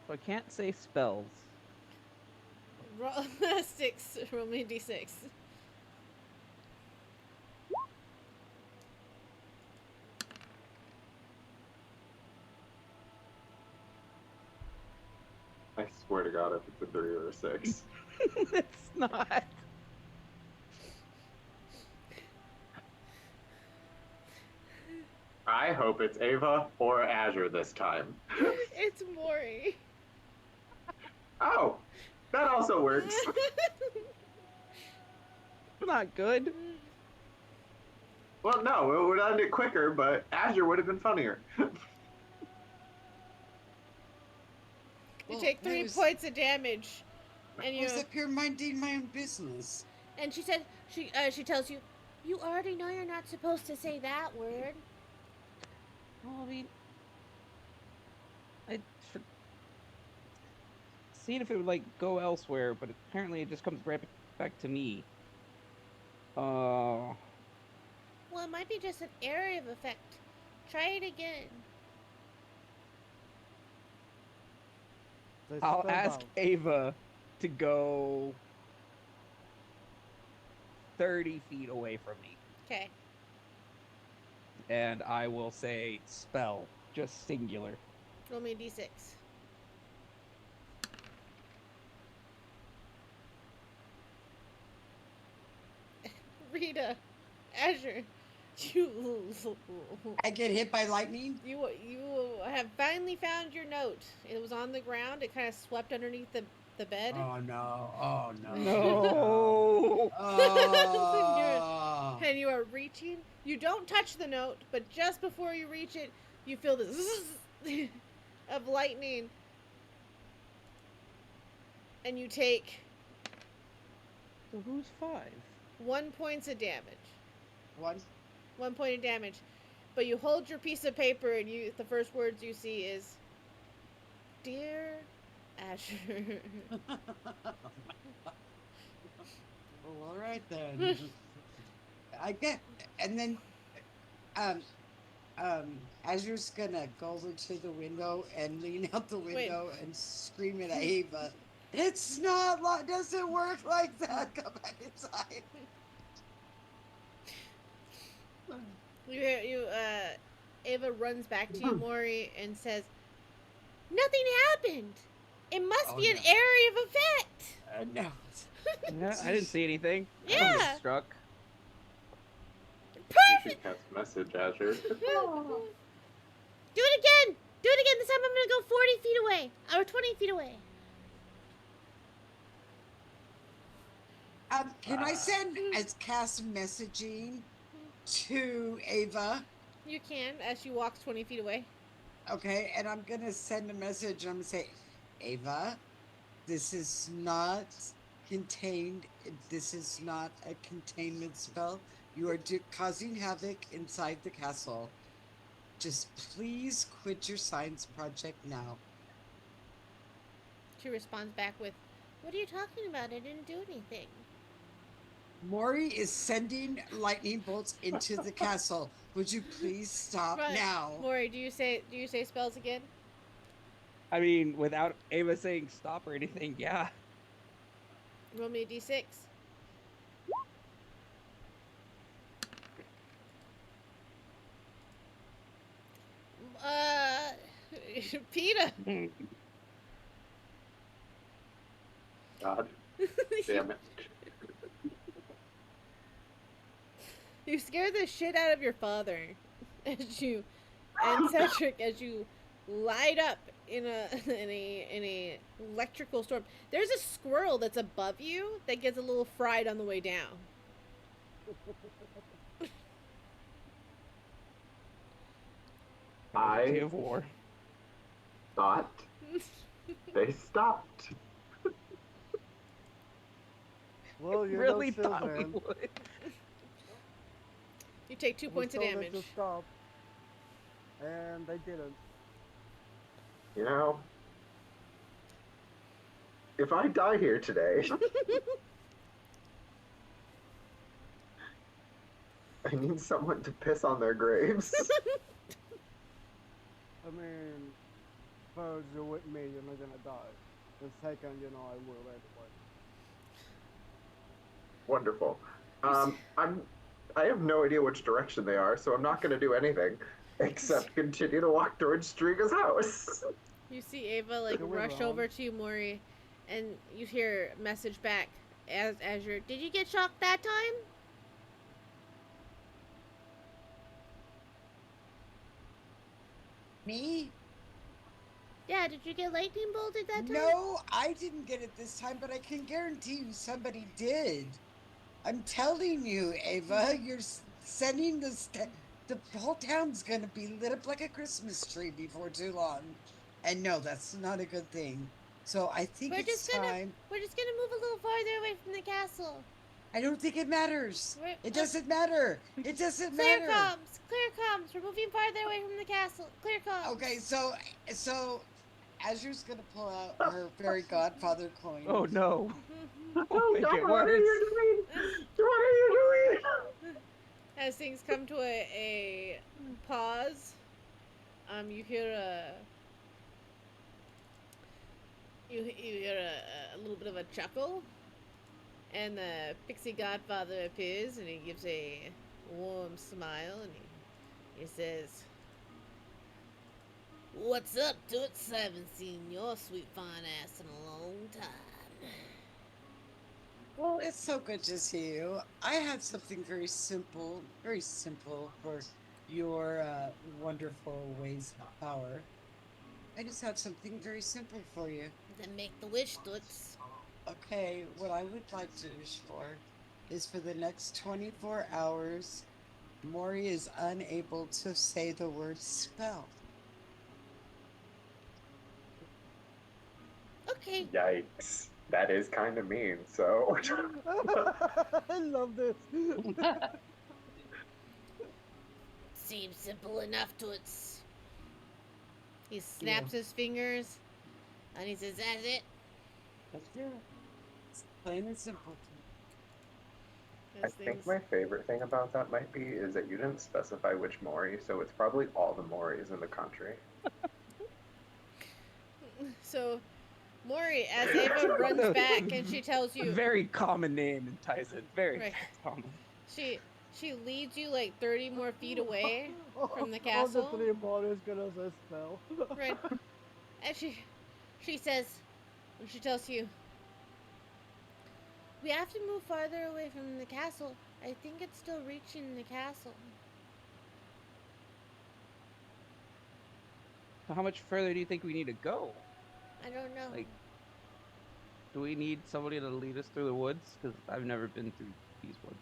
So I can't say spells.
Roll 6. Roll me a d6.
I swear to God, if it's a 3 or a 6.
It's not.
I hope it's Ava or Azure this time.
It's Maury.
Oh, that also works.
Not good.
Well, no, it would end it quicker, but Azure would have been funnier.
You
Well,
take 3
there's-
points of damage, and
I
you.
was up here minding my own business.
And she said she tells you, you already know you're not supposed to say that word.
Well, I mean, I seen if it would like go elsewhere, but apparently it just comes right back to me.
Well, it might be just an area of effect. Try it again.
They
I'll
spelled
ask
out.
Ava to go 30 feet away from me,
Okay.
and I will say spell, just singular.
Roll me a d6. Rita, Azure,
I get hit by lightning.
you have finally found your note. It was on the ground. It kind of swept underneath the bed.
Oh no! Oh no!
No.
Oh.
And you are reaching. You don't touch the note, but just before you reach it, you feel the zzz of lightning. And you take
So who's 5?
1 point of damage.
One.
1 point of damage. But you hold your piece of paper and the first words you see is, Dear Azure.
Well, all right then. I get, and then, Azure's gonna go over to the window and lean out the window and scream at Ava. It's not like, doesn't work like that. Come back inside.
Ava runs back to you, Maury, and says, Nothing happened. It must
Oh,
be an
no.
area of effect.
No.
Yeah, I didn't see anything. I
Yeah.
was struck.
You
Perfect.
should cast message, Azure.
Do it again. Do it again. This time I'm going to go 40 feet away. Or 20 feet away.
Can I send as cast messaging to Ava?
You can, as she walks 20 feet away.
Okay, and I'm gonna send a message. I'm gonna say, Ava, this is not contained. This is not a containment spell. You are causing havoc inside the castle. Just please quit your science project now.
She responds back with, What are you talking about? I didn't do anything.
Maury is sending lightning bolts into the castle. Would you please stop
Right.
now?
Maury, do you say spells again?
I mean, without Ava saying stop or anything, yeah.
Roll me a d6. Uh, PETA.
God damn it.
You scare the shit out of your father as you and Cedric as you light up in a electrical storm. There's a squirrel that's above you that gets a little fried on the way down.
Casualty
I
of war.
thought they stopped.
Well, you
Really
know,
thought we
Sylvan,
would.
You take 2
was
points of
told them
damage.
to stop, and they didn't.
You know, if I die here today, I need someone to piss on their graves.
I mean, first you're with me, you're not gonna die. The second, you know, I will anyway.
Wonderful. I have no idea which direction they are, so I'm not going to do anything except continue to walk towards Striga's house.
You see Ava like
You're
rush
wrong.
over to you, Maury, and you hear a message back as you're. Did you get shocked that time?
Me?
Yeah. Did you get lightning bolted that time?
No, I didn't get it this time, but I can guarantee you somebody did. I'm telling you, Ava, you're sending the whole town's gonna be lit up like a Christmas tree before too long. And no, that's not a good thing. So I think
We're
it's
just gonna
time.
we're just gonna move a little farther away from the castle.
I don't think it matters.
We're-
It doesn't matter. It doesn't
Clear
matter.
comms. Clear comms. We're moving farther away from the castle. Clear comms.
Okay, so Azure's gonna pull out her fairy godfather coin.
Oh no.
Oh,
Make
God,
it
what are
worse.
you doing? What are you doing?
As things come to a pause, you hear you hear a little bit of a chuckle, and the pixie godfather appears, and he gives a warm smile, and he says, "What's up, Toots? I haven't seen your sweet fine ass in a long time."
Well, it's so good to see you. I have something very simple for your wonderful ways of power. I just have something very simple for you.
Then make the wish, Toots.
Okay, what I would like to wish for is for the next 24 hours, Maury is unable to say the word spell.
Okay.
Yikes. That is kind of mean, so.
I love this.
Seems simple enough, Toots. He snaps his fingers, and he says, "That's it."
That's it. It's plain and simple.
I think my favorite thing about that might be is that you didn't specify which Mori, so it's probably all the Moris in the country.
So, Maury, as Ava runs back and she tells
A
you,
very common name in Tyson. Very
Right.
common.
she leads you like 30 more feet away from the
All
castle.
the three bodies gonna say spell.
Right. And she says, and she tells you, "We have to move farther away from the castle. I think it's still reaching the castle."
So how much further do you think we need to go?
I don't know.
Like, do we need somebody to lead us through the woods? Because I've never been through these woods.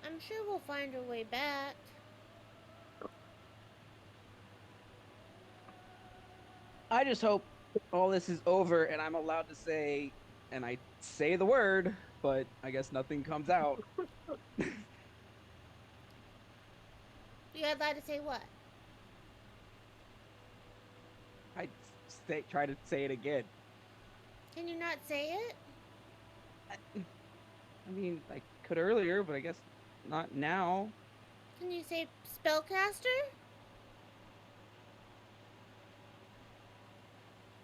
I'm sure we'll find our way back.
I just hope all this is over and I'm allowed to say, and I say the word, but I guess nothing comes out.
You're allowed to say what?
I try to say it again.
Can you not say it?
I mean, I could earlier, but I guess not now.
Can you say spellcaster?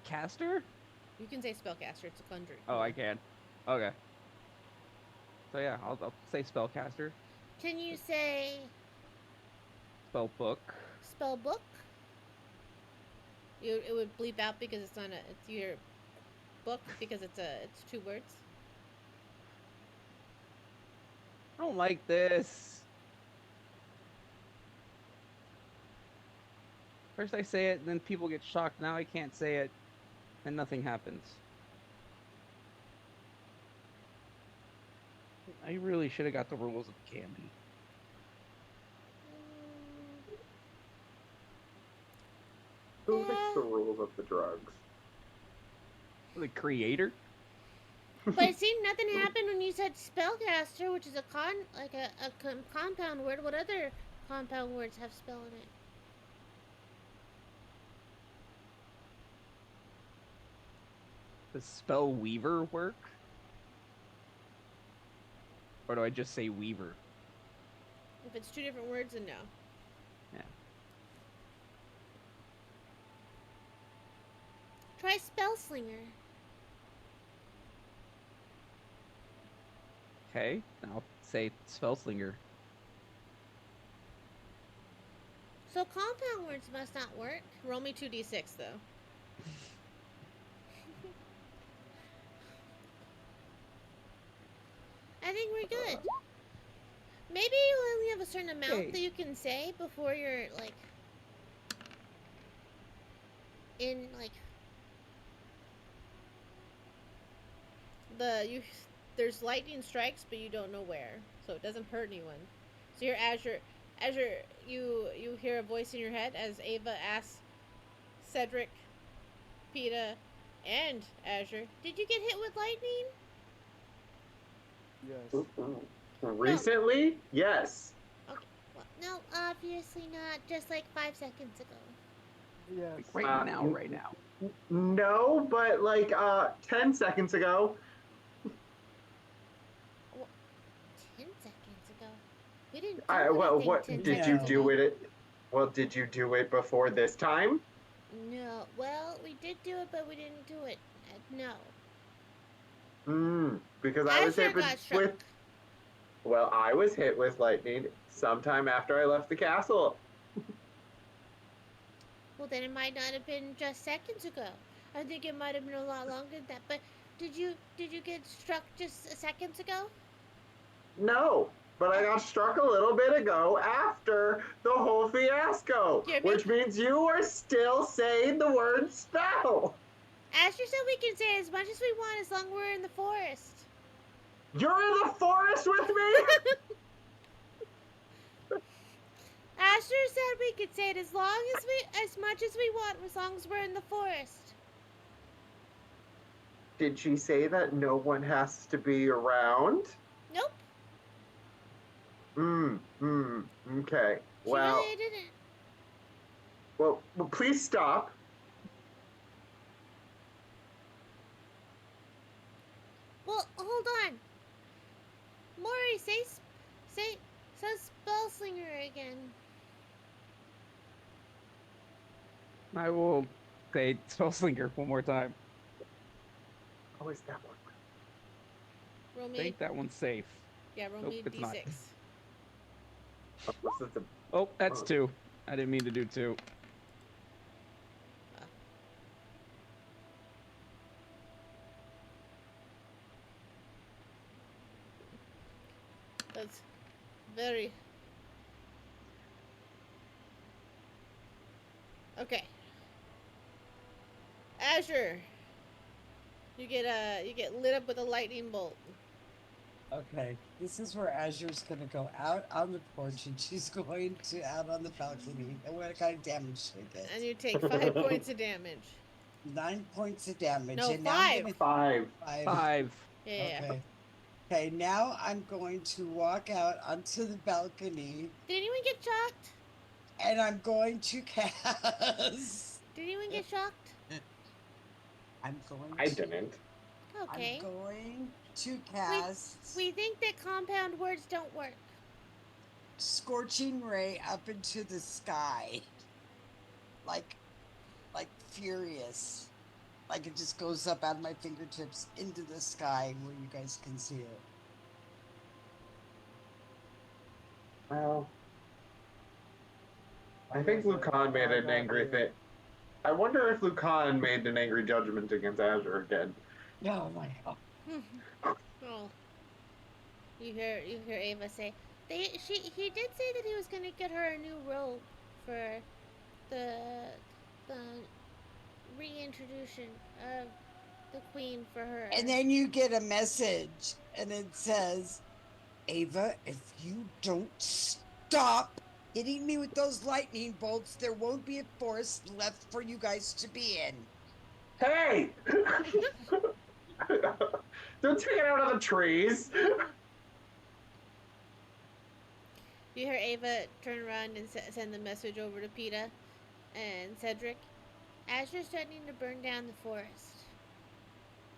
caster?
You can say spellcaster. It's a conjuring.
Oh, I can. Okay. So yeah, I'll say spellcaster.
Can you say
Spell book.
spell book? It would bleep out because it's not it's your book because it's 2 words.
I don't like this. First I say it, and then people get shocked. Now I can't say it, and nothing happens. I really should have got the rules of Candy.
Who makes the rules of the drugs?
The creator?
But see, nothing happened when you said spellcaster, which is a compound word. What other compound words have spell in it?
Does spell weaver work? Or do I just say weaver?
If it's 2 different words, then no.
Yeah.
Try spellslinger.
Okay, I'll say spellslinger.
So compound words must not work. Roll me 2d6 though. I think we're good. Maybe you only have a certain amount
Okay.
that you can say before you're like in like there's lightning strikes, but you don't know where, so it doesn't hurt anyone. So you're Azure, you hear a voice in your head as Ava asks Cedric, Peta, and Azure, did you get hit with lightning?
Yes.
Recently? Yes.
Okay. Well, no, obviously not. Just like 5 seconds ago.
Yes.
Like right now.
No, but like 10 seconds ago.
10 seconds ago. We didn't do
Well,
anything
what
10
did you
seconds
do
ago.
it? Well, did you do it before this time?
No. Well, we did do it, but we didn't do it. No.
Because I was
Azure
hit
got struck.
with. Well, I was hit with lightning sometime after I left the castle.
Well, then it might not have been just seconds ago. I think it might have been a lot longer than that. But did you get struck just seconds ago?
No, but I got struck a little bit ago after the whole fiasco,
You're
which means you are still saying the word spell.
Azure said we can say as much as we want as long as we're in the forest.
You're in the forest with me?
Azure said we could say it as much as we want as long as we're in the forest.
Did she say that no one has to be around?
Nope.
Okay.
She
Well,
really didn't.
well, please stop.
Well, hold on. Maury, say spellslinger again.
I will say spellslinger one more time.
Oh, is that one?
Roll
I
me.
think that one's safe.
Yeah, roll
Nope,
me
it's
d6.
not.
Oh, this is the.
Oh, that's
Oh.
2. I didn't mean to do 2.
That's very. Okay. Azure. You get lit up with a lightning bolt.
Okay, this is where Azure's gonna go out on the porch and she's going to out on the balcony. And what kind of damage should I get?
And you take 5 points of damage.
9 points of damage.
No,
and now I'm
5.
gonna-
5.
5.
5.
Yeah.
Okay. Okay, now I'm going to walk out onto the balcony
Did anyone get shocked?
and I'm going to cast.
Did anyone get shocked?
I'm going
I
to,
didn't.
Okay.
I'm going to cast
We think that compound words don't work.
Scorching Ray up into the sky. Like furious. Like it just goes up out of my fingertips into the sky where you guys can see it.
Well, I
Like
think
said,
Lucan made
I'm
an
not
angry
here.
thing. I wonder if Lucan made an angry judgment against Azure again.
Oh my god.
Oh, you hear Ava say, he did say that he was gonna get her a new robe for the the reintroduction of the queen for her.
And then you get a message and it says, Ava, if you don't stop hitting me with those lightning bolts, there won't be a forest left for you guys to be in.
Hey! Don't take it out of the trees.
You hear Ava turn around and send the message over to Peta and Cedric. Azure's threatening to burn down the forest.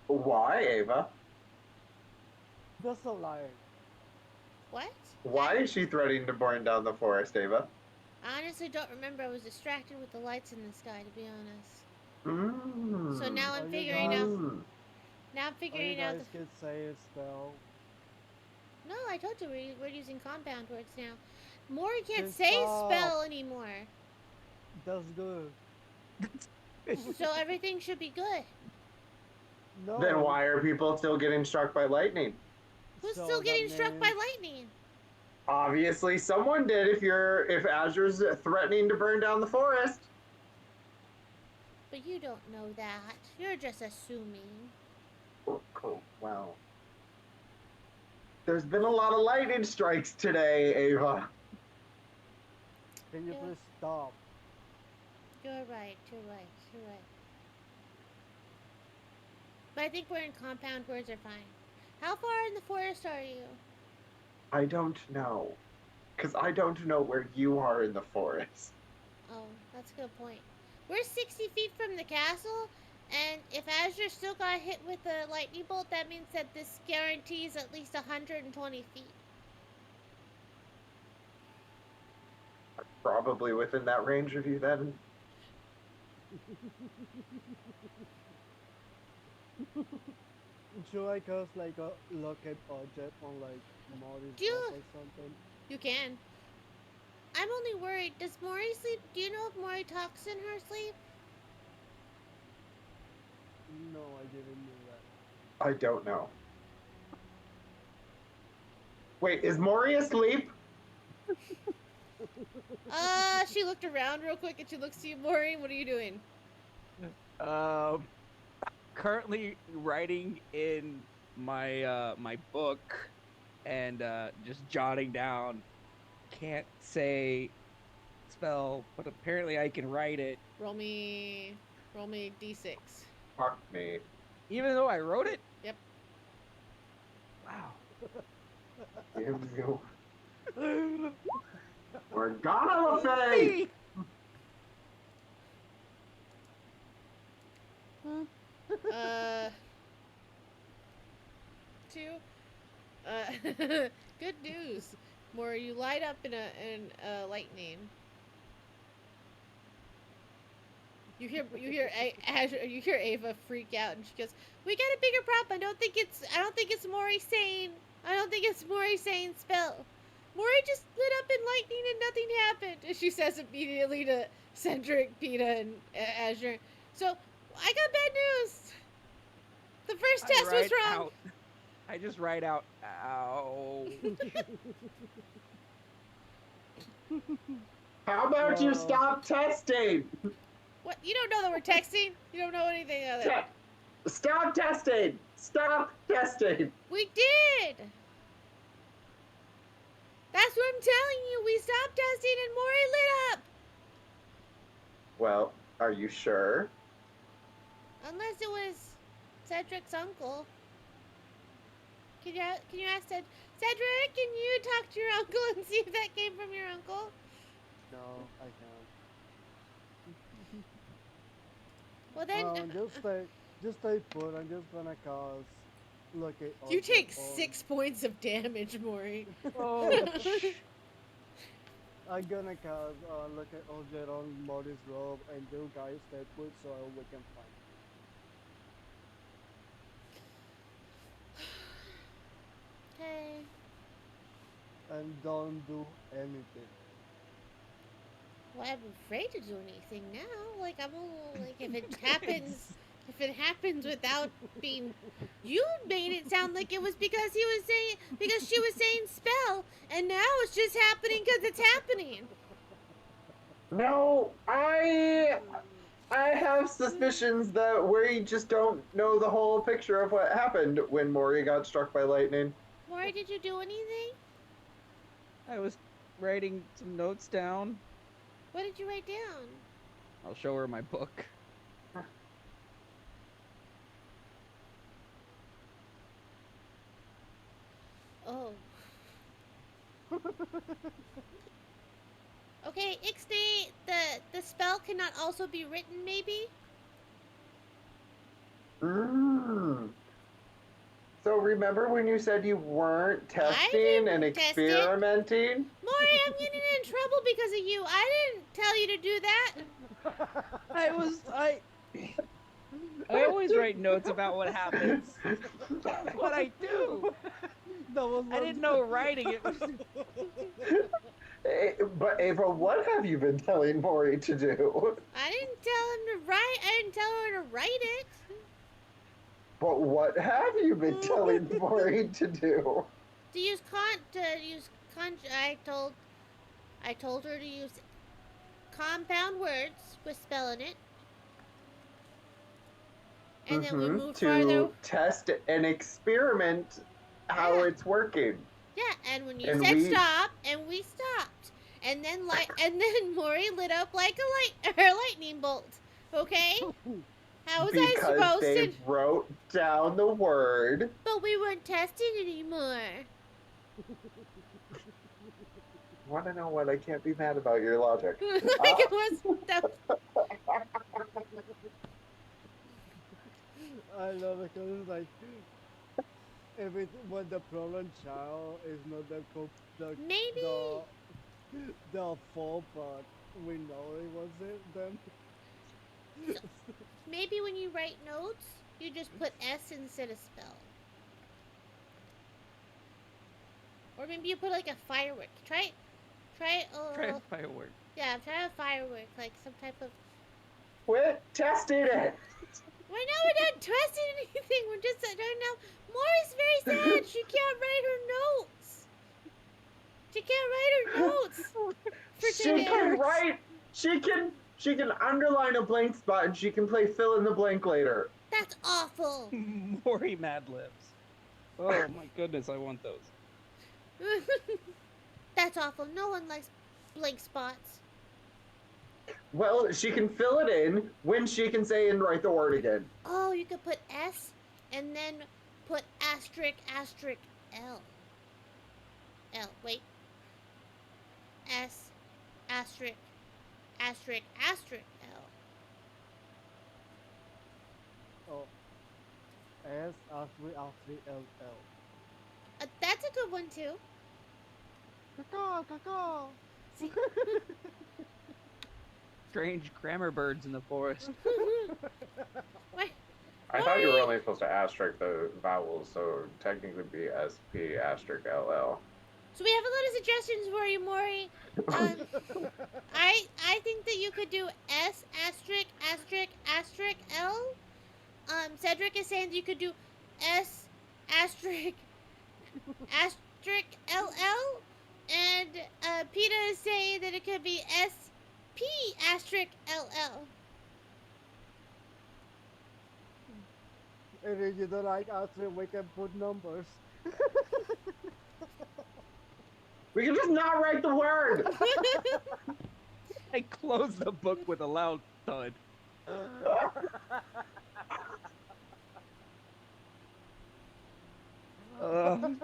Why, Ava?
That's a lie.
What?
Why is she threatening to burn down the forest, Ava?
I honestly don't remember. I was distracted with the lights in the sky, to be honest.
Mm.
So now I'm
Are you
figuring
guys-
out.
Mm.
Now I'm
All you
figuring out
guys
the.
could say a spell.
No, I told you we're using compound words now. Mori can't
Then
say
stop.
spell anymore,
That's good.
so everything should be good.
No.
Then why are people still getting struck by lightning?
Who's
So
still
that
getting struck by
means-
lightning?
Obviously, someone did. If Azure's threatening to burn down the forest.
But you don't know that. You're just assuming.
Oh, cool. Wow. There's been a lot of lightning strikes today, Ava.
Can you
Yeah.
please stop?
You're right. You're right. You're right. But I think we're in compound words are fine. How far in the forest are you?
I don't know. Because I don't know where you are in the forest.
Oh, that's a good point. We're 60 feet from the castle, and if Azure still got hit with a lightning bolt, that means that this guarantees at least 120 feet.
Probably within that range of you then.
Should I cast like a locket object on like Molly's
Do you-
robe or something?
You can. I'm only worried. Does Mori sleep? Do you know if Mori talks in her sleep?
No, I didn't know that.
I don't know. Wait, is Mori asleep?
She looked around real quick and she looks to you, Mori. What are you doing?
Currently writing in my my book and just jotting down. Can't say spell, but apparently I can write it,
Roll me d6.
Fuck me.
even though I wrote it.
Yep.
Wow.
Damn you. We're gonna LaFay!
Two. Good news. Mori, you light up in a lightning. You hear you hear Ava freak out and she goes, "We got a bigger problem. I don't think it's Mori saying spell. Mori just lit up in lightning and nothing happened." And she says immediately to Cedric, Peta, and Azure. So I got bad news. The first
I
test was
write
wrong.
out- I just write out, ow.
How about you
No.
stop testing?
What? You don't know that we're texting? You don't know anything of that.
Stop testing! Stop testing!
We did. That's what I'm telling you. We stopped testing and Mori lit up.
Well, are you sure?
Unless it was Cedric's uncle. Can you ask Cedric? Can you talk to your uncle and see if that came from your uncle?
No, I can't.
Well then,
Just stay put. I'm just gonna cast locket
you
object
take
on-
6 points of damage, Mori.
Oh,
I'm gonna cast locket object on Molly's robe and you guys stay put so we can find. and don't do anything.
Well, I'm afraid to do anything now. Like I'm all like if it happens without being, you made it sound like it was because she was saying spell, and now it's just happening because it's happening.
No, I have suspicions that we just don't know the whole picture of what happened when Mori got struck by lightning.
Maury, did you do anything?
I was writing some notes down.
What did you write down?
I'll show her my book.
Oh. Okay, Ixnay, the spell cannot also be written, maybe?
So remember when you said you weren't testing and
didn't test it.
experimenting?
Maury, I'm getting in trouble because of you. I didn't tell you to do that.
I always write notes about what happens. That's what I do. I didn't know writing it was.
But Ava, what have you been telling Mori to do?
I didn't tell him to write. I didn't tell her to write it.
But what have you been telling Mori to do?
To use I told her to use compound words with spell in it. And then we moved
to
farther.
test and experiment how it's working.
Yeah, and when you
And
said
we-
stop, and we stopped, and then Maury lit up like a lightning bolt. Okay, how was I
Because
supposed
they
to?
wrote down the word.
But we weren't testing anymore.
Want to know what? I can't be mad about your logic.
Like it was.
I love it because it's like when the problem child is not
Maybe.
the fault, but we know it wasn't them.
Maybe when you write notes, you just put S instead of spell. Or maybe you put like a firework. Try
Try a firework.
Yeah, try a firework, like some type of.
Quit testing it.
Right now we're not testing anything. We're just right now. Maury's very sad. She can't write her notes. She can't write her notes. For
She
today.
can write. She can underline a blank spot and she can play fill in the blank later.
That's awful.
Maury Mad Libs. Oh my goodness, I want those.
That's awful. No one likes blank spots.
Well, she can fill it in when she can say and write the word again.
Oh, you could put S and then put asterisk asterisk L. Wait. S asterisk asterisk asterisk L.
Oh, S R3 L.
That's a good one too.
Caw.
See?
Strange grammar birds in the forest.
Why?
I thought you were only supposed to asterisk the vowels, so technically be SP asterisk LL.
So we have a lot of suggestions for you, Maury. I think that you could do S asterisk asterisk asterisk L. Cedric is saying that you could do S asterisk asterisk LL, and PETA is saying that it could be SP asterisk LL.
And if you don't like answering, we can put numbers.
We can just not write the word.
I closed the book with a loud thud.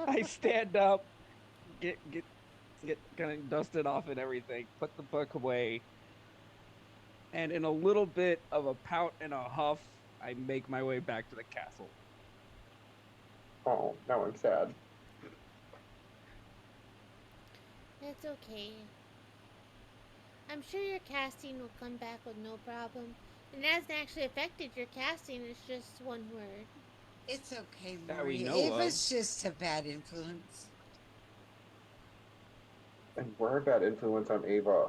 I stand up, get kind of dusted off and everything, put the book away, and in a little bit of a pout and a huff, I make my way back to the castle.
Oh, now I'm sad.
It's okay. I'm sure your casting will come back with no problem. It hasn't actually affected your casting, it's just one word.
It's okay,
That we
Maury.
know
It
of.
was just a bad influence.
And we're a bad influence on Ava.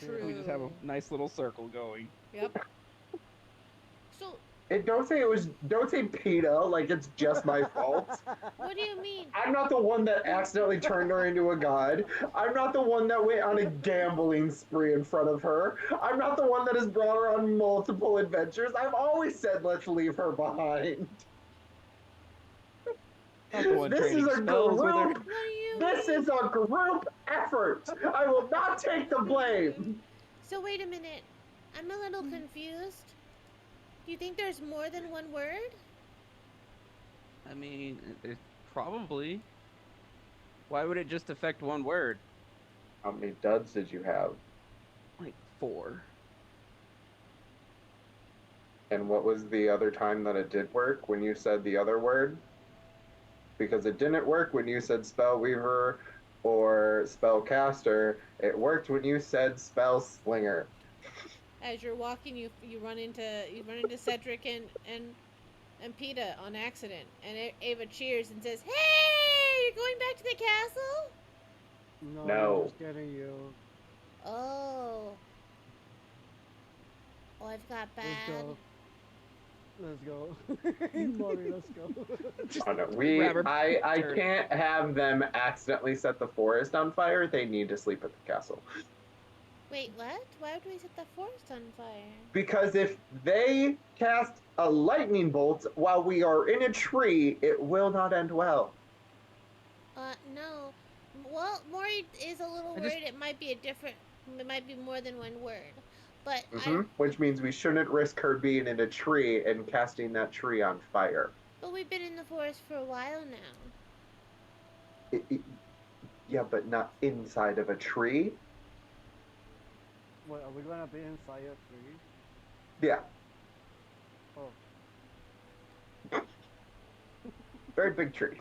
True.
We just have a nice little circle going.
Yep. So,
And don't say PETA like it's just my fault.
what do you mean?
I'm not the one that accidentally turned her into a god. I'm not the one that went on a gambling spree in front of her. I'm not the one that has brought her on multiple adventures. I've always said let's leave her behind.
Not the one
This is
trading
a
spells with her.
group.
What do you
This
mean?
is a group effort. I will not take the blame.
So wait a minute. I'm a little confused. Do you think there's more than one word?
I mean, probably. Why would it just affect one word?
How many duds did you have?
Like 4.
And what was the other time that it did work when you said the other word? Because it didn't work when you said spellweaver or spellcaster. It worked when you said spell slinger.
As you're walking, you run into Cedric and PETA on accident, and Ava cheers and says, "Hey, you're going back to the castle?"
No.
I'm just getting you.
Oh. Oh, I've got bad.
Let's go. Mori, let's go.
Oh, no.
Grab her
I
picture.
can't have them accidentally set the forest on fire. They need to sleep at the castle.
Wait, what? Why would we set the forest on fire?
Because if they cast a lightning bolt while we are in a tree, it will not end well.
No. Well, Maury is a little
I just-
worried it might be more than one word. But
Which means we shouldn't risk her being in a tree and casting that tree on fire.
but we've been in the forest for a while now.
Yeah, but not inside of a tree.
Wait, are we gonna be inside a tree?
Yeah,
Oh.
very big tree.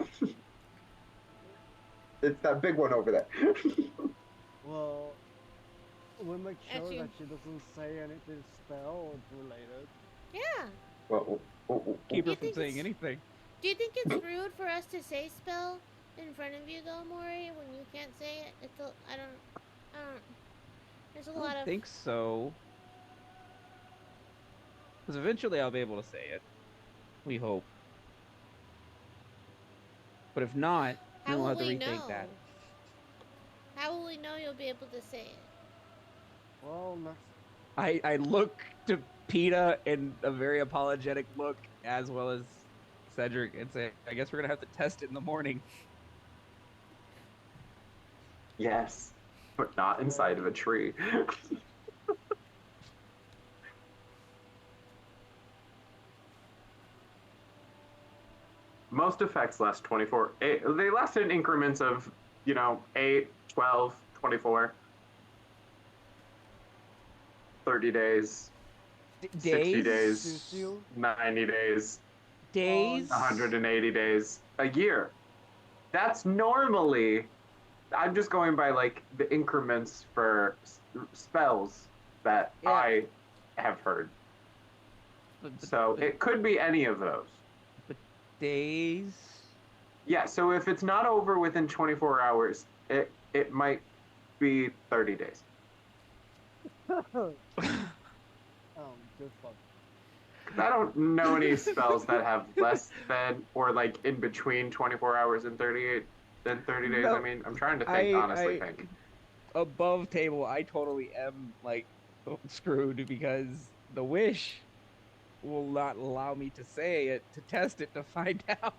It's that big one over there.
Well, we'll make sure
Actually-
that she doesn't say anything spell related.
Yeah.
Well,
Keep
You
her from
think
saying
it's-
anything.
Do you think it's rude for us to say spell in front of you though, Maury, when you can't say it? I don't. There's a
I
lot
don't
of.
think so. Because eventually I'll be able to say it. We hope. But if not,
How
then we'll
will
have to
we
rethink
know?
that.
How will we know you'll be able to say it?
Well, next.
I look to PETA in a very apologetic look, as well as Cedric, and say, I guess we're going to have to test it in the morning.
yes, but not inside of a tree. Most effects last 24. They last in increments of, 8, 12, 24, 30 days, 60 days,
Still?
90 days,
Days?
180 days, a year. That's normally, I'm just going by like the increments for spells that
Yeah.
I have heard. So it could be any of those.
Days?
Yeah, so if it's not over within 24 hours, it might be 30 days.
Good fun.
'Cause I don't know any spells that have less than or like in between 24 hours and 30 days.
No,
I mean, I'm trying to think, honestly think.
Above table, I totally am, like, screwed because the wish will not allow me to say it, to test it, to find out.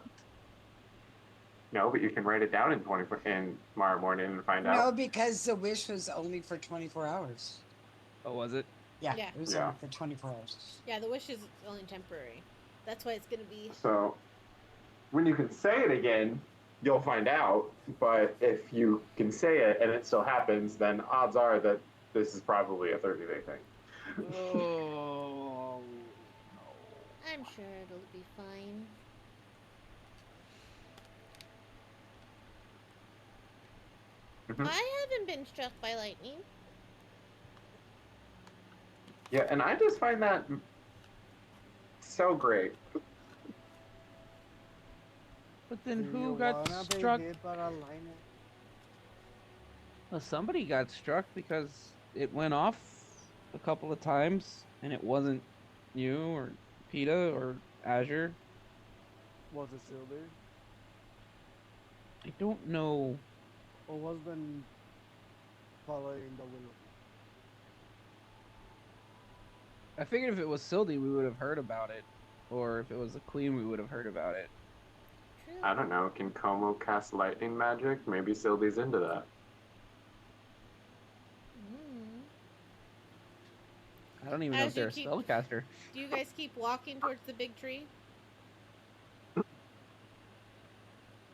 No, but you can write it down in tomorrow morning and find
No,
out.
because the wish was only for 24 hours.
Oh, was it?
Yeah,
Yeah.
it was
Yeah.
only for 24 hours.
Yeah, the wish is only temporary. That's why it's gonna be.
So when you can say it again, you'll find out. But if you can say it and it still happens, then odds are that this is probably a 30-day thing.
Oh,
I'm sure it'll be fine.
Mhm.
I haven't been struck by lightning.
Yeah, and I just find that so great.
But then
Do
who
you
got
wanna be
struck?
hit by a lightning?
Somebody got struck because it went off a couple of times, and it wasn't you or PETA or Azure.
Was it Sylvie?
I don't know.
Or was been following the willow?
I figured if it was Sildy, we would have heard about it, or if it was the Queen, we would have heard about it.
True.
I don't know. Can Como cast lightning magic? Maybe Sylvie's into that.
Mm.
I don't even know
As
if they're a
you
spellcaster.
Do you guys keep walking towards the big tree?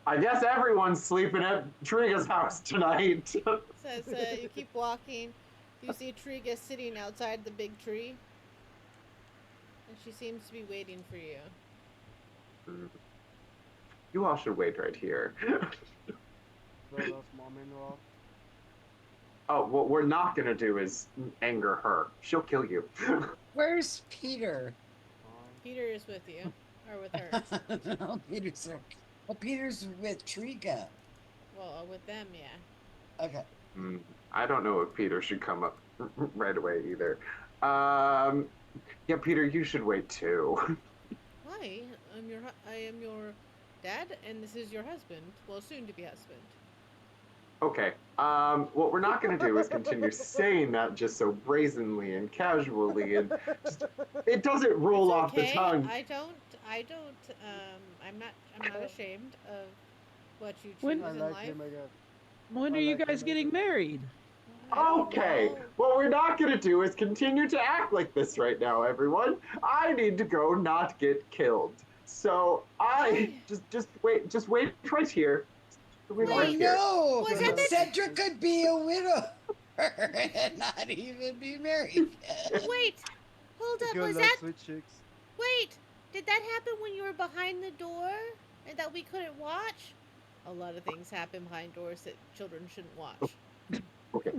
I guess everyone's sleeping at Triga's house tonight.
Says you keep walking. You see Triga sitting outside the big tree. And she seems to be waiting for you.
You all should wait right here.
So that's mom-in-law.
Oh, what we're not gonna do is anger her. She'll kill you.
Where's Peter?
Peter is with you. Or with her.
No, Peter's with Triga.
Well, with them, yeah.
Okay.
I don't know if Peter should come up right away either. Yeah, Peter, you should wait too.
Hi, I am your dad, and this is your husband. Well, soon to be husband.
Okay. What we're not going to do is continue saying that just so brazenly and casually, and just, it doesn't roll
It's
off the
okay.
tongue.
I'm not ashamed of what you choose
When-
I
in
like
life.
him again.
When
I
are you
like
guys
him
getting
better.
married?
I don't
Okay,
know.
what we're not going to do is continue to act like this right now, everyone. I need to go not get killed. So just wait right here. Wait right
Wait.
here.
No!
Was that the-
Cedric could be a widow and not even be married.
Wait, hold up.
Good
Was
luck,
that?
sweet chicks.
Wait, did that happen when you were behind the door and that we couldn't watch? A lot of things happen behind doors that children shouldn't watch.
Okay.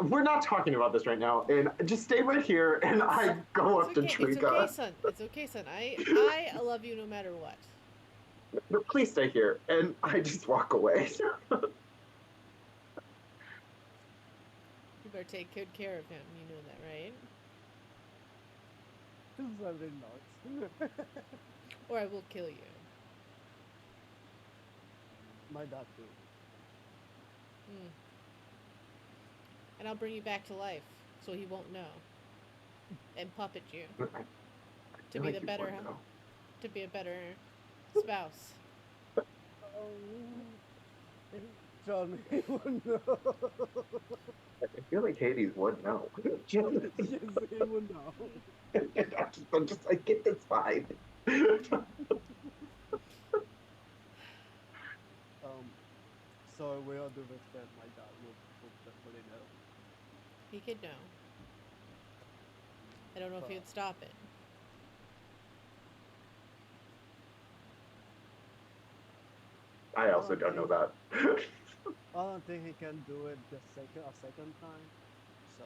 We're not talking about this right now, and just stay right here, and I go up to
It's
Triga.
okay, son. It's okay, son. I love you no matter what.
No, please stay here, and I just walk away.
You better take good care of him. You know that, right?
Something nuts.
Or I will kill you.
My dad too.
Mm. And I'll bring you back to life, so he won't know. And puppet you to be the better, to be a better spouse.
John, he would know.
I feel like Hades would know.
Yes, he would know.
I get this vibe.
So we all do this that my dad would definitely know.
He could know. I don't know if he would stop it.
I also don't know that.
I don't think he can do it a second time. So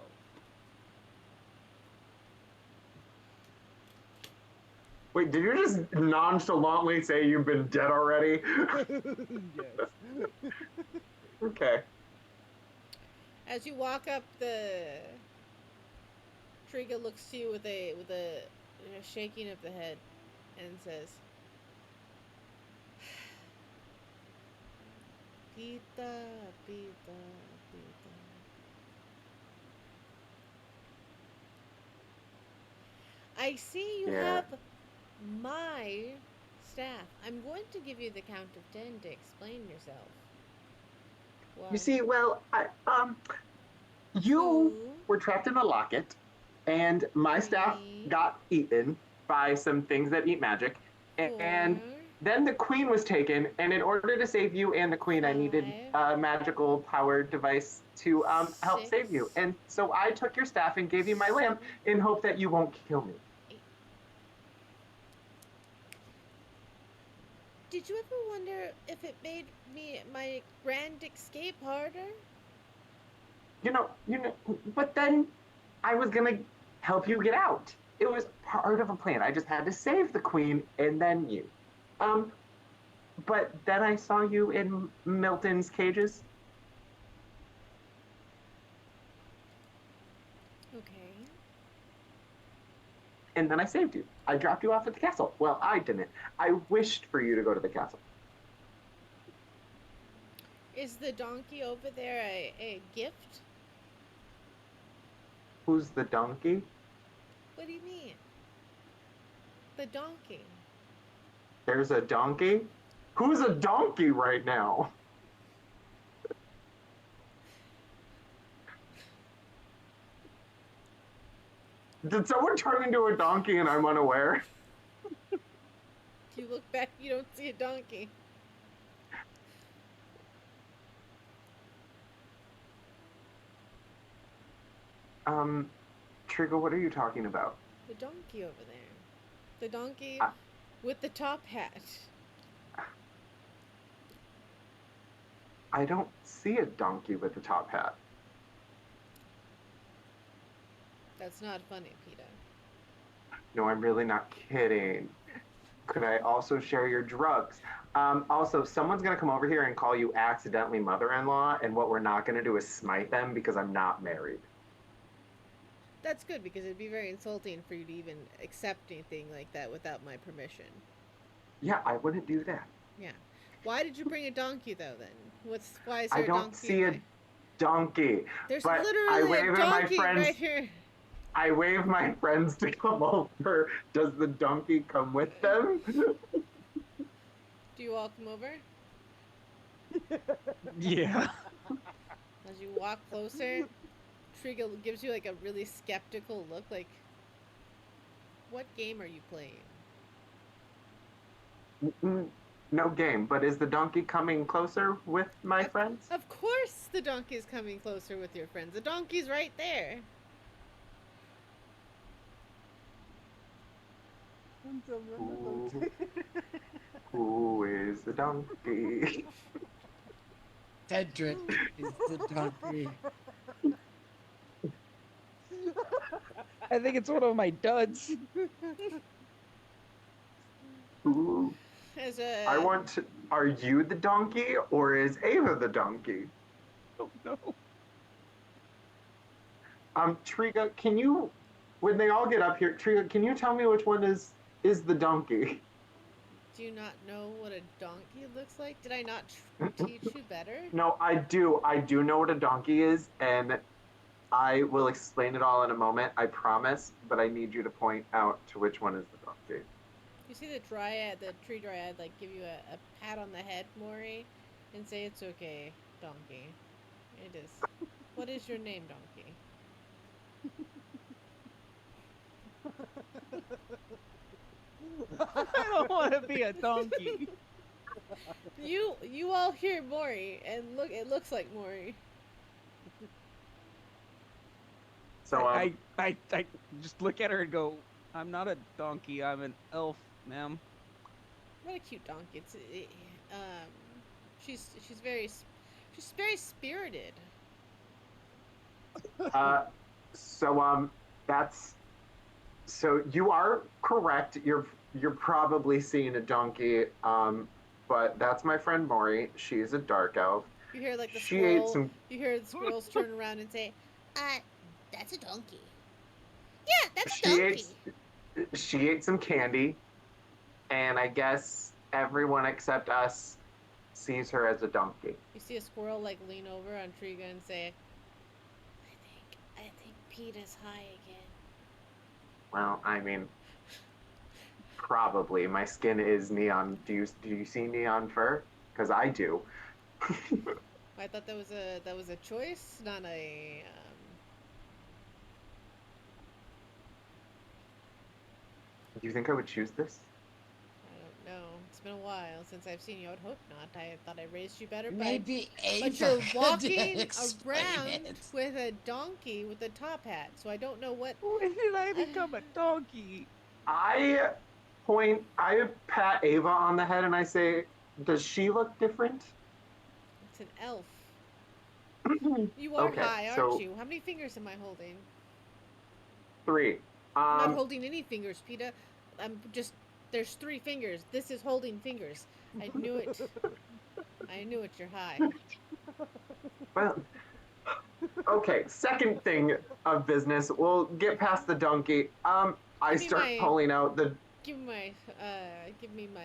Wait, did you just nonchalantly say you've been dead already?
yes.
Okay.
As you walk up, the Triga looks to you with a shaking of the head, and says, "Pita, pita, pita." I see you
Yeah.
have my staff. I'm going to give you the count of 10 to explain yourself.
You see, well, you
two,
were trapped in a locket, and my staff
three,
got eaten by some things that eat magic, and
four,
then the queen was taken, and in order to save you and the queen, I needed a magical powered device to help save you.
Six.
And so I took your staff and gave you my lamp in hope that you won't kill me.
Did you ever wonder if it made my grand escape harder?
You know, but then I was gonna help you get out. It was part of a plan. I just had to save the queen and then you. But then I saw you in Milton's cages,
Okay.
And then I saved you. I dropped you off at the castle. Well, I didn't. I wished for you to go to the castle.
Is the donkey over there a gift?
Who's the donkey?
What do you mean? The donkey.
There's a donkey? Who's a donkey right now? Did someone turn into a donkey and I'm unaware?
If you look back, you don't see a donkey.
Trigo, what are you talking about?
The donkey over there. The donkey
I-
with the top hat.
I don't see a donkey with a top hat.
That's not funny, Peter.
No, I'm really not kidding. Could I also share your drugs? Also, someone's gonna come over here and call you accidentally mother-in-law, and what we're not gonna do is smite them because I'm not married.
That's good because it'd be very insulting for you to even accept anything like that without my permission.
Yeah, I wouldn't do that.
Yeah. Why did you bring a donkey though then? Why is
I
there a
don't
donkey?
see
in
a
my-
donkey.
There's
but I
literally
wave
a
at my
donkey
friends.
right here.
I wave my friends to come over. Does the donkey come with them?
Do you all come over?
Yeah.
As you walk closer, Triga gives you like a really skeptical look, like, what game are you playing?
No game, but is the donkey coming closer with my friends?
Of course the donkey's coming closer with your friends. The donkey's right there.
Who is the donkey?
Cedric is the donkey.
I think it's one of my duds.
Who?
As a
I want to. Are you the donkey or is Ava the donkey?
Oh no.
Triga, can you, when they all get up here, Triga, can you tell me which one is the donkey?
Do you not know what a donkey looks like? Did I not teach you better?
No, I do. I do know what a donkey is, and I will explain it all in a moment, I promise, but I need you to point out to which one is the donkey.
You see the dryad, the tree dryad, like give you a pat on the head, Maury, and say it's okay, donkey. It is. What is your name, donkey?
I don't want to be a donkey.
You all hear Maury, and look, it looks like Maury.
So,
I just look at her and go, I'm not a donkey, I'm an elf, ma'am.
What a cute donkey. It's she's very spirited.
That's, so you are correct. You're probably seeing a donkey, but that's my friend Maury. She's a dark elf.
You hear like the
She
squirrel.
ate some.
You hear the squirrels turn around and say, that's a donkey. Yeah, that's a
She
donkey.
She ate some candy, and I guess everyone except us sees her as a donkey.
You see a squirrel like lean over on Triga and say, I think Pete is high again.
Well, I mean, probably. My skin is neon. Do you see neon fur? Because I do.
I thought that was a choice, not a.
Do you think I would choose this?
I don't know. It's been a while since I've seen you. I would hope not. I thought I raised you better,
Maybe Ava
but you're
could
walking
explain
around
it.
with a donkey with a top hat, so I don't know what.
When did I become a donkey?
I pat Ava on the head and I say, does she look different?
It's an elf. You are
Okay,
high, aren't
so-
you? How many fingers am I holding?
3.
I'm not holding any fingers, Peter. I'm just. There's 3 fingers. This is holding fingers. I knew it. I knew it. You're high.
Well, Okay, second thing of business. We'll get past the donkey. I
Give me
start
my-
pulling out the
give me my.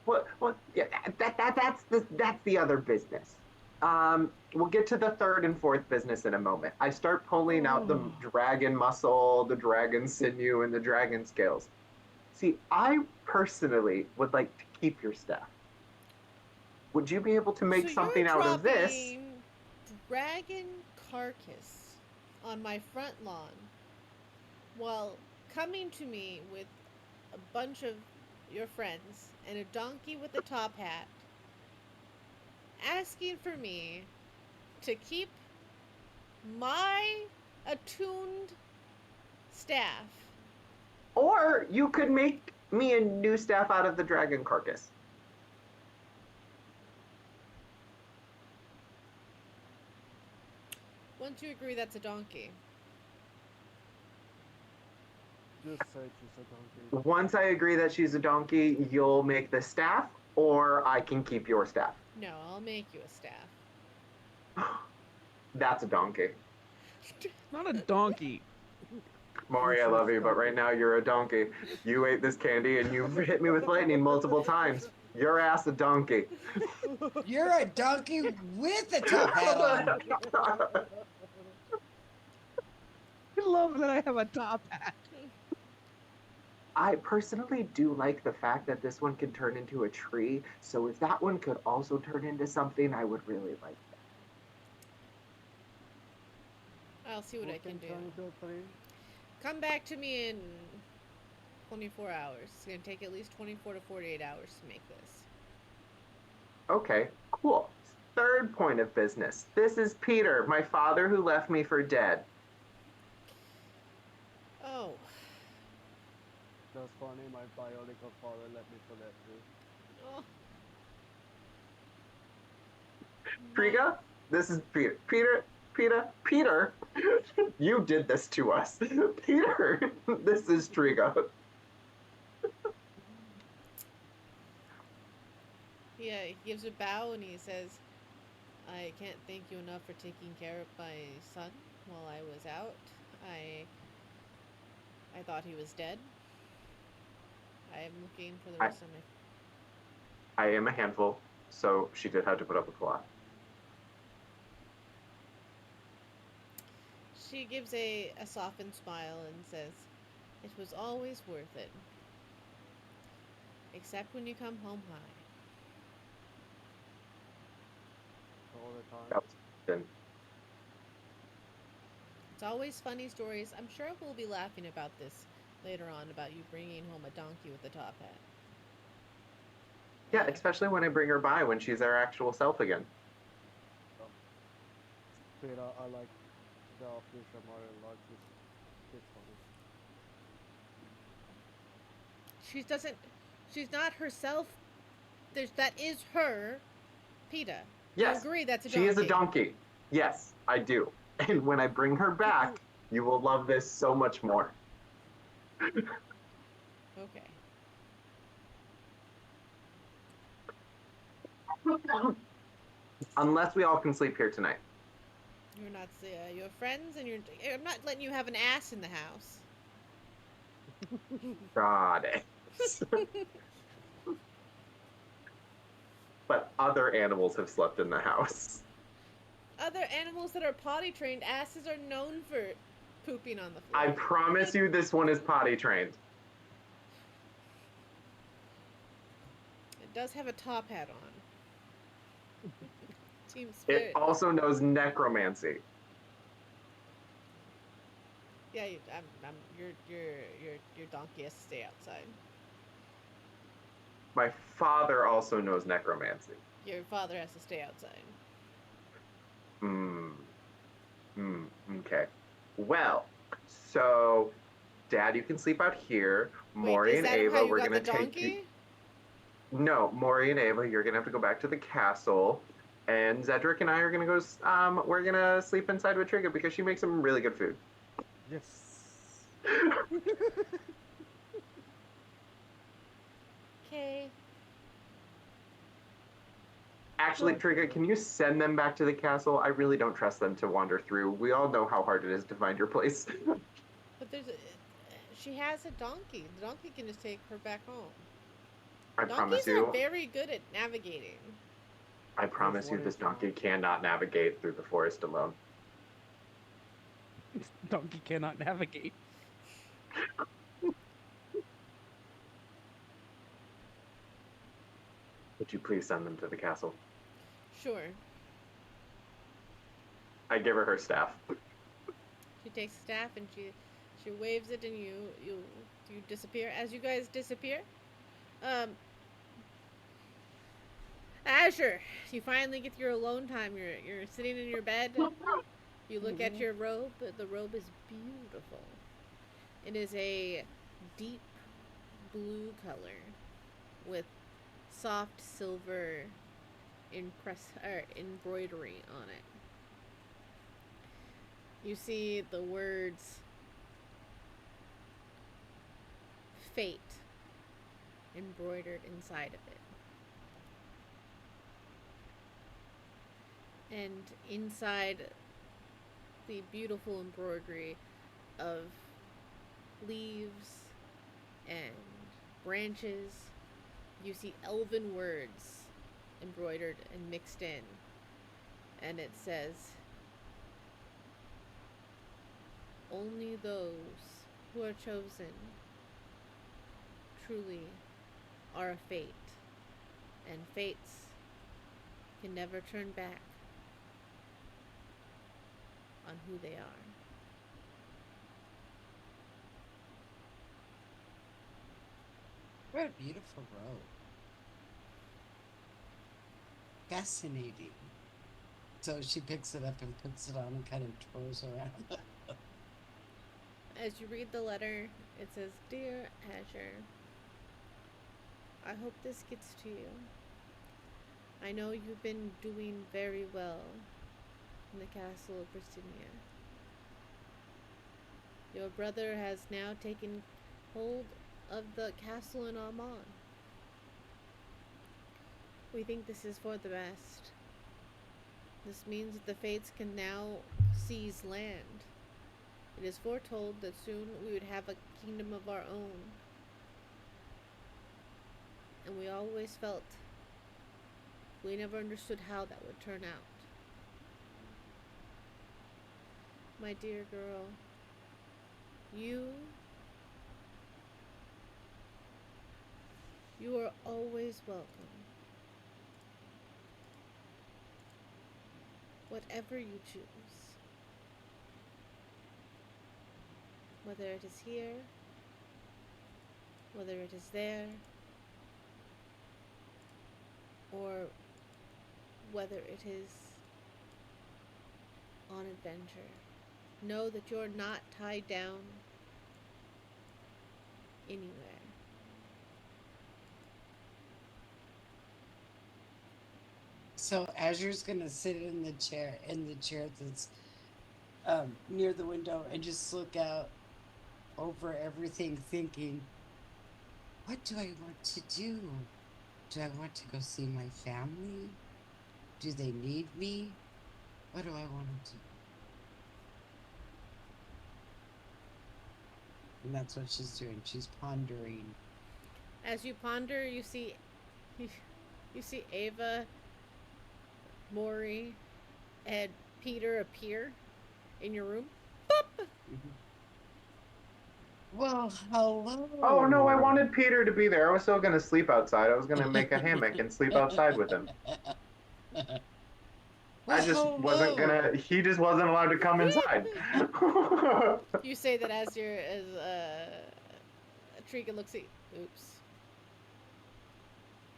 what yeah, that's the other business. We'll get to the third and fourth business in a moment. I start pulling out the dragon muscle, the dragon sinew, and the dragon scales. See, I personally would like to keep your stuff. Would you be able to make
So
something
you're
out of this?
dropping dragon carcass on my front lawn while coming to me with a bunch of your friends and a donkey with a top hat asking for me to keep my attuned staff.
Or you could make me a new staff out of the dragon carcass.
Once you agree that's a donkey.
Just say she's a donkey.
Once I agree that she's a donkey, you'll make the staff, or I can keep your staff.
No, I'll make you a staff.
That's a donkey.
Not a donkey.
Maury, I love you, but right now you're a donkey. You ate this candy and you've hit me with lightning multiple times. Your ass a donkey.
You're a donkey with a top hat on.
I love that I have a top hat.
I personally do like the fact that this one can turn into a tree, so if that one could also turn into something, I would really like that.
I'll see what I can do.
Turn into a tree.
Come back to me in 24 hours. It's going to take at least 24 to 48 hours to make this.
Okay, cool. Third point of business. This is Peter, my father who left me for dead.
Oh,
That's funny, my biological father let me for that too.
oh.
Triga, this is Peter. Peter, you did this to us. Peter, this is Triga.
Yeah, he gives a bow and he says, I can't thank you enough for taking care of my son while I was out. I thought he was dead. I am looking for the rest of my...
I am a handful, so she did have to put up with a lot.
She gives a softened smile and says, it was always worth it. Except when you come home high.
All the time.
That was then.
It's always funny stories. I'm sure we'll be laughing about this later on, about you bringing home a donkey with a top hat.
Yeah, especially when I bring her by when she's our actual self again.
Peter, I like the official Mario Lodge. It's funny.
She's not herself. That is her, PETA.
Yes,
You agree that's a
she
donkey.
is a donkey. Yes, I do. And when I bring her back, you will love this so much more.
Okay.
Unless we all can sleep here tonight.
You're not your friends, and I'm not letting you have an ass in the house.
Got it. But other animals have slept in the house.
Other animals that are potty trained, asses are known for pooping on the floor.
I promise you this one is potty trained.
It does have a top hat on. Seems
It
very...
also knows necromancy.
Yeah, your donkey has to stay outside.
My father also knows necromancy.
Your father has to stay outside.
Okay. Well, so, Dad, you can sleep out here. Maury
Wait, is
and
that
Ava,
how you
we're
got
gonna
the
take
donkey?
you. No, Maury and Ava, you're gonna have to go back to the castle. And Zedric and I are gonna go. We're gonna sleep inside with Trigga because she makes some really good food.
Yes.
Okay.
Actually, Trigga, can you send them back to the castle? I really don't trust them to wander through. We all know how hard it is to find your place.
But she has a donkey. The donkey can just take her back home.
I promise
Donkeys are
you,
very good at navigating.
I promise you, this donkey cannot navigate through the forest alone.
Donkey cannot navigate.
Would you please send them to the castle?
Sure.
I give her staff.
She takes the staff and she waves it, and you disappear. As you guys disappear, Azure, you finally get your alone time. You're sitting in your bed. You look at your robe. The robe is beautiful. It is a deep blue color with soft silver embroidery on it. You see the words fate embroidered inside of it. And inside the beautiful embroidery of leaves and branches, you see elven words embroidered and mixed in. And it says, only those who are chosen truly are a fate, and fates can never turn back on who they are.
What a beautiful robe. Fascinating. So she picks it up and puts it on and kind of twirls around.
As you read the letter, it says, Dear Azure, I hope this gets to you. I know you've been doing very well in the castle of Britannia. Your brother has now taken hold of the castle in Amon. We think this is for the best. This means that the Fates can now seize land. It is foretold that soon we would have a kingdom of our own. And we always felt we never understood how that would turn out. My dear girl, you are always welcome. Whatever you choose. Whether it is here, whether it is there, or whether it is on adventure. Know that you're not tied down anywhere.
So Azure's gonna sit in the chair that's near the window and just look out over everything, thinking, what do I want to do? Do I want to go see my family? Do they need me? What do I want to do? And that's what she's doing. She's pondering.
As you ponder, you see Ava, Maury, and Peter appear in your room. Boop!
Well, hello.
Oh no, I wanted Peter to be there. I was still gonna sleep outside. I was gonna make a hammock and sleep outside with him. I just wasn't gonna. He just wasn't allowed to come inside.
You say that as Triga looks at you. Oops.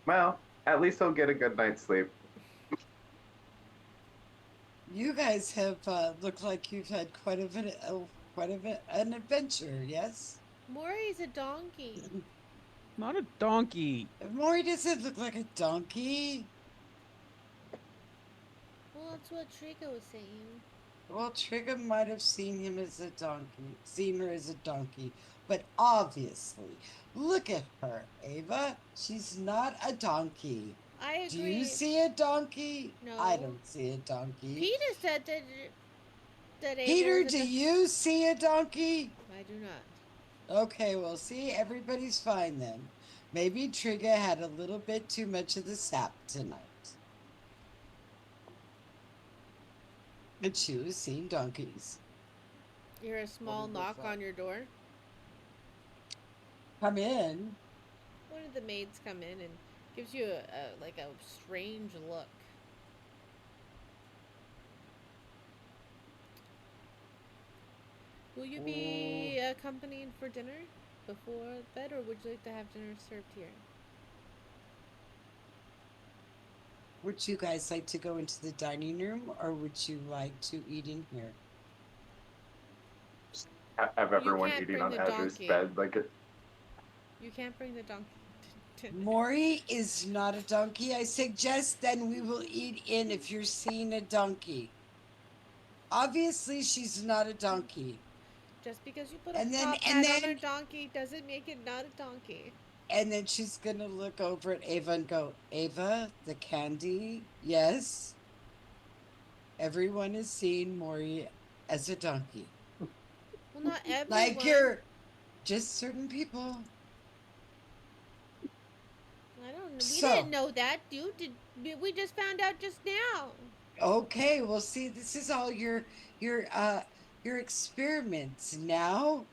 Well, at least he'll get a good night's sleep.
You guys have looked like you've had quite an adventure, yes?
Maury's a donkey.
Not a donkey.
Maury doesn't look like a donkey.
Well, that's what Triga was saying.
Well, Trigga might have seen her as a donkey, but obviously, look at her, Ava. She's not a donkey.
I agree.
Do you see a donkey?
No.
I don't see a donkey.
Peter said that Ava
Peter,
was a
do you see a donkey?
I do not.
Okay, well, see, everybody's fine then. Maybe Trigga had a little bit too much of the sap tonight. But she was seeing donkeys.
You hear a small
was
knock
that?
on your door.
Come in.
One of the maids come in and gives you a strange look. Will you be accompanied for dinner before bed, or would you like to have dinner served here?
Would you guys like to go into the dining room, or would you like to eat in here?
Have everyone
can't
eating
bring
on
the
Azur's
donkey.
bed like it.
You can't bring the donkey to dinner.
Maury is not a donkey. I suggest then we will eat in if you're seeing a donkey. Obviously, she's not a donkey.
Just because you put a
And then-
top
and
hat on a
then-
donkey doesn't make it not a donkey.
And then she's going to look over at Ava and go, Ava, the candy? Yes. Everyone is seeing Maury as a donkey.
Well, not everyone.
Like you're just certain people.
I don't know. We
So-
didn't know that, dude. We just found out just now.
Okay, well, see, this is all your experiments now.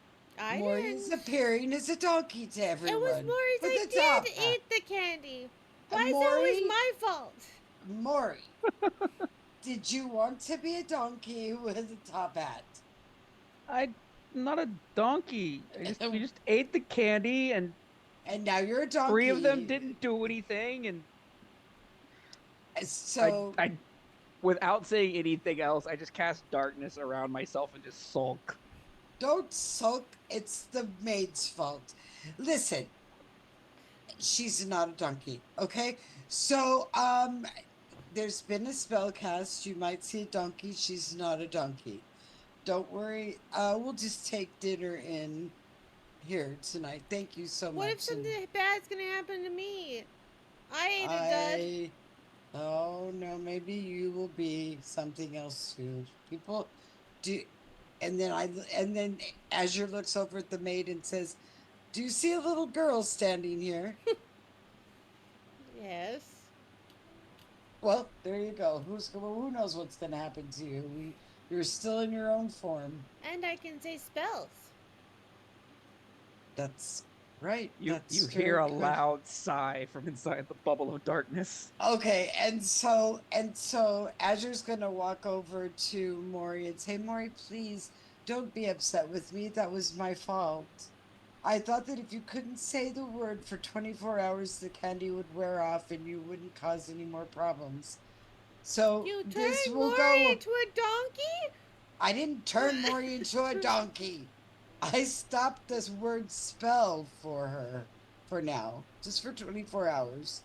I
Maury's
didn't.
appearing as a donkey to everyone.
It was Maury's
with a top
idea to
hat.
eat the candy.
And
Why is it always
Maury-
my fault?
Maury, did you want to be a donkey with a top hat?
I'm not a donkey. We just ate the candy, and
And now you're a donkey.
3 of them didn't do anything, and
So
I without saying anything else, I just cast darkness around myself and just sulk.
don't sulk. It's the maid's fault. Listen, she's not a donkey, okay? So, there's been a spell cast. You might see a donkey. She's not a donkey. Don't worry. We'll just take dinner in here tonight. Thank you so
What
much.
if something bad's gonna happen to me? I ate a dud.
Oh no, maybe you will be something else too. People do, and then Azure looks over at the maid and says, "Do you see a little girl standing here?"
Yes.
Well, there you go. Who knows what's gonna happen to you? You're still in your own form.
And I can say spells.
That's right.
You
That's
hear a
very good.
loud sigh from inside the bubble of darkness.
Okay, and so Azure's gonna walk over to Maury and say, Maury, please don't be upset with me. That was my fault. I thought that if you couldn't say the word for 24 hours, the candy would wear off and you wouldn't cause any more problems. So
You
this
turned
will
Maury
go.
into a donkey?
I didn't turn Maury into a donkey. I stopped this word spell for her for now, just for 24 hours.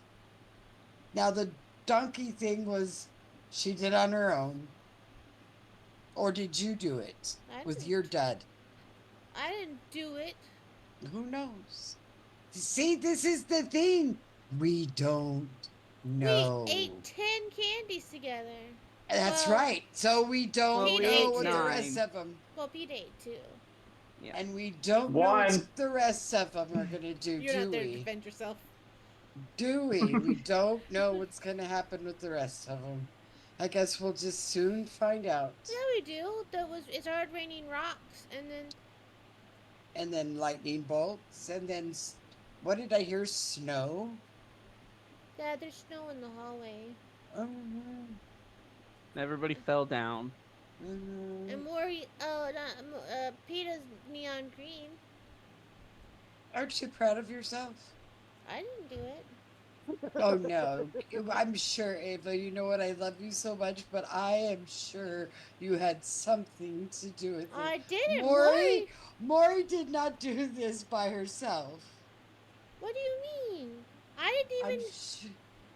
Now, the donkey thing was she did on her own. Or did you do it
I
with
didn't.
your dud?
I didn't do it.
Who knows? See, this is the thing. We don't know.
We ate 10 candies together.
That's
Well,
right. So we don't
we
know
ate
what the
9.
rest of them.
Well, Pete ate too.
Yeah.
And we don't know
One.
what the rest of them are going to do,
You're
do
not there to
we?
defend yourself.
Do we? We don't know what's going to happen with the rest of them. I guess we'll just soon find out.
Yeah, we do. It started raining rocks, and then
And then lightning bolts, and then what did I hear? Snow.
yeah, there's snow in the hallway.
Mhm,
Everybody fell down.
mhm.
And Maury, Peter's neon green.
Aren't you proud of yourself?
I didn't do it.
Oh no, I'm sure, Ava. You know what? I love you so much, but I am sure you had something to do with it.
I didn't.
Maury, Maury did not do this by herself.
What do you mean? I didn't
I'm
even.
su-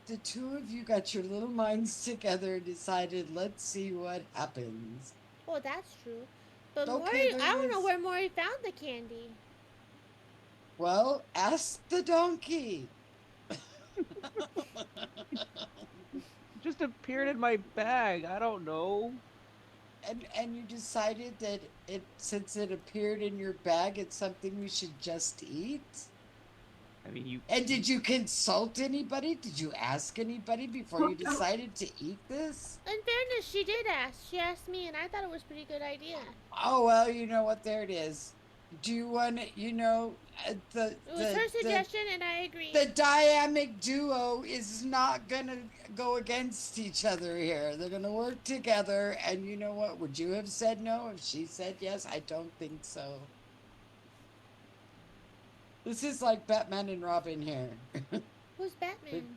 the two of you got your little minds together and decided, let's see what happens.
Well, that's true. But
Okay,
Maury,
there
I don't
it
know
is.
where Maury found the candy.
Well, ask the donkey.
Just appeared in my bag. I don't know.
And you decided that since it appeared in your bag, it's something we should just eat?
I mean, you.
And did you consult anybody? Did you ask anybody before you decided to eat this?
In fairness, she did ask. She asked me, and I thought it was a pretty good idea.
Oh, well, you know what? There it is. Do you want to, the
It was her suggestion, and I agreed.
the dynamic duo is not gonna go against each other here. They're gonna work together. And you know what? Would you have said no if she said yes? I don't think so. This is like Batman and Robin here.
Who's Batman?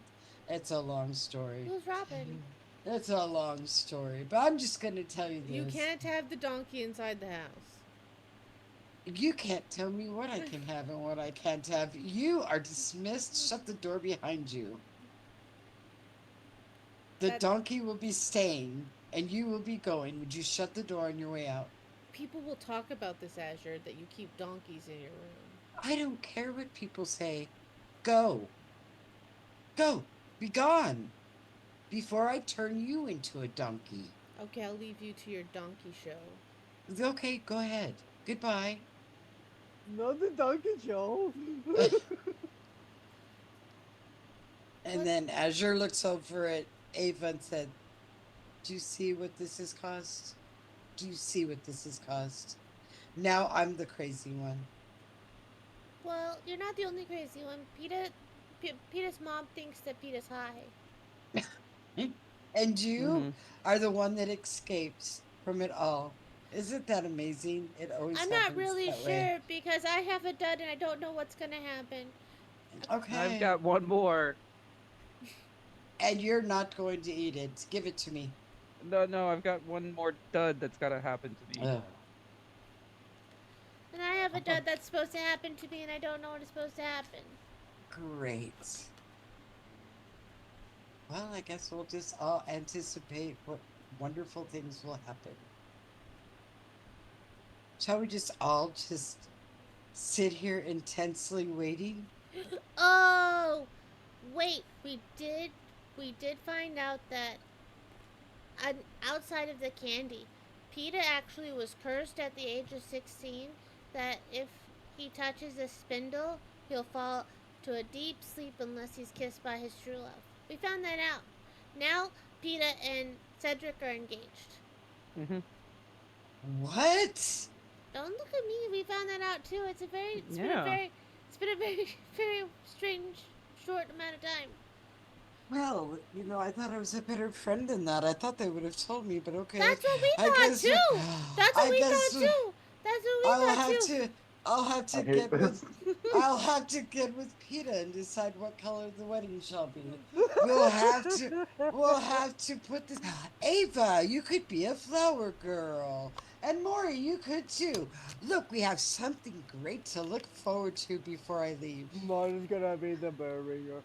It's a long story.
Who's Robin?
It's a long story, but I'm just gonna tell you this.
You can't have the donkey inside the house.
You can't tell me what I can have and what I can't have. You are dismissed. Shut the door behind you. The donkey will be staying, and you will be going. Would you shut the door on your way out?
People will talk about this, Azure, that you keep donkeys in your room.
I don't care what people say. Go. Go. Be gone. Before I turn you into a donkey.
Okay, I'll leave you to your donkey show.
Okay, go ahead. Goodbye.
Not the donkey show.
And then Azure looks over at Ava and said, do you see what this has cost? Do you see what this has cost? Now I'm the crazy one.
Well, you're not the only crazy one. Peeta's mom thinks that Peeta's high.
And you are the one that escapes from it all. Isn't that amazing? It always
I'm
happens
not really
that
sure
way.
because I have a dud and I don't know what's gonna happen.
Okay.
I've got one more.
And you're not going to eat it. Give it to me.
No, I've got one more dud that's gotta happen to me.
Ugh.
And I have a dud that's supposed to happen to me and I don't know what is supposed to happen.
Great. Well, I guess we'll just all anticipate what wonderful things will happen. Shall we just all just sit here intensely waiting?
Oh, wait, we did find out that outside of the candy, Peeta actually was cursed at the age of 16 that if he touches a spindle, he'll fall to a deep sleep unless he's kissed by his true love. We found that out. Now, Peeta and Cedric are engaged.
Mm-hmm.
What?
Don't look at me. We found that out too. It's been a very, very strange, short amount of time.
Well, I thought I was a better friend than that. I thought they would have told me, but okay.
That's what we thought too. That's what we thought too. That's what we thought too.
I'll have to get with I'll have to get with Peeta and decide what color the wedding shall be. We'll have to put this. Ava, you could be a flower girl. And Maury, you could too. Look, we have something great to look forward to before I leave.
Mine's gonna be the bell ringer.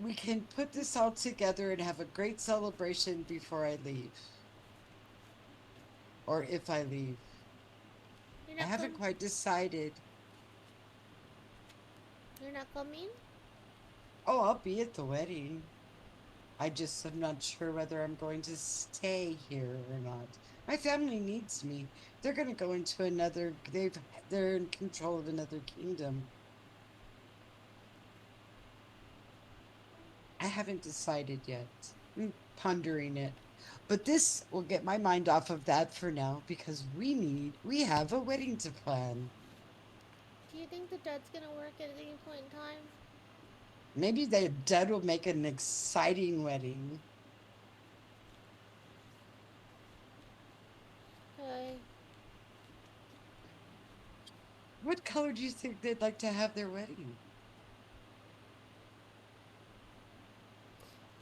We can put this all together and have a great celebration before I leave. Or if I leave. I haven't quite decided.
You're not coming?
Oh, I'll be at the wedding. I just am not sure whether I'm going to stay here or not. My family needs me. They're going to go into another... They're in control of another kingdom. I haven't decided yet. I'm pondering it. But this will get my mind off of that for now because we have a wedding to plan.
Do you think the dud's gonna work at any point in time?
Maybe the dad will make an exciting wedding.
Okay.
What color do you think they'd like to have their wedding?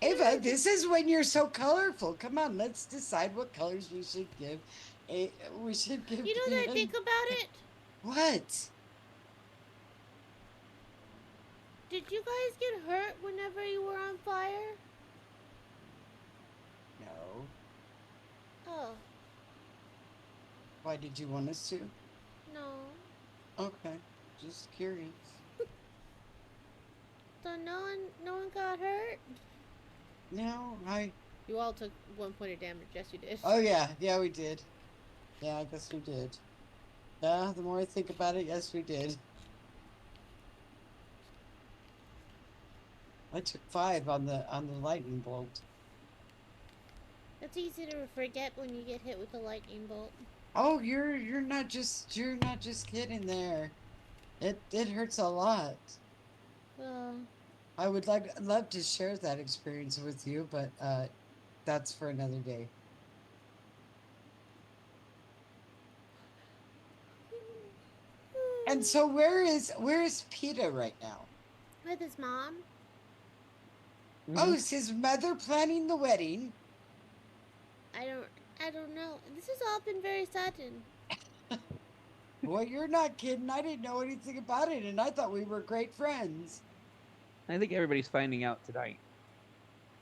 Ava, this is when you're so colorful. Come on, let's decide what colors we should give. We should give.
You know that I think about it?
What?
Did you guys get hurt whenever you were on fire?
No.
Oh,
Why did you want us to?
no.
Okay. Just curious.
So no one got hurt.
No,
You all took 1 point of damage. Yes, you did.
Oh yeah, we did. Yeah, I guess we did. Yeah, the more I think about it, yes, we did. I took 5 on the lightning bolt.
It's easy to forget when you get hit with a lightning bolt.
Oh, you're not just kidding there. It hurts a lot.
Well,
I would love to share that experience with you, but that's for another day. And so where is PETA right now?
with his mom.
Oh, is his mother planning the wedding?
I don't know. This has all been very sudden.
Boy, you're not kidding. I didn't know anything about it, and I thought we were great friends.
I think everybody's finding out tonight.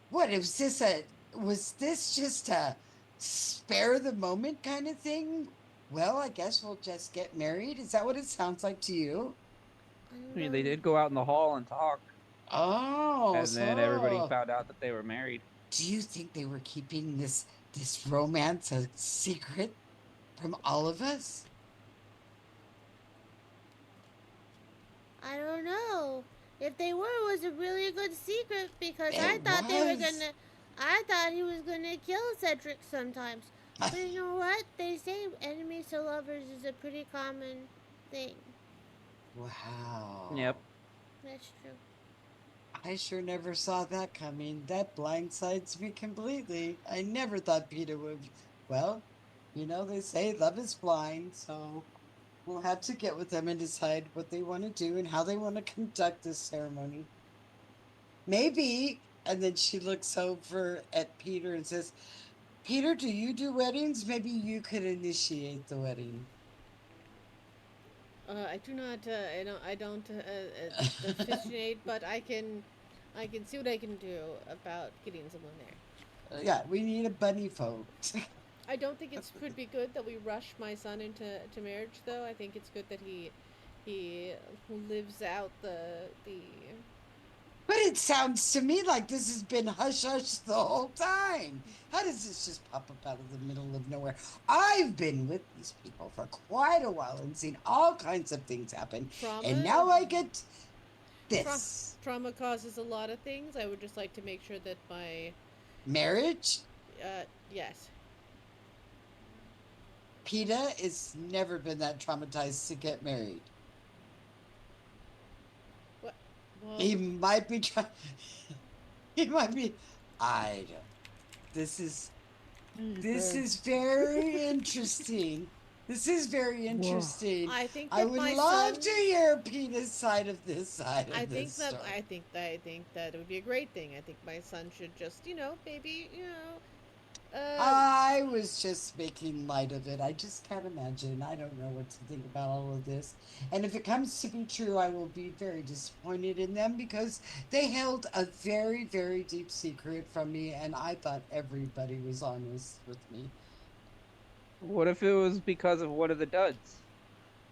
What was this just a spare the moment kind of thing? Well, I guess we'll just get married. Is that what it sounds like to you?
I mean, they did go out in the hall and talk,
Oh,
and then everybody
so
found out that they were married.
do you think they were keeping this romance a secret from all of us?
I don't know. If they were, it was a really good secret because I
It
thought they were
was.
gonna. I thought he was gonna kill Cedric sometimes. But you know what? They say enemies to lovers is a pretty common thing.
Wow.
Yep.
That's true.
I sure never saw that coming. That blindsides me completely. I never thought Peter would. Well, you know, they say love is blind, so we'll have to get with them and decide what they want to do and how they want to conduct this ceremony. Maybe, and then she looks over at Peter and says, Peter, do you do weddings? Maybe you could initiate the wedding.
I do not. I don't officiate, but I can see what I can do about getting someone there.
Yeah, we need a bunny folk.
I don't think it would be good that we rush my son into marriage, though. I think it's good that he lives out the.
But it sounds to me like this has been hush hush the whole time. How does this just pop up out of the middle of nowhere? I've been with these people for quite a while and seen all kinds of things happen.
Trauma.
And now I get this.
Trauma causes a lot of things. I would just like to make sure that my
marriage.
Yes.
PETA has never been that traumatized to get married.
What? Well,
He might be trying. He might be. I don't. This is very interesting. This is very interesting.
I think that
I would
my
love
son,
to hear PETA's side of this side.
I
of
think
this
that
story.
I think that it would be a great thing. I think my son should just, maybe,
I was just making light of it. I just can't imagine. I don't know what to think about all of this. And if it comes to be true, I will be very disappointed in them because they held a very, very deep secret from me, and I thought everybody was honest with me.
What if it was because of one of the duds?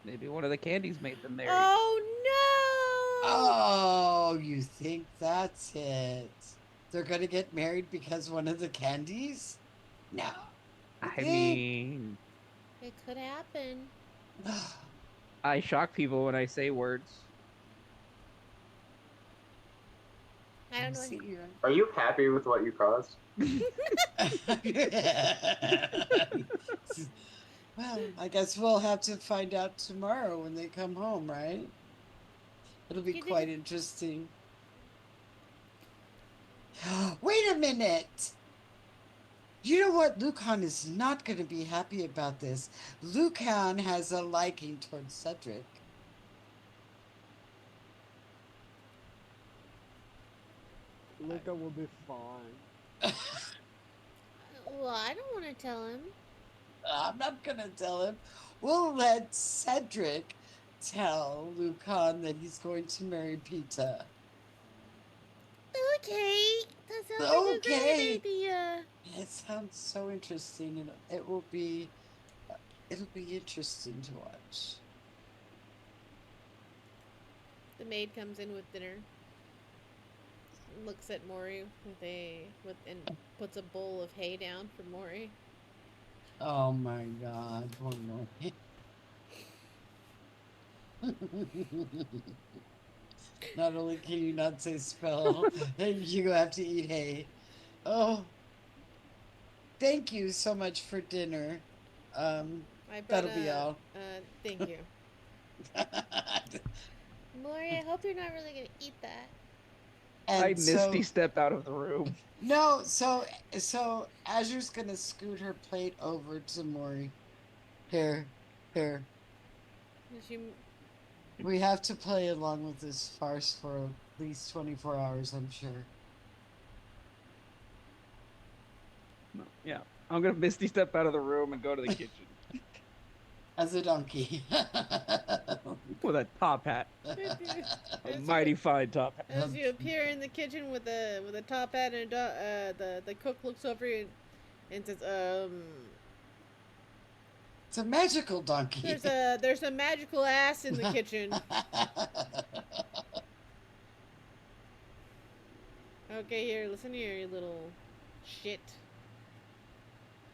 Maybe one of the candies made them married.
Oh no!
Oh, you think that's it? They're gonna get married because one of the candies? No.
I mean,
It could happen.
I shock people when I say words.
I don't know.
See,
Are you happy with what you caused?
Well, I guess we'll have to find out tomorrow when they come home, right? It'll be quite interesting. Wait a minute! You know what? Lucan is not going to be happy about this. Lucan has a liking towards Cedric.
Luca will be fine.
Well, I don't want to tell him.
I'm not going to tell him. We'll let Cedric tell Lucan that he's going to marry PETA.
Okay, that sounds like a great idea.
It sounds so interesting, and it'll be interesting to watch.
the maid comes in with dinner. Looks at Mori and puts a bowl of hay down for Mori.
Oh my god, poor Mori. Not only can you not say spell, you have to eat hay. Oh, thank you so much for dinner.
I brought
That'll be all.
Thank you. Mori, I hope you're not really gonna eat that.
I
And
misty
so,
step out of the room.
no, so Azure's gonna scoot her plate over to Mori. Here.
She,
We have to play along with this farce for at least 24 hours, I'm sure.
Yeah, I'm gonna misty step out of the room and go to the kitchen
As a donkey.
with a top hat, a mighty fine top hat.
as you appear in the kitchen with a top hat and the cook looks over you and says,
It's a magical donkey.
there's a magical ass in the kitchen. Okay, here, listen here, you little shit.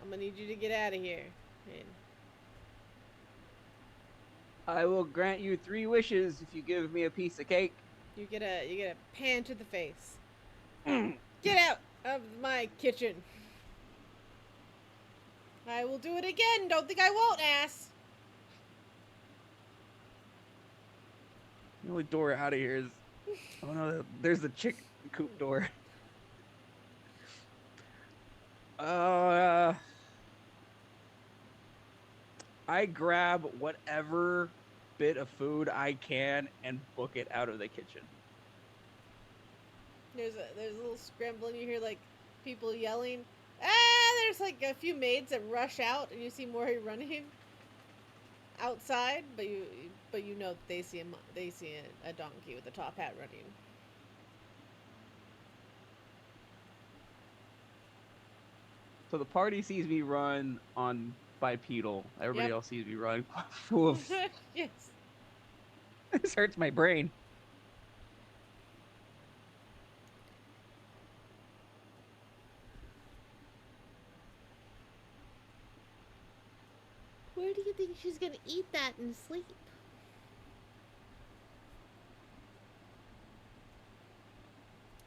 I'm gonna need you to get out of here. And
I will grant you 3 wishes if you give me a piece of cake.
you get a pan to the face. Get out of my kitchen. I will do it again. Don't think I won't, ass.
The only door out of here is... Oh no, there's the chicken coop door. I grab whatever bit of food I can and book it out of the kitchen.
There's a little scrambling. You hear like people yelling. There's like a few maids that rush out, and you see Mori running outside, but you know they see a donkey with a top hat running.
So the party sees me run on bipedal. Everybody
Yep.
else sees me run full of...
Yes.
This hurts my brain.
Where do you think she's gonna eat that and sleep?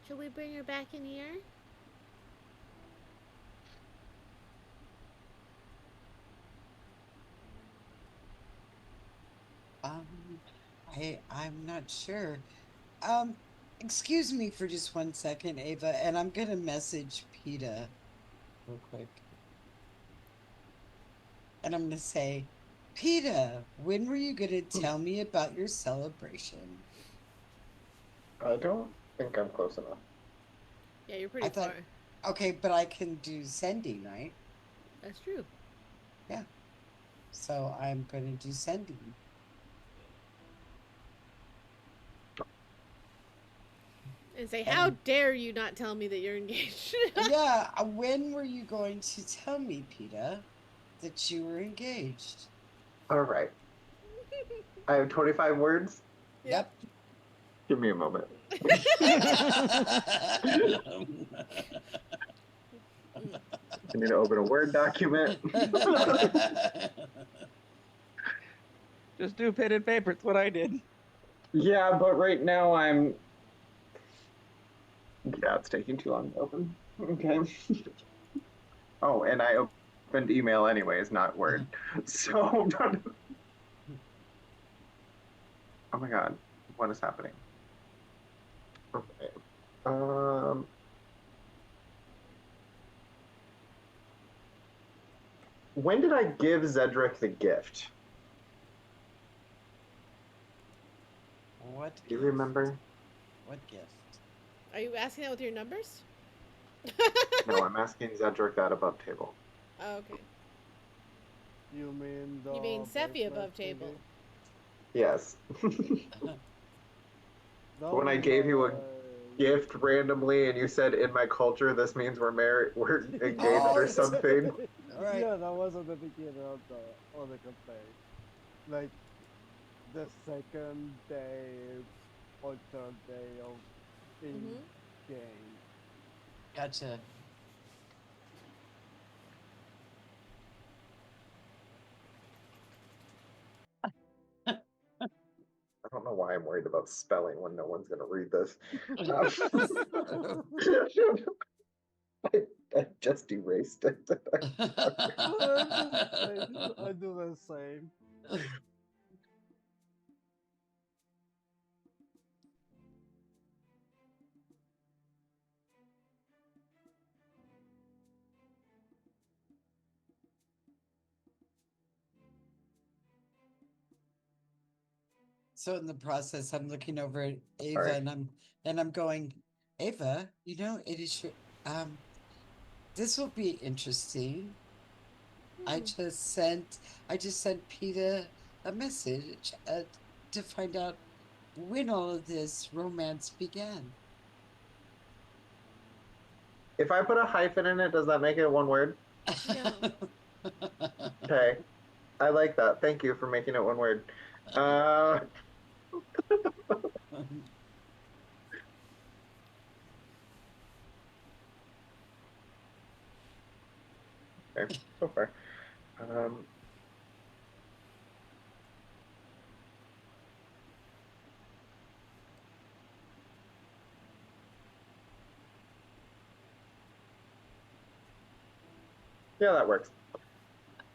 Should we bring her back in here?
I'm not sure. Excuse me for just 1 second, Ava, and I'm gonna message PETA real quick. And I'm gonna say, PETA, when were you gonna tell me about your celebration?
I don't think I'm close enough.
Yeah, you're pretty
I thought-
far.
Okay, but I can do sending, right?
That's true.
So I'm gonna do sending.
And say, how dare you not tell me that you're engaged?
Yeah, when were you going to tell me, PETA, that you were engaged?
All right. I have 25 words.
Yep.
Give me a moment. I need to open a Word document.
Just do pen and paper. It's what I did.
Yeah, but right now I'm... Yeah, it's taking too long to open. Okay. Oh, and I opened email anyways, not Word. So... Oh my god, what is happening? Okay. When did I give Zedric the gift?
What?
Do you
gift?
remember?
What gift?
Are you asking that with your numbers?
No, I'm asking Zedric that above table.
Oh, okay.
You mean the
You mean Sephi
bracelet
above table.
thingy?
Yes.
That
When I
was,
gave you a gift randomly and you said in my culture this means we're married, we're engaged
Oh,
or something.
Alright.
Yeah, that was at the beginning of the campaign. Like the second day or third day of in
Mhm.
game.
Gotcha.
I don't know why I'm worried about spelling when no one's gonna read this. I just erased it.
I do the same.
So in the process, I'm looking over at Ava
Sorry.
and I'm going, Ava, you know, it is your this will be interesting. I
Hmm.
just sent Peter a message to find out when all of this romance began.
If I put a hyphen in it, does that make it one word?
No.
Okay. I like that. Thank you for making it one word. Uh, okay, so far. Um, yeah, that works.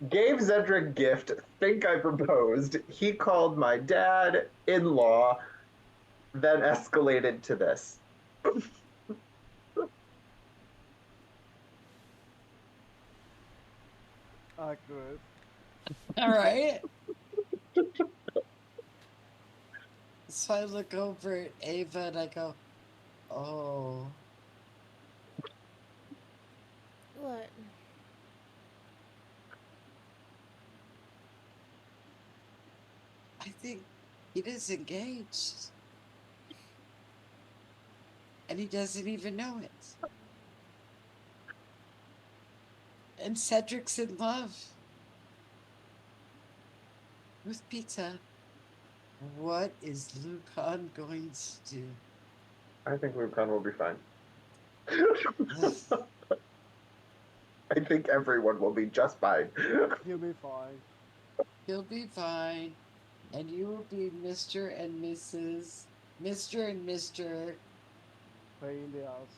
Gave Zedric gift, think I proposed. He called my dad in law, then escalated to this.
Accurate.
All right. So I look over at Ava and I go, oh,
What?
I think he is engaged. And he doesn't even know it. And Cedric's in love with Pizza. What is Lucan going to do?
I think Lucan will be fine. I think everyone will be just fine.
He'll be fine.
He'll be fine. And you will be Mr. and Mrs. Mr. and Mr.
Pain in the ass.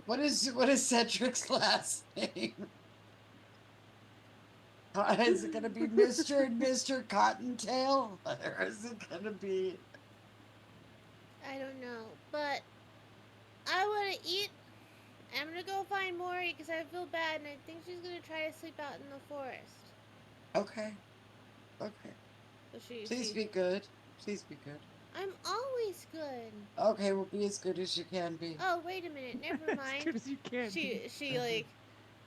What is Cedric's last name? Is it gonna be Mr. and Mr. Cottontail? Or is it gonna be
I don't know, but I want to eat. I'm gonna go find Mori because I feel bad, and I think she's gonna try to sleep out in the forest.
okay. Okay.
So
Please
she.
be good. Please be good.
I'm always good.
Okay, well be as good as you can be.
Oh, wait a minute. Never
As
mind.
good as you can.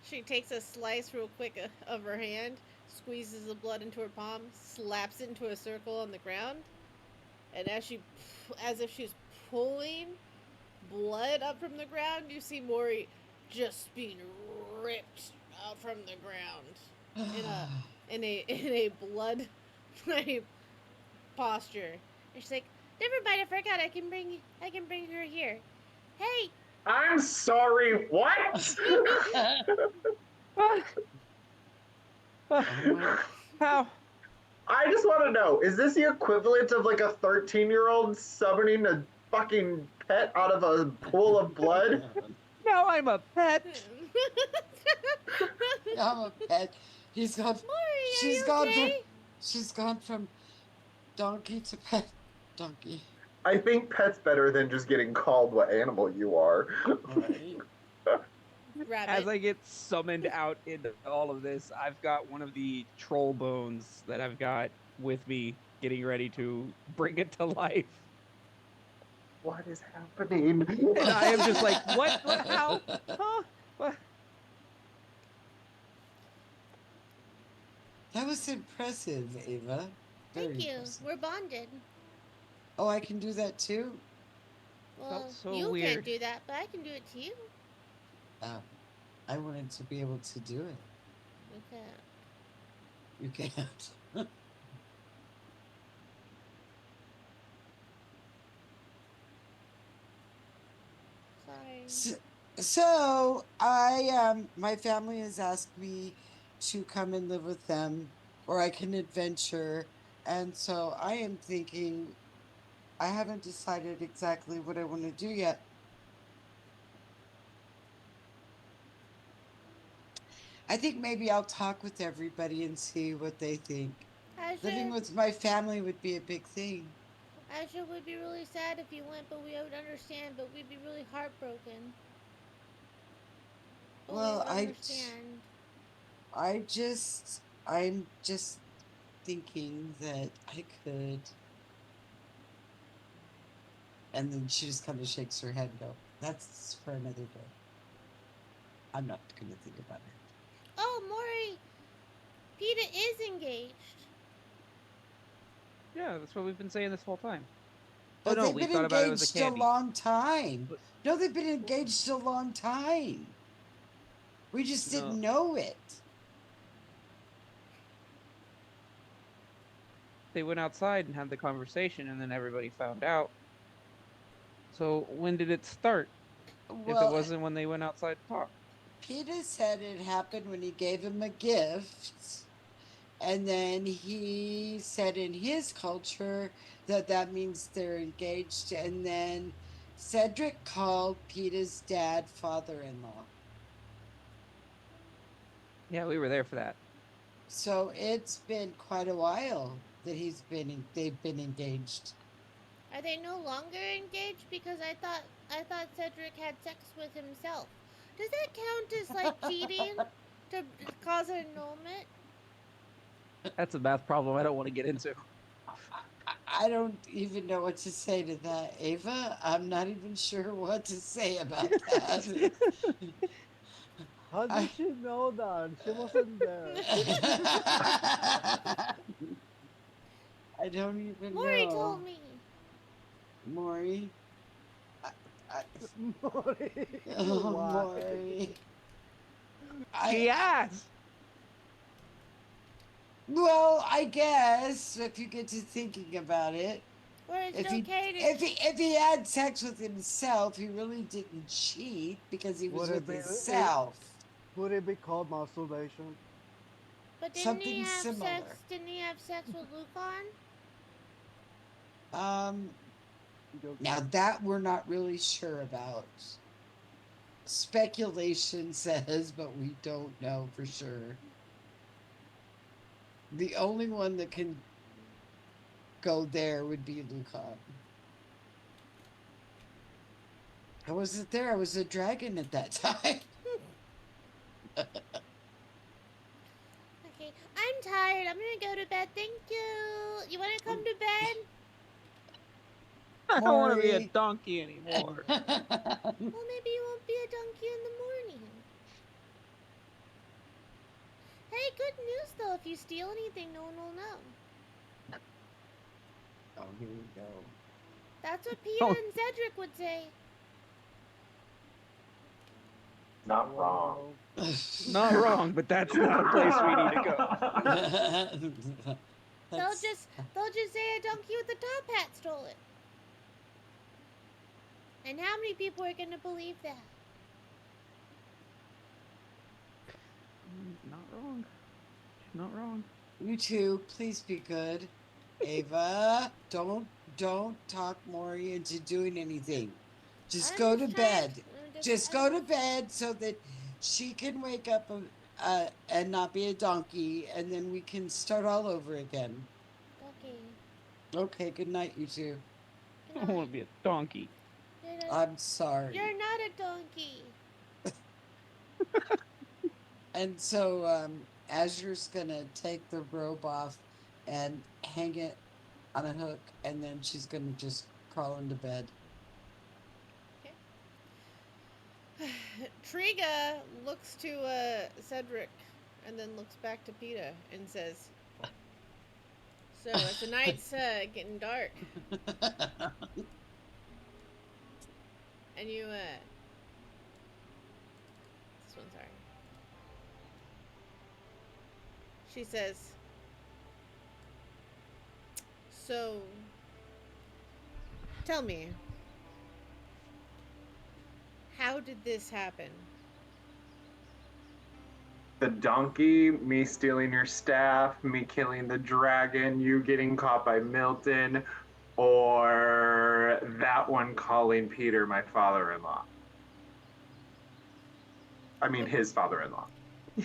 She takes a slice real quick of her hand, squeezes the blood into her palm, slaps it into a circle on the ground, and as if she's pulling blood up from the ground, you see Mori just being ripped out from the ground in a blood posture. And she's like, "Never mind, I forgot. I can bring her here. Hey,
I'm sorry, what?
How?
I just want to know, is this the equivalent of like a 13-year-old summoning a fucking pet out of a pool of blood?
Now I'm a pet.
I'm a pet. He's gone.
Mori,
She's
are you
gone
okay?
from. She's gone from donkey to pet. Donkey.
I think pet's better than just getting called what animal you are.
Right.
Rabbit.
As I get summoned out into all of this, I've got one of the troll bones that I've got with me, getting ready to bring it to life.
What is happening?
And I am just like, what? How? Huh? What?
That was impressive, Ava. Very
Thank you.
impressive.
We're bonded.
Oh, I can do that too?
Well,
so
you
weird.
can't do that, but I can do it to you.
I wanted to be able to do it.
Okay.
You can't. So I my family has asked me to come and live with them, or I can adventure, and so I am thinking I haven't decided exactly what I want to do yet. I think maybe I'll talk with everybody and see what they think. Living
Asher,
with my family would be a big thing.
Asher would be really sad if you went, but we would understand. But we'd be really heartbroken. But we
Well,
would understand.
I'm just thinking that I could. And then she just kind of shakes her head and go, that's for another day. I'm not going to think about it.
Oh, Maury, Peta is engaged.
Yeah, that's what we've been saying this whole time. Oh
But
no,
they've
we
been
thought about it as a
engaged a
candy.
long time.
But-
No, they've been engaged a long time. We just
No.
didn't know it.
They went outside and had the conversation, and then everybody found out. So when did it start? If it
Well,
wasn't when they went outside to talk.
Peter said it happened when he gave him a gift. And then he said in his culture that that means they're engaged. And then Cedric called Peter's dad father-in-law.
Yeah, we were there for that.
So it's been quite a while that they've been engaged.
Are they no longer engaged? Because I thought Cedric had sex with himself. Does that count as like cheating to cause an annulment?
That's a math problem I don't want to get into.
I don't even know what to say to that, Ava. I'm not even sure what to say about that.
How did
I-
she know that? She wasn't there.
I don't even
Maury
know.
told me.
Maury.
Maury,
Oh,
why?
Maury.
She asked.
Well, I guess if you get to thinking about it,
Or is it
if he
okay to
if he had sex with himself, he really didn't cheat because he was
Would it
with
be-
himself.
Would it be called masturbation?
But
Something similar.
Didn't he have sex with Lucan?
Now that we're not really sure about. Speculation says, but we don't know for sure. The only one that can go there would be Lucan. I wasn't there. I was a dragon at that time.
Okay, I'm tired. I'm gonna go to bed. Thank you. You wanna come to bed?
I don't want to be a
Maury.
donkey anymore.
Well, maybe you won't be a donkey in the morning. Hey, good news though. If you steal anything, no one will know.
Oh, here we go.
That's what Peter
Oh.
and Cedric would say.
Not wrong.
Not wrong, but that's not a place we need to go.
They'll just say a donkey with a top hat stole it. And how many people are gonna believe that?
Not wrong. Not wrong.
You two, please be good. Ava, don't talk Maury into doing anything. Just
I'm
go to
just
bed.
trying-
Just go to bed so that she can wake up and not be a donkey, and then we can start all over again.
Okay.
Okay, good night, you two.
I don't want to be a donkey.
I'm sorry.
You're not a donkey.
And so Azure's gonna take the robe off and hang it on a hook, and then she's gonna just crawl into bed.
Triga looks to Cedric and then looks back to Peta and says, "So as the night's getting dark, and you this one, sorry." She says, "So tell me, How did this happen?
The donkey, me stealing your staff, me killing the dragon, you getting caught by Milton, or that one calling Peter my father-in-law. I mean, his father-in-law.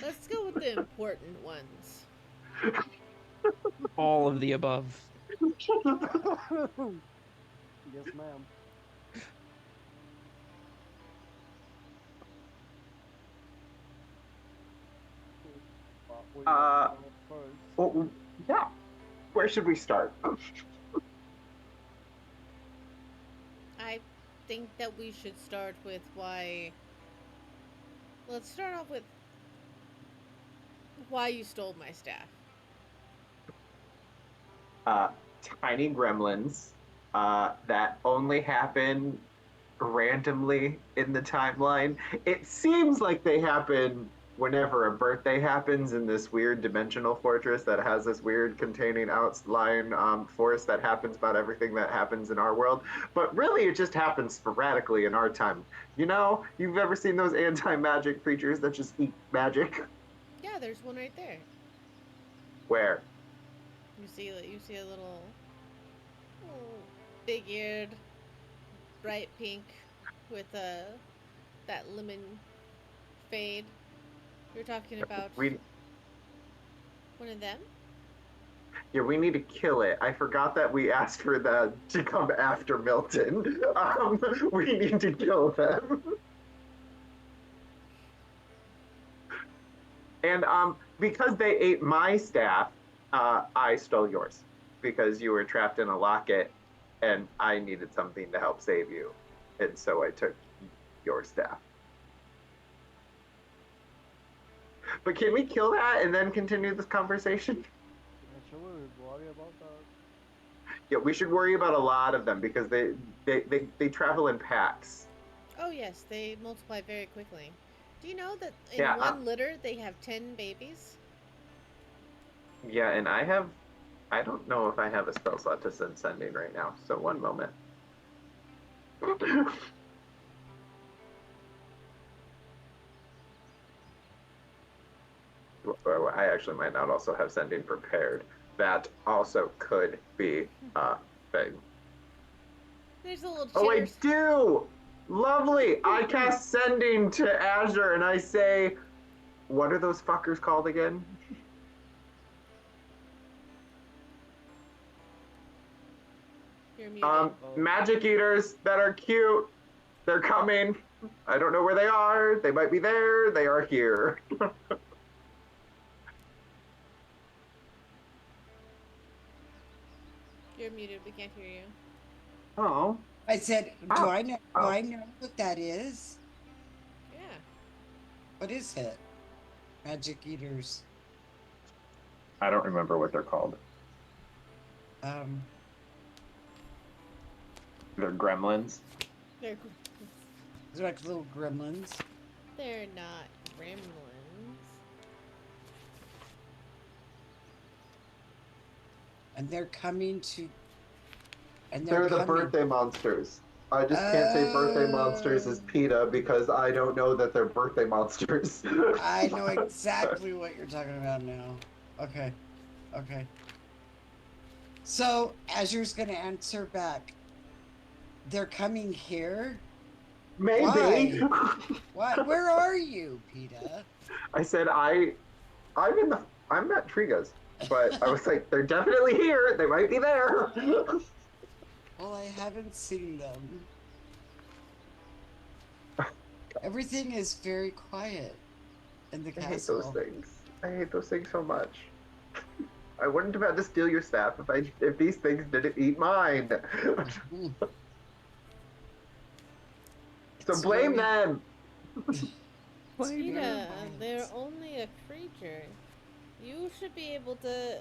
Let's go with the important ones.
All of the above.
Yes, ma'am. What we want first.
Well, yeah. Where should we start?
I think that we should start with why. Let's start off with why you stole my staff.
Tiny gremlins that only happen randomly in the timeline. It seems like they happen whenever a birthday happens in this weird dimensional fortress that has this weird containing outline force that happens about everything that happens in our world. But really, it just happens sporadically in our time. You know, you've ever seen those anti-magic creatures that just eat magic?
Yeah, there's one right there.
Where?
You see a little big-eared, bright pink with that lemon fade. You're talking about
We
one of them?
we need to kill it. I forgot that we asked for that to come after Milton. We need to kill them. And because they ate my staff, I stole yours because you were trapped in a locket, and I needed something to help save you, and so I took your staff. But can we kill that and then continue this conversation?
Should we worry about that?
Yeah, we should worry about a lot of them because they travel in packs.
Oh yes, they multiply very quickly. Do you know that in
Yeah,
one litter they have 10 babies?
Yeah, and I don't know if I have a spell slot to send sending right now, so one moment. I actually might not also have sending prepared. That also could be a thing.
There's a little
Oh, I
chitters.
do! Lovely! I cast sending to Azure and I say, what are those fuckers called again?
You're muted.
Magic eaters that are cute. They're coming. I don't know where they are. They might be there. They are here.
You're muted. We can't hear you.
Oh.
I said, do
Oh.
I know?
Oh.
Do I know what that is?
Yeah.
What is it? Magic eaters.
I don't remember what they're called. They're gremlins.
They're
like little gremlins.
they're not gremlins.
And they're coming to. And
They're the
coming.
birthday monsters. I just can't say birthday monsters as PETA because I don't know that they're birthday monsters.
I know exactly what you're talking about now. Okay. Okay. So, Azure's gonna answer back. They're coming here?
Maybe.
What? Where are you, PETA?
I said I'm at Triga's, but I was like, they're definitely here. They might be there.
Well, I haven't seen them. Everything is very quiet in the
I hate
castle.
those things. I hate those things so much. I wouldn't have had to steal your staff if these things didn't eat mine.
Mm.
So
It's
blame
very-
them.
Tina, they're only a creature. You should be able to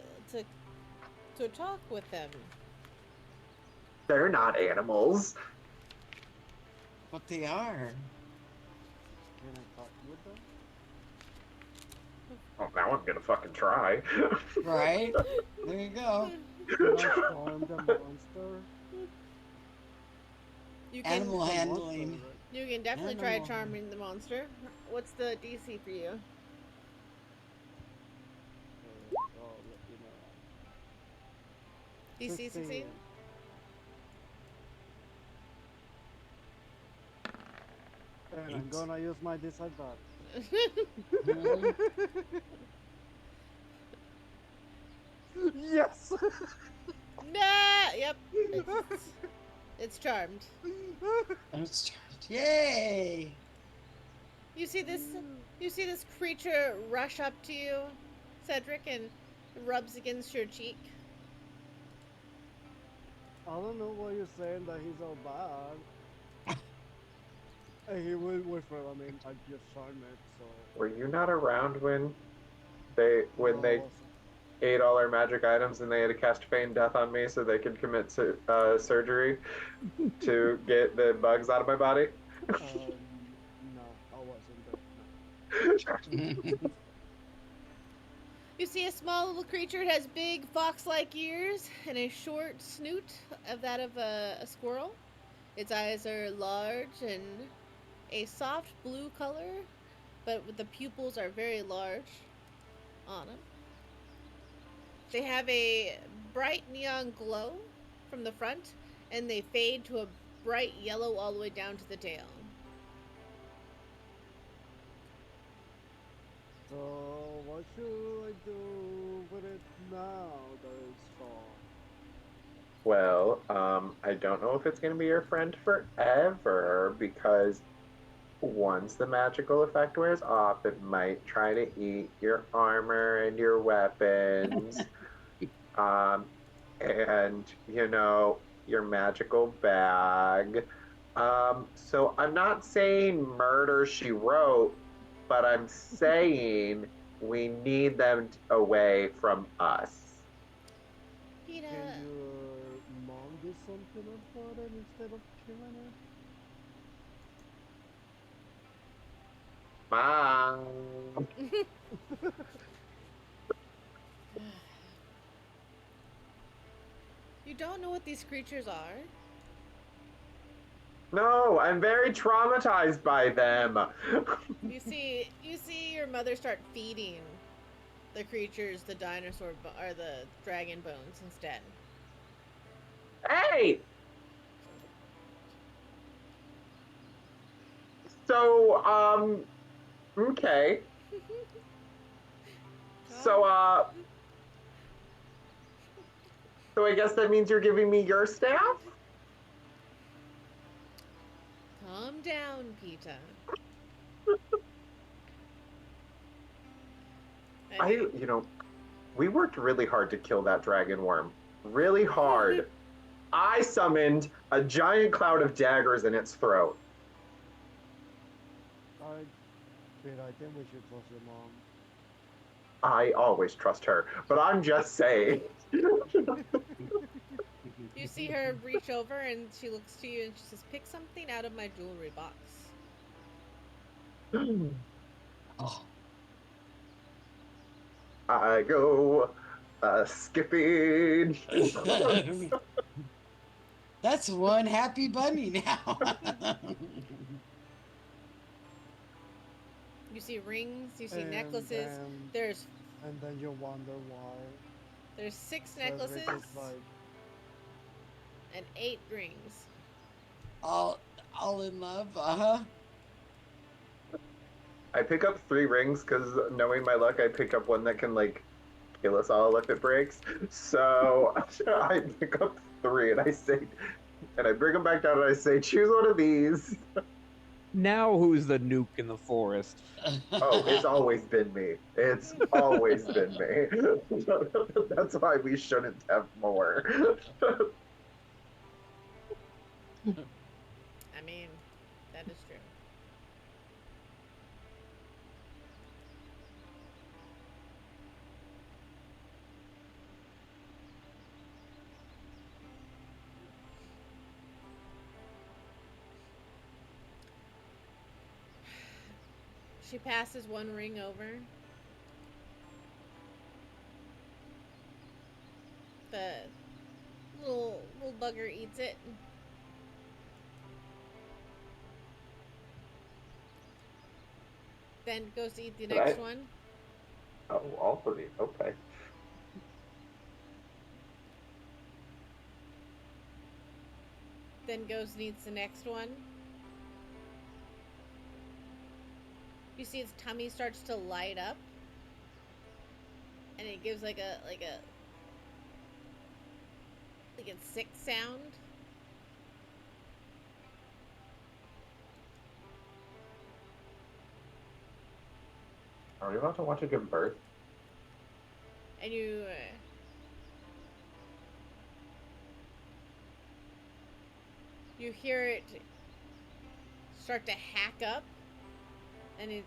talk with them.
They're not animals.
But they are.
Can I talk with them?
Oh, now I'm gonna fucking try.
Right? There you go.
Can I farm the monster?
You can
Animal
The monster,
handling.
right?
You can definitely try
Animal.
charming the monster. What's the DC for you?
I'll let you know.
DC 16?
And I'm
Eight.
gonna use my disadvantage.
Mhm.
Yes!
Nah! Yep. It's charmed.
Let's start. Yay!
You see this creature rush up to you, Cedric, and rubs against your cheek.
I don't know why you're saying that he's all bad. And he will whisper, I mean, I just charmed it, so.
Were you not around when
No, I
they
wasn't.
ate all our magic items and they had to cast feign death on me so they could commit surgery to get the bugs out of my body?
No, I wasn't there. No.
You see a small little creature. It has big fox-like ears and a short snoot of that of a squirrel. Its eyes are large and a soft blue color, but the pupils are very large on them. They have a bright neon glow from the front, and they fade to a bright yellow all the way down to the tail.
So, what should I do with it now that it's gone?
Well, I don't know if it's going to be your friend forever because once the magical effect wears off, it might try to eat your armor and your weapons. And, your magical bag. So I'm not saying murder she wrote, but I'm saying we need them away from us.
Peter,
Can your mom do something about it instead of killing it?
Mom.
you don't know what these creatures are?
No, I'm very traumatized by them.
You see your mother start feeding the creatures the dinosaur or the dragon bones instead.
Hey! So, okay. So, so I guess that means you're giving me your staff?
Calm down, Peter.
We worked really hard to kill that dragon worm. Really hard. I summoned a giant cloud of daggers in its throat.
I think we should trust your mom.
I always trust her, but I'm just saying.
You see her reach over and she looks to you and she says, "Pick something out of my jewelry box."
Oh,
I go skipping.
that's one happy bunny now.
You see rings, you see
And
necklaces.
then- And then you wonder why.
There's 6
Cedric
necklaces
is like,
and 8 rings.
all in love. Uh-huh.
I pick up 3 rings because knowing my luck, I pick up one that can kill us all if it breaks. So I pick up 3 and I bring them back down and I say, choose one of these.
Now who's the nuke in the forest?
Oh, it's always been me. It's always been me. That's why we shouldn't have more.
I mean, that is true. She passes one ring over. The little bugger eats it. Then goes to eat the
Did
next
I-
one.
Oh, all 3. Okay.
Then goes and eats the next one. You see its tummy starts to light up. And it gives like a sick sound.
Are we about to watch it give birth?
And you hear it start to hack up, and it's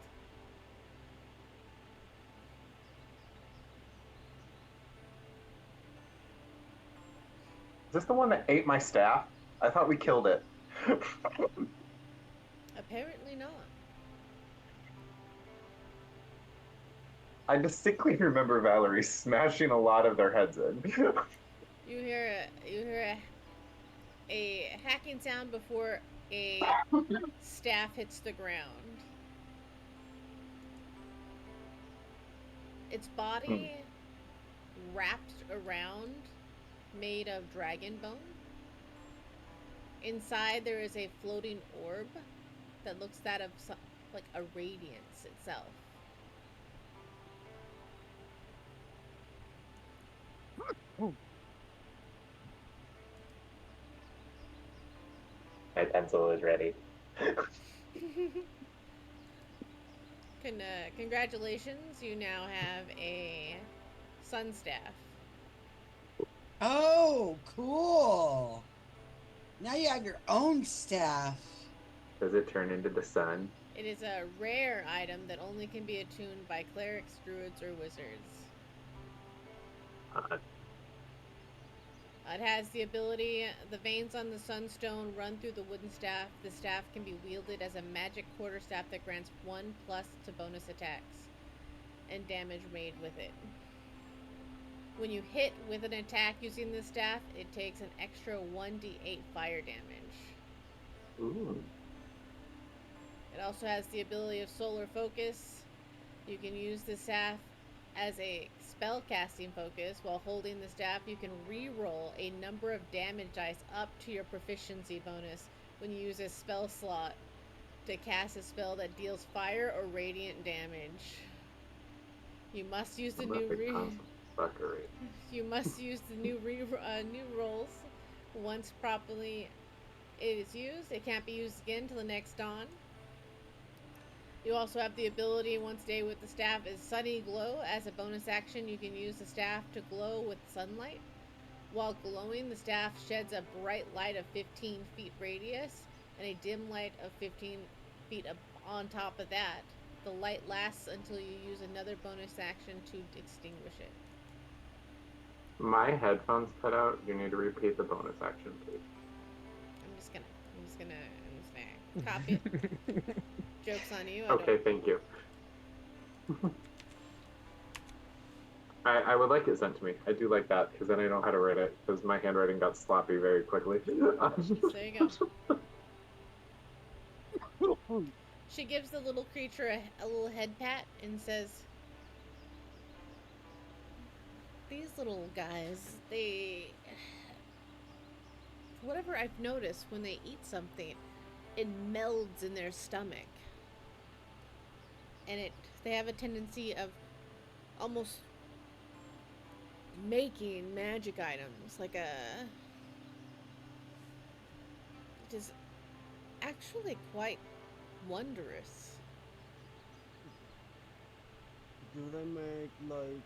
Is this the one that ate my staff? I thought we killed it.
apparently not.
I distinctly remember Valerie smashing a lot of their heads in.
You hear a hacking sound before a staff hits the ground. Its body wrapped around, made of dragon bone. Inside there is a floating orb that looks that of like a radiance itself.
My pencil is ready.
Congratulations, you now have a sun staff.
Oh, cool. Now you have your own staff.
Does it turn into the sun?
It is a rare item that only can be attuned by clerics, druids, or wizards. It has the ability, the veins on the sunstone run through the wooden staff. The staff can be wielded as a magic quarterstaff that grants 1+ to bonus attacks and damage made with it. When you hit with an attack using the staff, it takes an extra 1d8 fire damage.
Ooh.
It also has the ability of solar focus. You can use the staff as a spell casting focus. While holding the staff, you can re-roll a number of damage dice up to your proficiency bonus when you use a spell slot to cast a spell that deals fire or radiant damage. You must use the You must use the new rolls once properly it is used. It can't be used again till the next dawn. You also have the ability once a day with the staff is Sunny Glow. As a bonus action, you can use the staff to glow with sunlight. While glowing, the staff sheds a bright light of 15 feet radius and a dim light of 15 feet on top of that. The light lasts until you use another bonus action to extinguish it.
My headphones cut out. You need to repeat the bonus action, please.
I'm just gonna copy it. Joke's on you.
Okay, thank you. I would like it sent to me. I do like that because then I know how to write it because my handwriting got sloppy very quickly.
There you go. She gives the little creature a little head pat and says, "These little guys, whatever I've noticed, when they eat something, it melds in their stomach. And they have a tendency of almost making magic items, it is actually quite wondrous."
Do they make like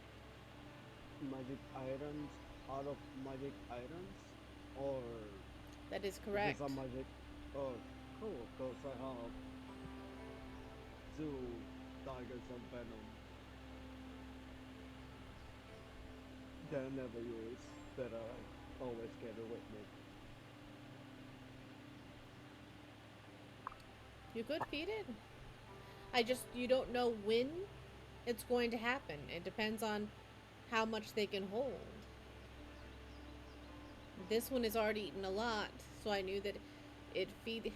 magic items out of magic items, or
That is correct.
Is a magic? Oh, cool. Cause I have two daggers and venom that I never use, but I always carry with me.
You could feed it. You don't know when it's going to happen. It depends on how much they can hold. This one has already eaten a lot, so I knew that it'd feed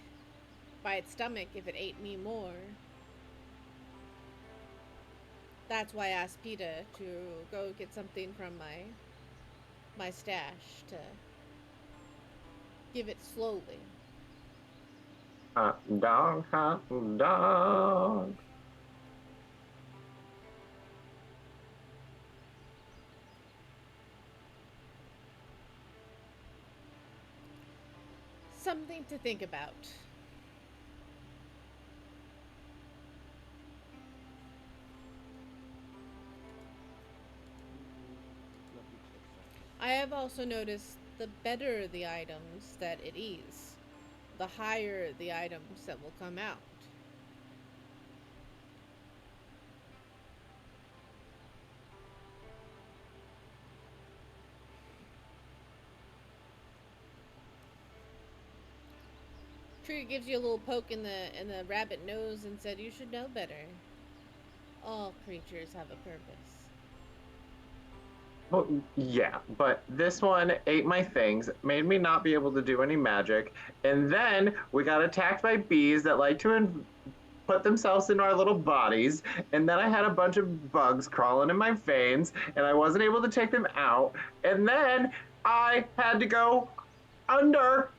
by its stomach if it ate me more. That's why I asked PETA to go get something from my stash to give it slowly.
Dog, hot dog.
Something to think about.
Let me check something.
I have also noticed the better the items that it is, the higher the items that will come out. Tree gives you a little poke in the rabbit nose and said, "You should know better. All creatures have a purpose."
Well, yeah, but this one ate my things, made me not be able to do any magic, and then we got attacked by bees that like to put themselves in our little bodies, and then I had a bunch of bugs crawling in my veins, and I wasn't able to take them out, and then I had to go under,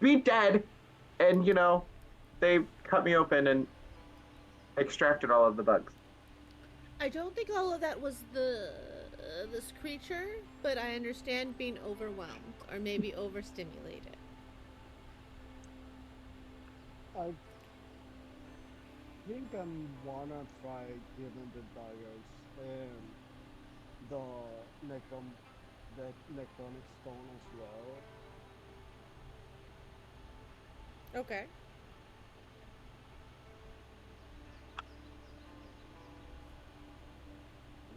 be dead, and they cut me open and extracted all of the bugs.
I don't think all of that was this creature, but I understand being overwhelmed or maybe overstimulated.
I think I'm wanna try giving the daggers and the the necronic stone as well.
Okay.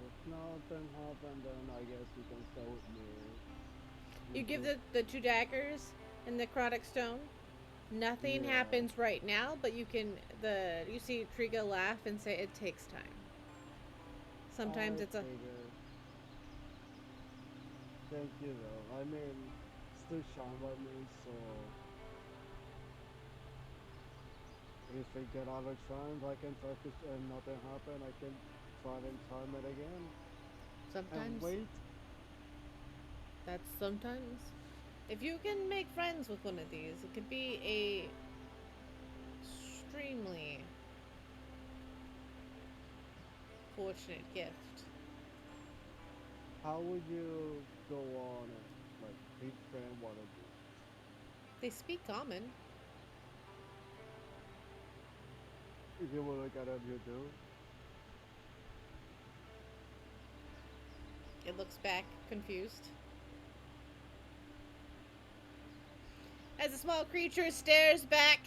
If nothing happened, then I guess you can stay with me.
You give
Mhm.
the two daggers and the necrotic stone. Nothing
Yeah.
happens right now, but you see Triga laugh and say it takes time. Sometimes
I
it's a
figured. Thank you though. I mean, still shine by me, so if I get out of time, I can try to, and nothing happen, I can try and time it again. And
sometimes
wait.
that's sometimes if you can make friends with one of these, it could be a extremely fortunate gift.
How would you go on and like befriend one of these?
They speak common.
If you will look at it, you do.
It looks back, confused. As the small creature stares back,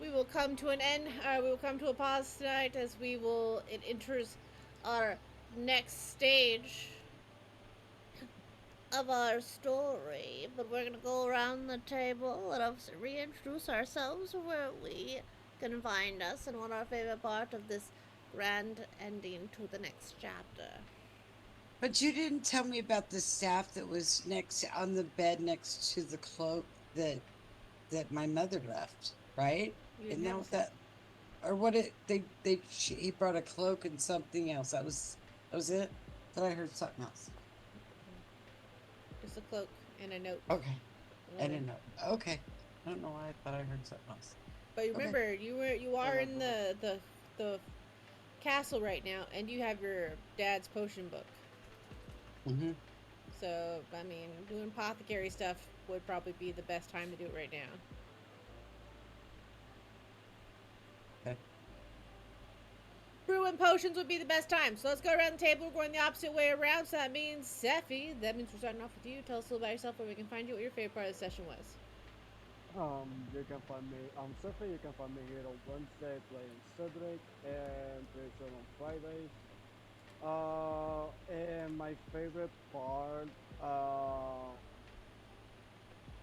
we will come to an end. We will come to a pause tonight as it enters our next stage of our story. But we're gonna go around the table and reintroduce ourselves where we can find us and what our favorite part of this grand ending to the next chapter.
But you didn't tell me about the staff that was next on the bed next to the cloak that my mother left, right?
You
And
didn't have
now
a staff?
that, or what? He brought a cloak and something else. That was it. Thought I heard something else.
Just a cloak and a note.
Okay, I
Letter.
didn't know. Okay, I don't know why I thought I heard something else.
But remember, you are in
Whatever.
the castle right now, and you have your dad's potion book.
Mm-hmm.
So I mean, doing apothecary stuff would probably be the best time to do it right now.
Okay.
Brewing potions would be the best time. So let's go around the table. We're going the opposite way around. So that means Sephi. That means we're starting off with you. Tell us a little about yourself, where we can find you, what your favorite part of the session was.
You can find me on Surfer. You can find me here on Wednesday playing Cedric and Rachel on Fridays. And my favorite part,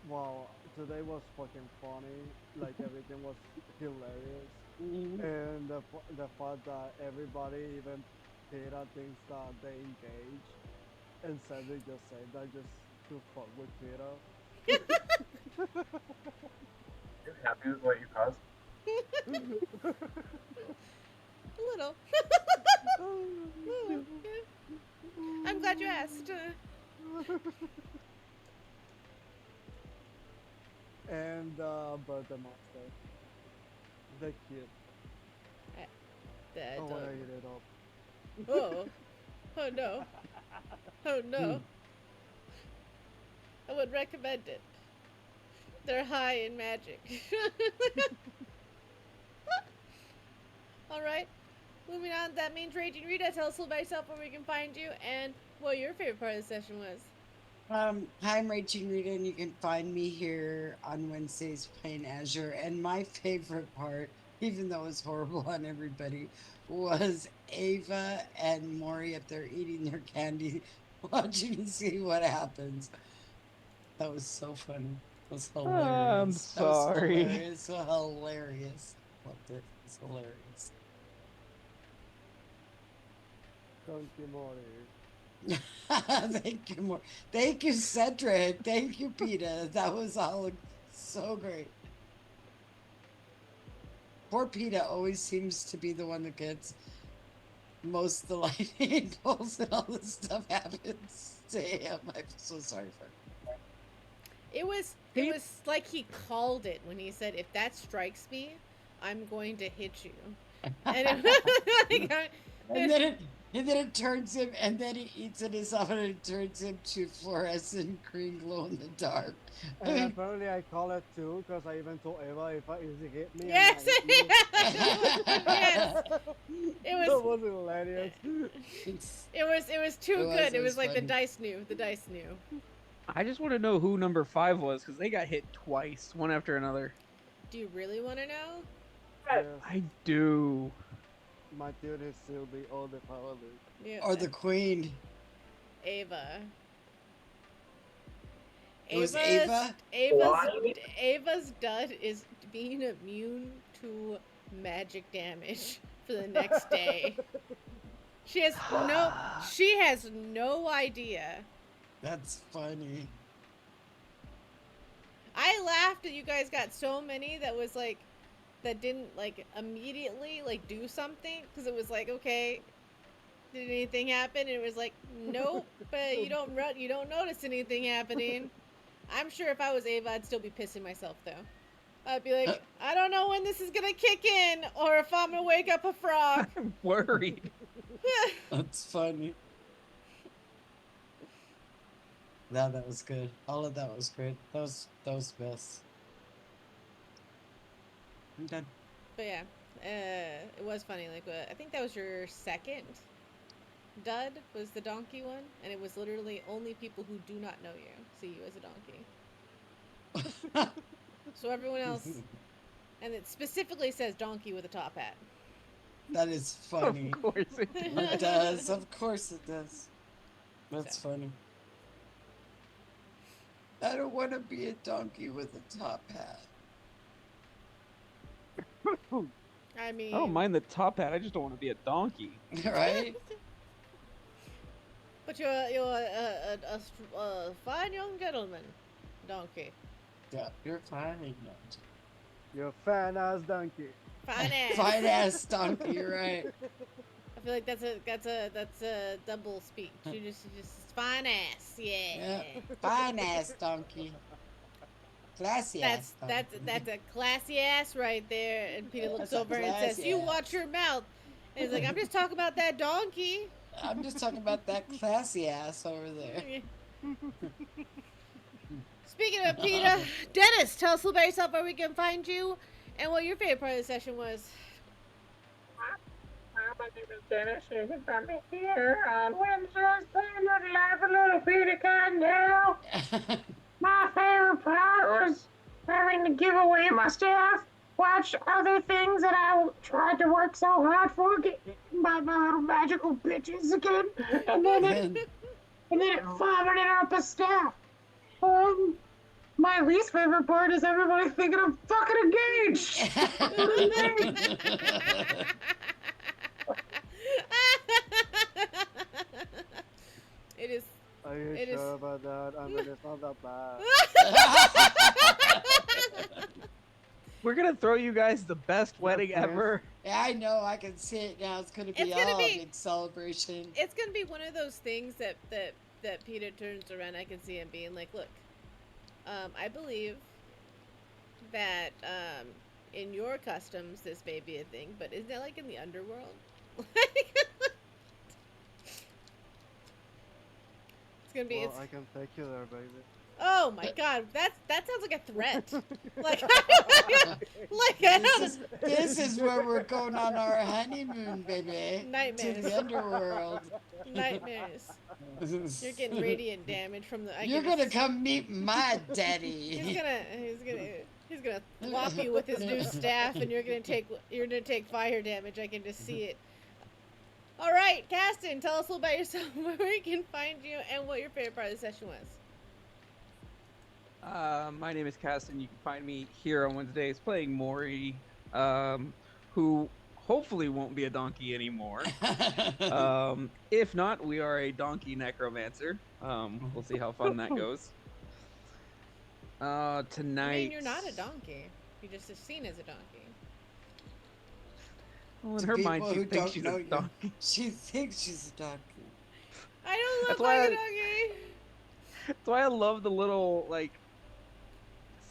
well, today was fucking funny. Like everything was hilarious,
Mm-hmm.
and the fact that everybody, even Peter, thinks that they engage, and Cedric just said that just to fuck with Peter.
You happy with what you caused?
A little. best.
And birthday monster. The cute.
That
Oh,
dog.
I eat it up.
Oh. Oh no. Oh no. I would recommend it. They're high in magic. Alright. Moving on, that means Raging Rita, tell us a little about yourself, where we can find you, and what your favorite part of the session was.
Hi, I'm Rachel Rita, and you can find me here on Wednesdays playing Azure. And my favorite part, even though it's horrible on everybody, was Ava and Maury up there eating their candy, watching to see what happens. That was so funny. It was hilarious.
I'm sorry.
That was hilarious. Loved it. It's hilarious.
Donkey Mori.
Thank you, more. Thank you, Cedric. Thank you, Peta. That was all so great. Poor Peta always seems to be the one that gets most of the lightning bolts and all this stuff happens to him. I'm so sorry for him.
It was like he called it when he said, if that strikes me, I'm going to hit you. And
And then it turns him, and then he eats it himself, and it turns him to fluorescent green glow in the dark.
And apparently I call it too, because I even told Eva if he hit me.
Yes!
I hit
Yes! It was-
That was hilarious.
It was too
It was,
good.
it
It
was
was like the
funny.
dice knew. The dice knew.
I just want to know who number 5 was, because they got hit twice, one after another.
Do you really want to know?
Yes,
I do.
my dude is still be all the power.
Yeah.
Or the queen.
Ava.
It was
Ava's-
Ava?
Ava's dud is being immune to magic damage for the next day. She has no idea.
That's funny.
I laughed that you guys got so many that was like that didn't like immediately like do something, because it was like, okay, did anything happen? And it was like, nope, but you don't notice anything happening. I'm sure if I was Ava, I'd still be pissing myself though. I'd be like, I don't know when this is gonna kick in, or if I'm gonna wake up a frog.
I'm worried.
That's funny. No, that was good. All of that was great. That was best. I'm done.
But yeah, it was funny. Like, I think that was your second dud, was the donkey one, and it was literally only people who do not know you see you as a donkey. So everyone else, and it specifically says donkey with a top hat.
That is funny.
Of course it
It does. Of course it does. That's funny. I don't want to be a donkey with a top hat.
I mean,
I don't mind the top hat. I just don't want to be a donkey.
Right?
but you're a fine young gentleman, donkey.
Yeah, you're fine.
You're a fan ass donkey.
Fine ass.
Fine ass donkey, you're right.
I feel like that's a double speech. You just fine ass, yeah.
Fine ass donkey. Classy ass donkey.
That's a classy ass right there. And Peter looks
That's a
over and says,
classy
"You
ass."
watch your mouth." And he's like, "I'm just talking about that donkey."
I'm just talking about that classy ass over there.
Speaking of Peter, Dennis, tell us a little about yourself, where we can find you, and what your favorite part of the session was.
My name is Dennis. You can find me here on Wednesdays playing with Live a Little Peter now. My favorite part was having to give away my stuff, watch other things that I tried to work so hard for, get eaten by my little magical bitches again, and then it vomited up a stuff. My least favorite part is everybody thinking I'm fucking engaged.
It is.
Are you
It
sure
is-
about that? I mean, it's not that bad.
We're gonna throw you guys the best wedding
Yes.
ever.
Yeah, I know. I can see it now. It's gonna be
It's gonna
all
be-
a big celebration.
It's gonna be one of those things that Peter turns around. I can see him being like, "Look, I believe that in your customs this may be a thing, but isn't that like in the underworld?" It's gonna be.
Well,
It's,
I can take you there, baby.
oh my god, that sounds like a threat. Like, like I don't.
This is where we're going on our honeymoon, baby. To
Nightmares.
the underworld.
Nightmares. You're getting radiant damage from the.
You're gonna come meet my daddy.
He's gonna whop you with his new staff, and you're gonna take fire damage. I can just see it. All right, Caston, tell us a little about yourself, where we can find you, and what your favorite part of the session was.
My name is Caston. You can find me here on Wednesdays playing Mori, who hopefully won't be a donkey anymore. If not, we are a donkey necromancer. We'll see how fun that goes. Tonight.
I mean, you're not a donkey. You're just seen as a donkey.
Well, in
To
her mind,
people
she
who
thinks
don't
she's
know
a
you.
donkey.
She thinks she's a donkey.
I don't
That's
look like
why
a donkey.
That's why I love the little like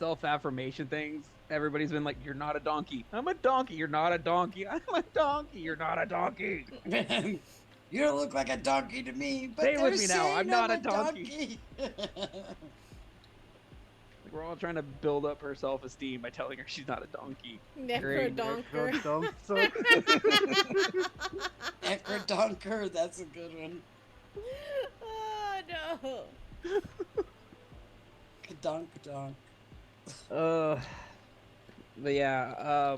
self-affirmation things. Everybody's been like, "You're not a donkey. I'm a donkey. You're not a donkey. I'm a donkey. You're not a donkey."
You don't look like a donkey to me, but
Stay with
they're
me now,
saying
I'm not a
donkey.
Like, we're all trying to build up her self-esteem by telling her she's not a donkey. Great.
Necrodonker.
Necrodonker, that's a good one.
Oh no.
Kadonk donk.
But yeah,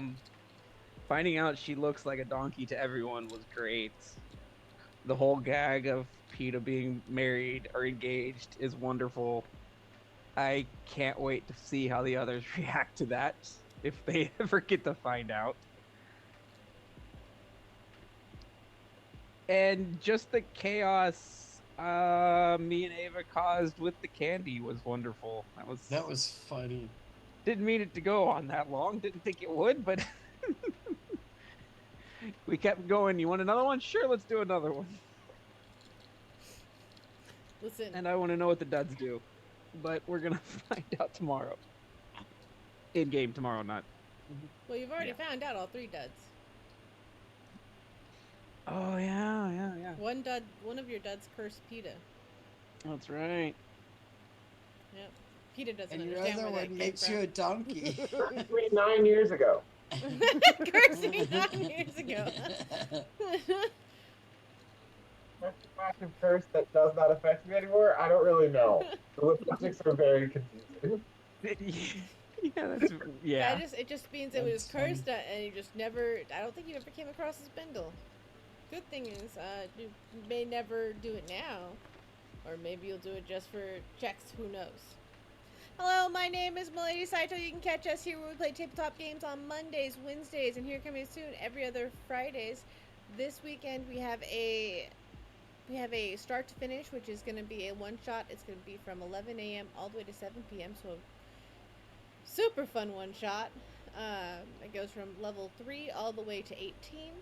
finding out she looks like a donkey to everyone was great. The whole gag of PETA being married or engaged is wonderful. I can't wait to see how the others react to that, if they ever get to find out. And just the chaos me and Ava caused with the candy was wonderful.
That was funny.
Didn't mean it to go on that long. Didn't think it would, but we kept going. You want another one? Sure, let's do another one.
Listen.
And I want to know what the duds do, but we're gonna find out tomorrow. In game tomorrow, not.
Well, you've already found out all 3 duds.
Oh yeah.
One of your duds cursed PETA.
That's right.
Yep. PETA doesn't
And your
understand
other
where that
one
came
makes
from.
you a donkey.
9 years ago.
Cursing 9 years ago.
That's a massive curse that does not affect me anymore. I don't really know. The logistics are very confusing.
Yeah.
It just means it was
That's funny.
cursed, and you just never. I don't think you ever came across his bindle. Good thing is, you may never do it now, or maybe you'll do it just for checks. Who knows? Hello, my name is Milady Saito. You can catch us here where we play tabletop games on Mondays, Wednesdays, and here coming soon every other Fridays. This weekend we have a start to finish, which is going to be a one-shot. It's going to be from 11 a.m. all the way to 7 p.m. So super fun one-shot. It goes from level 3 all the way to 18.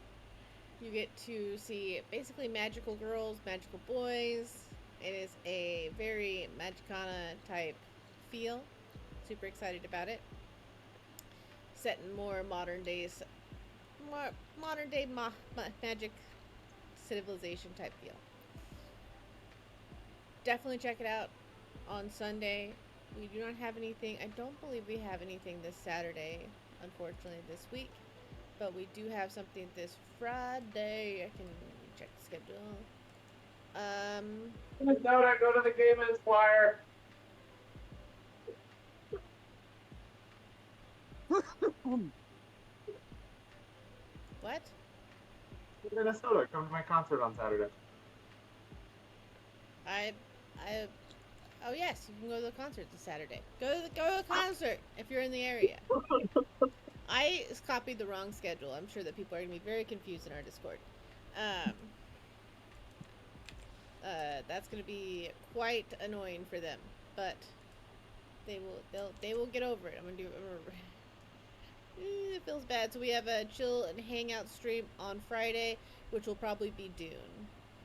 You get to see basically magical girls, magical boys. It is a very Magicana type feel. Super excited about it. Set in more modern day magic civilization type feel. Definitely check it out on Sunday. We do not have anything. I don't believe we have anything this Saturday, unfortunately, this week. But we do have something this Friday. I can check the schedule.
Minnesota, go to the Game Inspire.
What?
Minnesota, come to my concert on Saturday.
Oh yes, you can go to the concert this Saturday. Go to the concert if you're in the area. I copied the wrong schedule. I'm sure that people are gonna be very confused in our Discord. That's gonna be quite annoying for them, but they will get over it. I'm gonna it feels bad. So we have a chill and hangout stream on Friday, which will probably be Dune.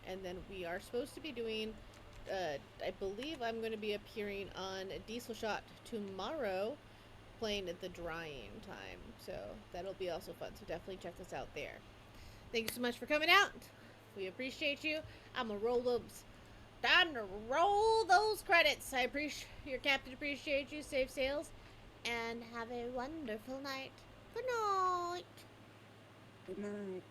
And then we are supposed to be doing, I believe I'm going to be appearing on Diesel Shot tomorrow, playing at the drying time. So that'll be also fun. So definitely check us out there. Thank you so much for coming out. We appreciate you. I'm going to roll those. Time to roll those credits. I appreciate your captain. Appreciate you. Safe sails. And have a wonderful night. Good night.
Good night.